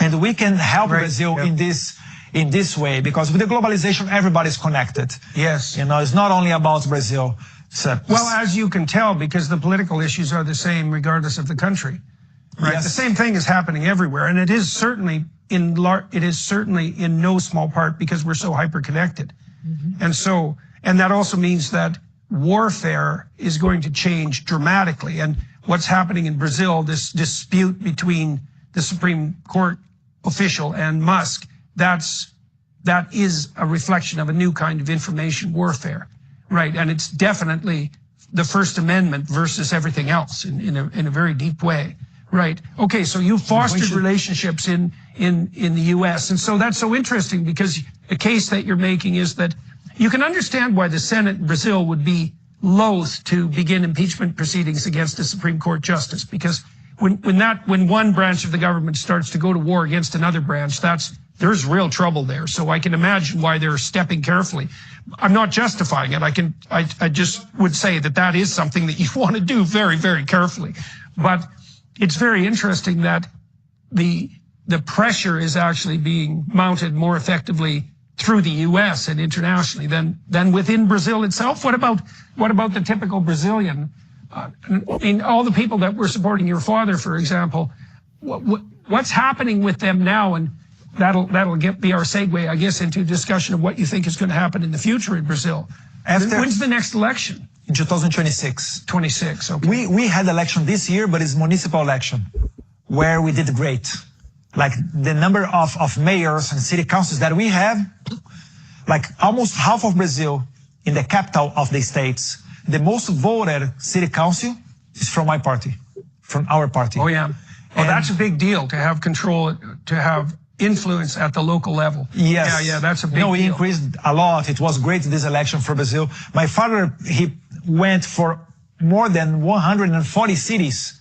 And we can help Brazil in this way, because with the globalization, everybody's connected. Yes. You know, it's not only about Brazil. So, well, as you can tell, because the political issues are the same regardless of the country. Right. Yes. The same thing is happening everywhere, and it is certainly in no small part because we're so hyper-connected. And that also means that warfare is going to change dramatically. And what's happening in Brazil, this dispute between the Supreme Court official and Musk, that is a reflection of a new kind of information warfare, right? And it's definitely the First Amendment versus everything else in a very deep way, right? Okay, so you fostered relationships in the U.S. And so that's so interesting, because the case that you're making is that you can understand why the Senate in Brazil would be loath to begin impeachment proceedings against a Supreme Court justice, because when one branch of the government starts to go to war against another branch, there's real trouble there. So I can imagine why they're stepping carefully. I'm not justifying it. I just would say that is something that you want to do very, very carefully. But it's very interesting that the pressure is actually being mounted more effectively through the U.S. and internationally than within Brazil itself. What about the typical Brazilian? All the people that were supporting your father, for example, what's happening with them now? And that'll be our segue, I guess, into a discussion of what you think is going to happen in the future in Brazil. When's the next election? In 2026. 26, okay. We had election this year, but it's municipal election, where we did great. like the number of mayors and city councils that we have, like almost half of Brazil in the capital of the states, the most voted city council is from my party, from our party. Oh, yeah. Well, that's a big deal to have control, to have influence at the local level. Yes. Yeah, that's a big deal. We increased a lot. It was great, this election for Brazil. My father, he went for more than 140 cities.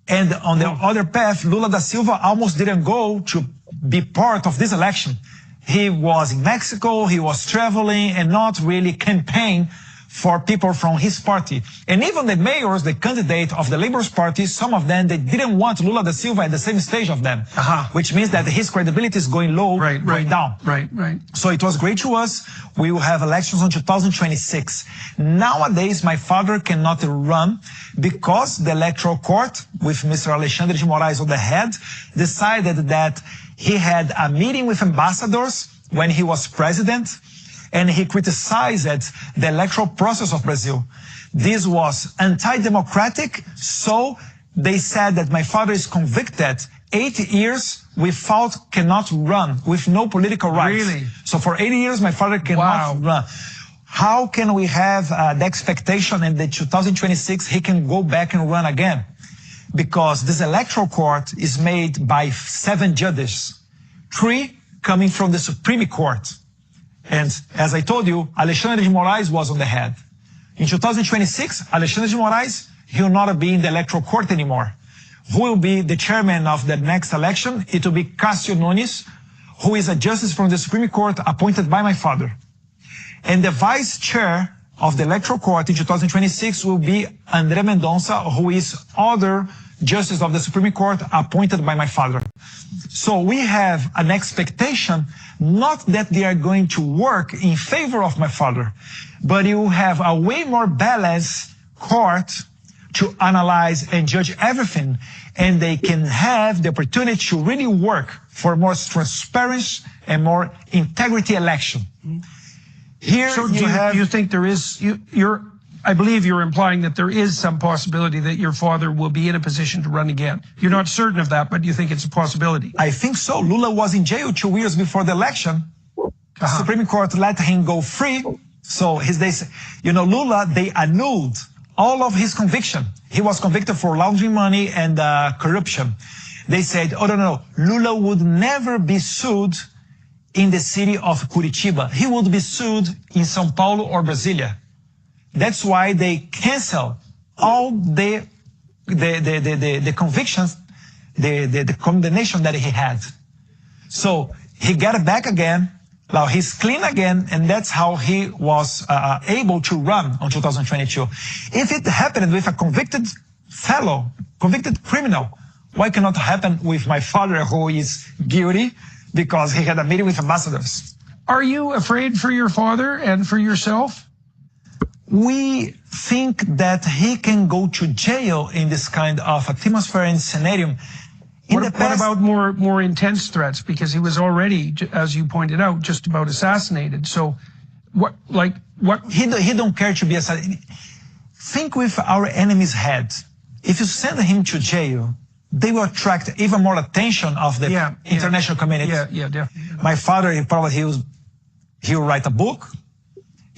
And on the other path, Lula da Silva almost didn't go to be part of this election. He was in Mexico, he was traveling and not really campaign for people from his party. And even the mayors, the candidate of the Labour Party, some of them, they didn't want Lula da Silva at the same stage of them, which means that his credibility is going low, going down. Right. So it was great to us. We will have elections in 2026. Nowadays, my father cannot run because the electoral court, with Mr. Alexandre de Moraes on the head, decided that he had a meeting with ambassadors when he was president, and he criticized the electoral process of Brazil. This was anti-democratic, so they said that my father is convicted 8 years without, cannot run, with no political rights. Really? So for 8 years, my father cannot run. How can we have the expectation in the 2026 he can go back and run again? Because this electoral court is made by 7 judges, 3 coming from the Supreme Court. And as I told you, Alexandre de Moraes was on the head. In 2026, Alexandre de Moraes, he will not be in the electoral court anymore. Who will be the chairman of the next election? It will be Cássio Nunes, who is a justice from the Supreme Court appointed by my father. And the vice chair of the electoral court in 2026 will be André Mendonça, who is other justice of the Supreme Court appointed by my father. So we have an expectation, not that they are going to work in favor of my father, but you will have a way more balanced court to analyze and judge everything, and they can have the opportunity to really work for more transparency and more integrity election. Here so do you think there is, I believe you're implying that there is some possibility that your father will be in a position to run again. You're not certain of that, but you think it's a possibility. I think so. Lula was in jail 2 years before the election. The Supreme Court let him go free. So Lula, they annulled all of his conviction. He was convicted for laundering money and corruption. They said, oh, no, Lula would never be sued in the city of Curitiba. He would be sued in São Paulo or Brasilia. That's why they cancel all the convictions, the condemnation that he had. So he got it back again. Now he's clean again, and that's how he was able to run on 2022. If it happened with a convicted fellow, convicted criminal, why cannot happen with my father, who is guilty because he had a meeting with ambassadors? Are you afraid for your father and for yourself? We think that he can go to jail in this kind of atmosphere and scenario. What about more intense threats? Because he was already, as you pointed out, just about assassinated. So what? He don't care to be assassinated. Think with our enemy's head. If you send him to jail, they will attract even more attention of the international community. Yeah, definitely. My father, he'll write a book.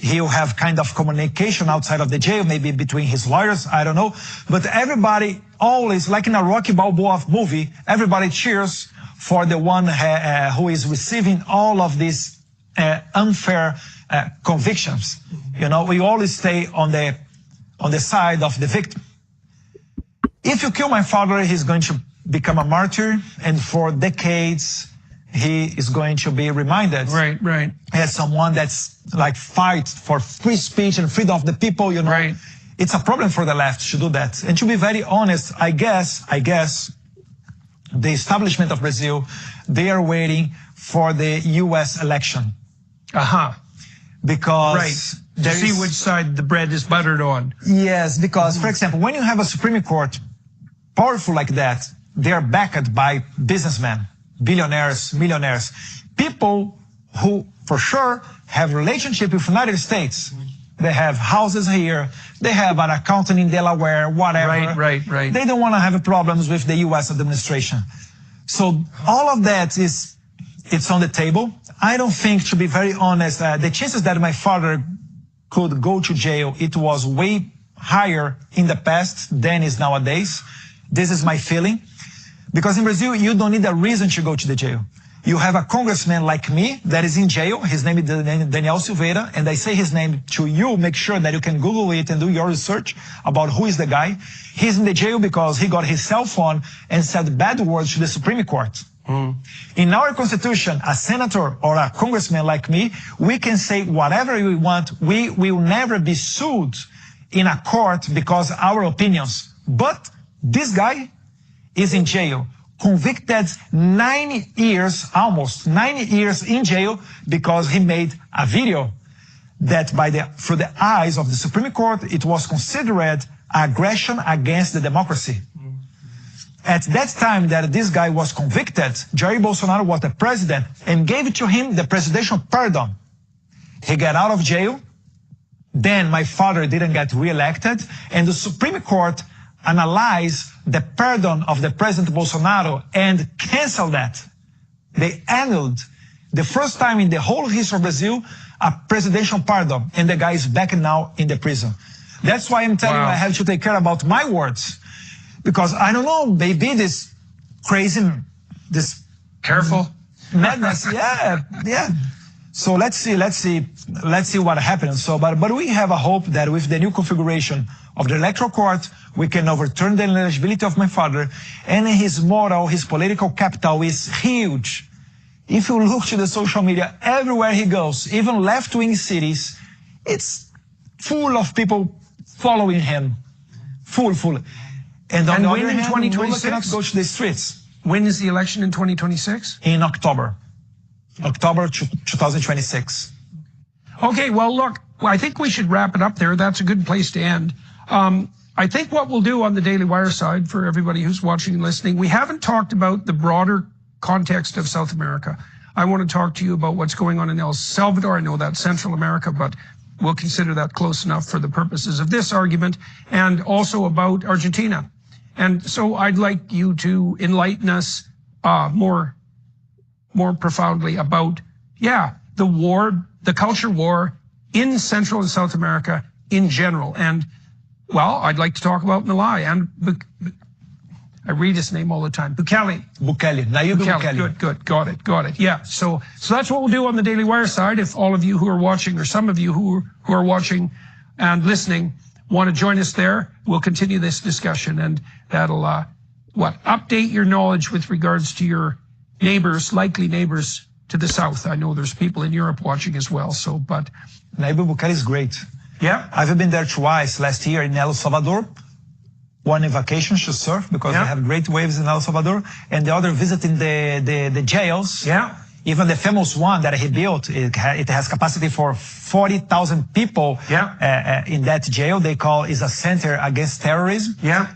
He'll have kind of communication outside of the jail, maybe between his lawyers, I don't know. But everybody always, like in a Rocky Balboa movie, everybody cheers for the one who is receiving all of these unfair convictions. We always stay on the side of the victim. If you kill my father, he's going to become a martyr, and for decades, he is going to be reminded right as someone that's like fight for free speech and freedom of the people, Right. It's a problem for the left to do that. And to be very honest, I guess the establishment of Brazil, they are waiting for the US election. Because to see which side the bread is buttered on. Yes, because for example, when you have a Supreme Court powerful like that, they are backed by businessmen, billionaires, millionaires, people who for sure have relationship with the United States. They have houses here, they have an accountant in Delaware, whatever. Right. They don't want to have problems with the US administration. So all of that it's on the table. I don't think, to be very honest, the chances that my father could go to jail, it was way higher in the past than is nowadays. This is my feeling. Because in Brazil, you don't need a reason to go to the jail. You have a congressman like me that is in jail. His name is Daniel Silveira, and I say his name to you. Make sure that you can Google it and do your research about who is the guy. He's in the jail because he got his cell phone and said bad words to the Supreme Court. In our constitution, a senator or a congressman like me, we can say whatever we want. We will never be sued in a court because our opinions. But this guy is in jail, convicted 9 years, almost 9 years in jail because he made a video that through the eyes of the Supreme Court, it was considered aggression against the democracy. At that time that this guy was convicted, Jair Bolsonaro was the president and gave to him the presidential pardon. He got out of jail. Then my father didn't get reelected, and the Supreme Court analyzed the pardon of the President Bolsonaro and canceled that. They annulled the first time in the whole history of Brazil a presidential pardon, and the guy is back now in the prison. That's why I'm telling you I have to take care about my words. Because I don't know, maybe this crazy, this Careful. madness, yeah. So let's see what happens. So, but we have a hope that with the new configuration of the electoral court, we can overturn the ineligibility of my father, and his moral, his political capital is huge. If you look to the social media, everywhere he goes, even left-wing cities, it's full of people following him, full. And on the when other in hand, 2026? Lula cannot go to the streets. When is the election in 2026? In October 2026. Okay, well, look, I think we should wrap it up there. That's a good place to end. I think what we'll do on the Daily Wire side, for everybody who's watching and listening, we haven't talked about the broader context of South America. I want to talk to you about what's going on in El Salvador. I know that's Central America, but we'll consider that close enough for the purposes of this argument, and also about Argentina. And so I'd like you to enlighten us more profoundly about, the war, the culture war in Central and South America in general. And, well, I'd like to talk about Milei and I read his name all the time. Bukele. Nayib Bukele. Good. Got it. Yeah. So that's what we'll do on the Daily Wire side. If all of you who are watching, or some of you who are watching and listening, want to join us there, we'll continue this discussion, and that'll update your knowledge with regards to your neighbors, likely neighbors to the south. I know there's people in Europe watching as well. So, but Nayib Bukele is great. Yeah. I've been there twice last year in El Salvador. One in vacation to surf because they have great waves in El Salvador, and the other visiting the jails. Yeah. Even the famous one that he built, it has capacity for 40,000 people. In that jail. They call is a center against terrorism. Yeah.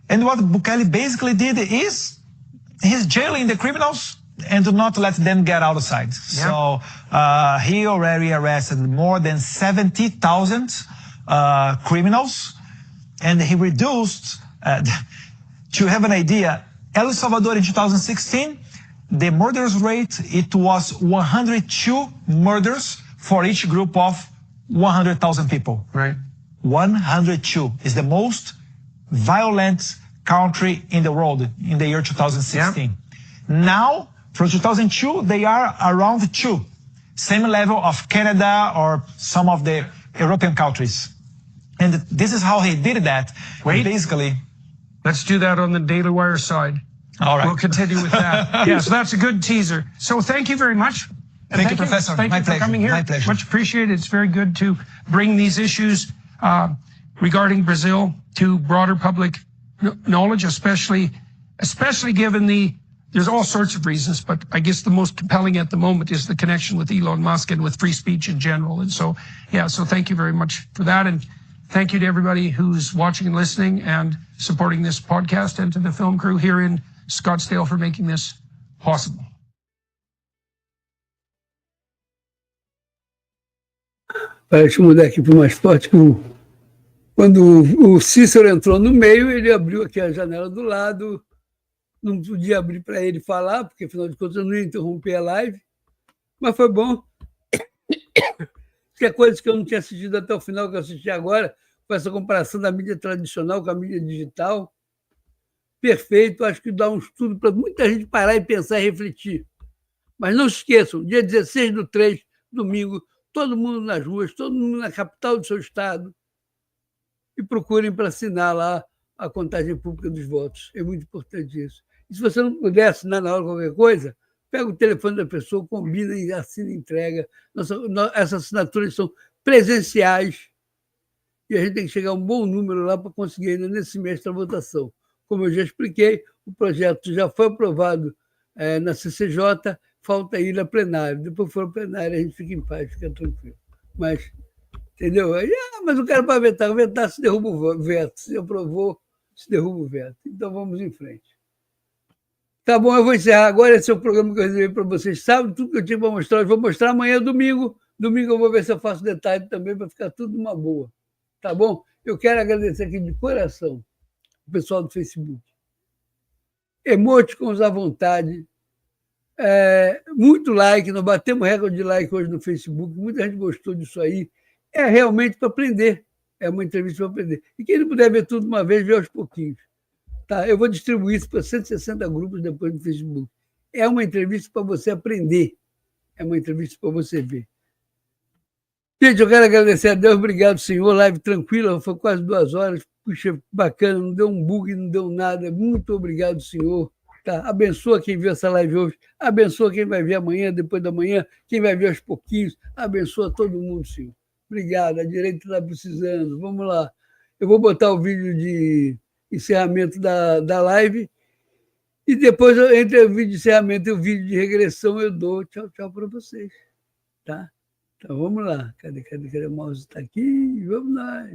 And what Bukele basically did is he's jailing the criminals and do not let them get outside. Yeah. So he already arrested more than 70,000 criminals, and he reduced, to have an idea, El Salvador in 2016, the murders rate, it was 102 murders for each group of 100,000 people. Right. 102 is the most violent country in the world in the year 2016. Yeah. Now, from 2002, they are around 2. Same level of Canada or some of the European countries. And this is how he did that. Wait. Basically. Let's do that on the Daily Wire side. All right. We'll continue with that. So that's a good teaser. So thank you very much. Thank you, Professor. Thank you for coming here. My pleasure. Much appreciated. It's very good to bring these issues regarding Brazil to broader public knowledge, especially given there's all sorts of reasons, but I guess the most compelling at the moment is the connection with Elon Musk and with free speech in general. And so, so thank you very much for that. And thank you to everybody who's watching and listening and supporting this podcast, and to the film crew here in Scottsdale for making this possible. Deixa eu mudar aqui para mais forte. Quando o Cícero entrou no meio, ele abriu aqui a janela do lado não podia abrir para ele falar, porque, afinal de contas, eu não ia interromper a live, mas foi bom. Que coisas que eu não tinha assistido até o final, que eu assisti agora, com essa comparação da mídia tradicional com a mídia digital. Perfeito, acho que dá um estudo para muita gente parar e pensar e refletir. Mas não se esqueçam, dia 16/3, domingo, todo mundo nas ruas, todo mundo na capital do seu estado, e procurem para assinar lá a contagem pública dos votos. É muito importante isso. E se você não puder assinar na hora qualquer coisa, pega o telefone da pessoa, combina e assina e entrega. Essas assinaturas são presenciais e a gente tem que chegar a um bom número lá para conseguir ainda nesse semestre a votação. Como eu já expliquei, o projeto já foi aprovado na CCJ, falta ir a plenário. Depois que for a plenário, a gente fica em paz, fica tranquilo. Mas, entendeu? Aí, mas eu quero para vetar. Vetar se derruba o veto. Se aprovou, se derruba o veto. Então vamos em frente. Tá bom, eu vou encerrar agora. Esse é o programa que eu reservei para vocês. Sabe tudo que eu tinha para mostrar? Eu vou mostrar amanhã, domingo. Domingo eu vou ver se eu faço detalhe também para ficar tudo uma boa. Tá bom? Eu quero agradecer aqui de coração o pessoal do Facebook. Emoticons à vontade. Muito like. Nós batemos recorde de like hoje no Facebook. Muita gente gostou disso aí. É realmente para aprender. É uma entrevista para aprender. E quem não puder ver tudo de uma vez, vê aos pouquinhos. Tá, eu vou distribuir isso para 160 grupos depois no Facebook. É uma entrevista para você aprender. É uma entrevista para você ver. Gente, eu quero agradecer a Deus. Obrigado, senhor. Live tranquila, foi quase 2 horas. Puxa, bacana, não deu um bug, não deu nada. Muito obrigado, senhor. Tá, abençoa quem viu essa live hoje. Abençoa quem vai ver amanhã, depois da manhã. Quem vai ver aos pouquinhos. Abençoa todo mundo, senhor. Obrigado. A direita está precisando. Vamos lá. Eu vou botar o vídeo de encerramento da live, e depois, entre o vídeo de encerramento e o vídeo de regressão, eu dou tchau para vocês. Tá? Então vamos lá. Cadê? O mouse está aqui. Vamos lá.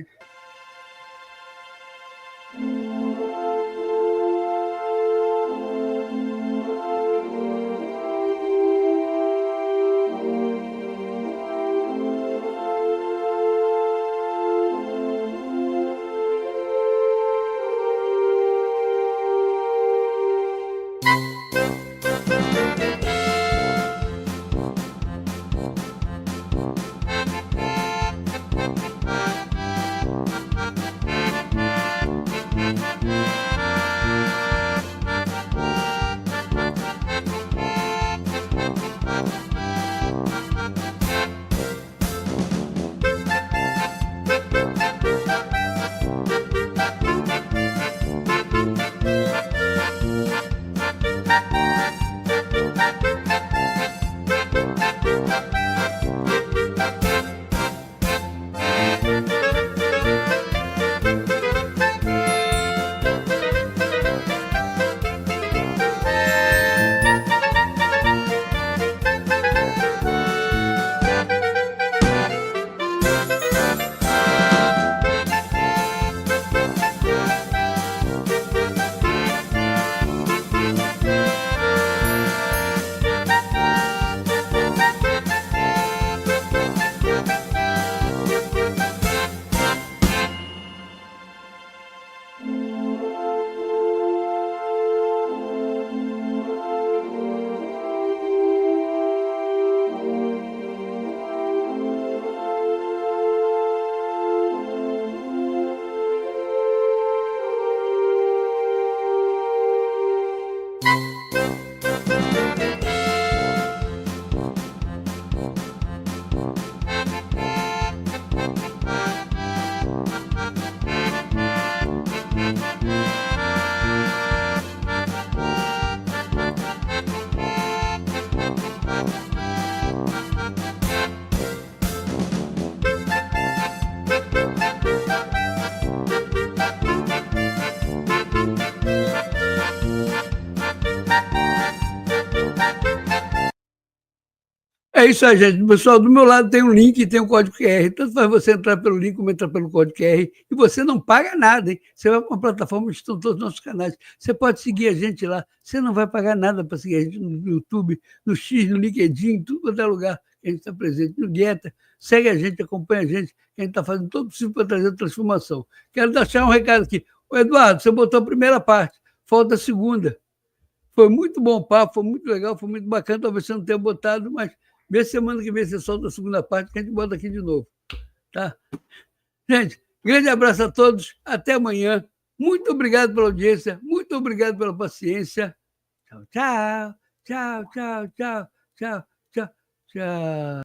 É isso aí, gente. Pessoal, do meu lado tem um link e tem um código QR. Tanto faz você entrar pelo link como entrar pelo código QR. E você não paga nada, hein? Você vai para uma plataforma onde estão todos os nossos canais. Você pode seguir a gente lá. Você não vai pagar nada para seguir a gente no YouTube, no X, no LinkedIn, em tudo quanto é lugar que a gente está presente. No Dieta, segue a gente, acompanha a gente, que a gente está fazendo todo o possível para trazer transformação. Quero deixar um recado aqui. Ô, Eduardo, você botou a primeira parte, falta a segunda. Foi muito bom o papo, foi muito legal, foi muito bacana. Talvez você não tenha botado, mas vê semana que vem você solta a segunda parte que a gente bota aqui de novo. Tá? Gente, grande abraço a todos. Até amanhã. Muito obrigado pela audiência. Muito obrigado pela paciência. Tchau, tchau. Tchau, tchau, tchau, tchau, tchau, tchau.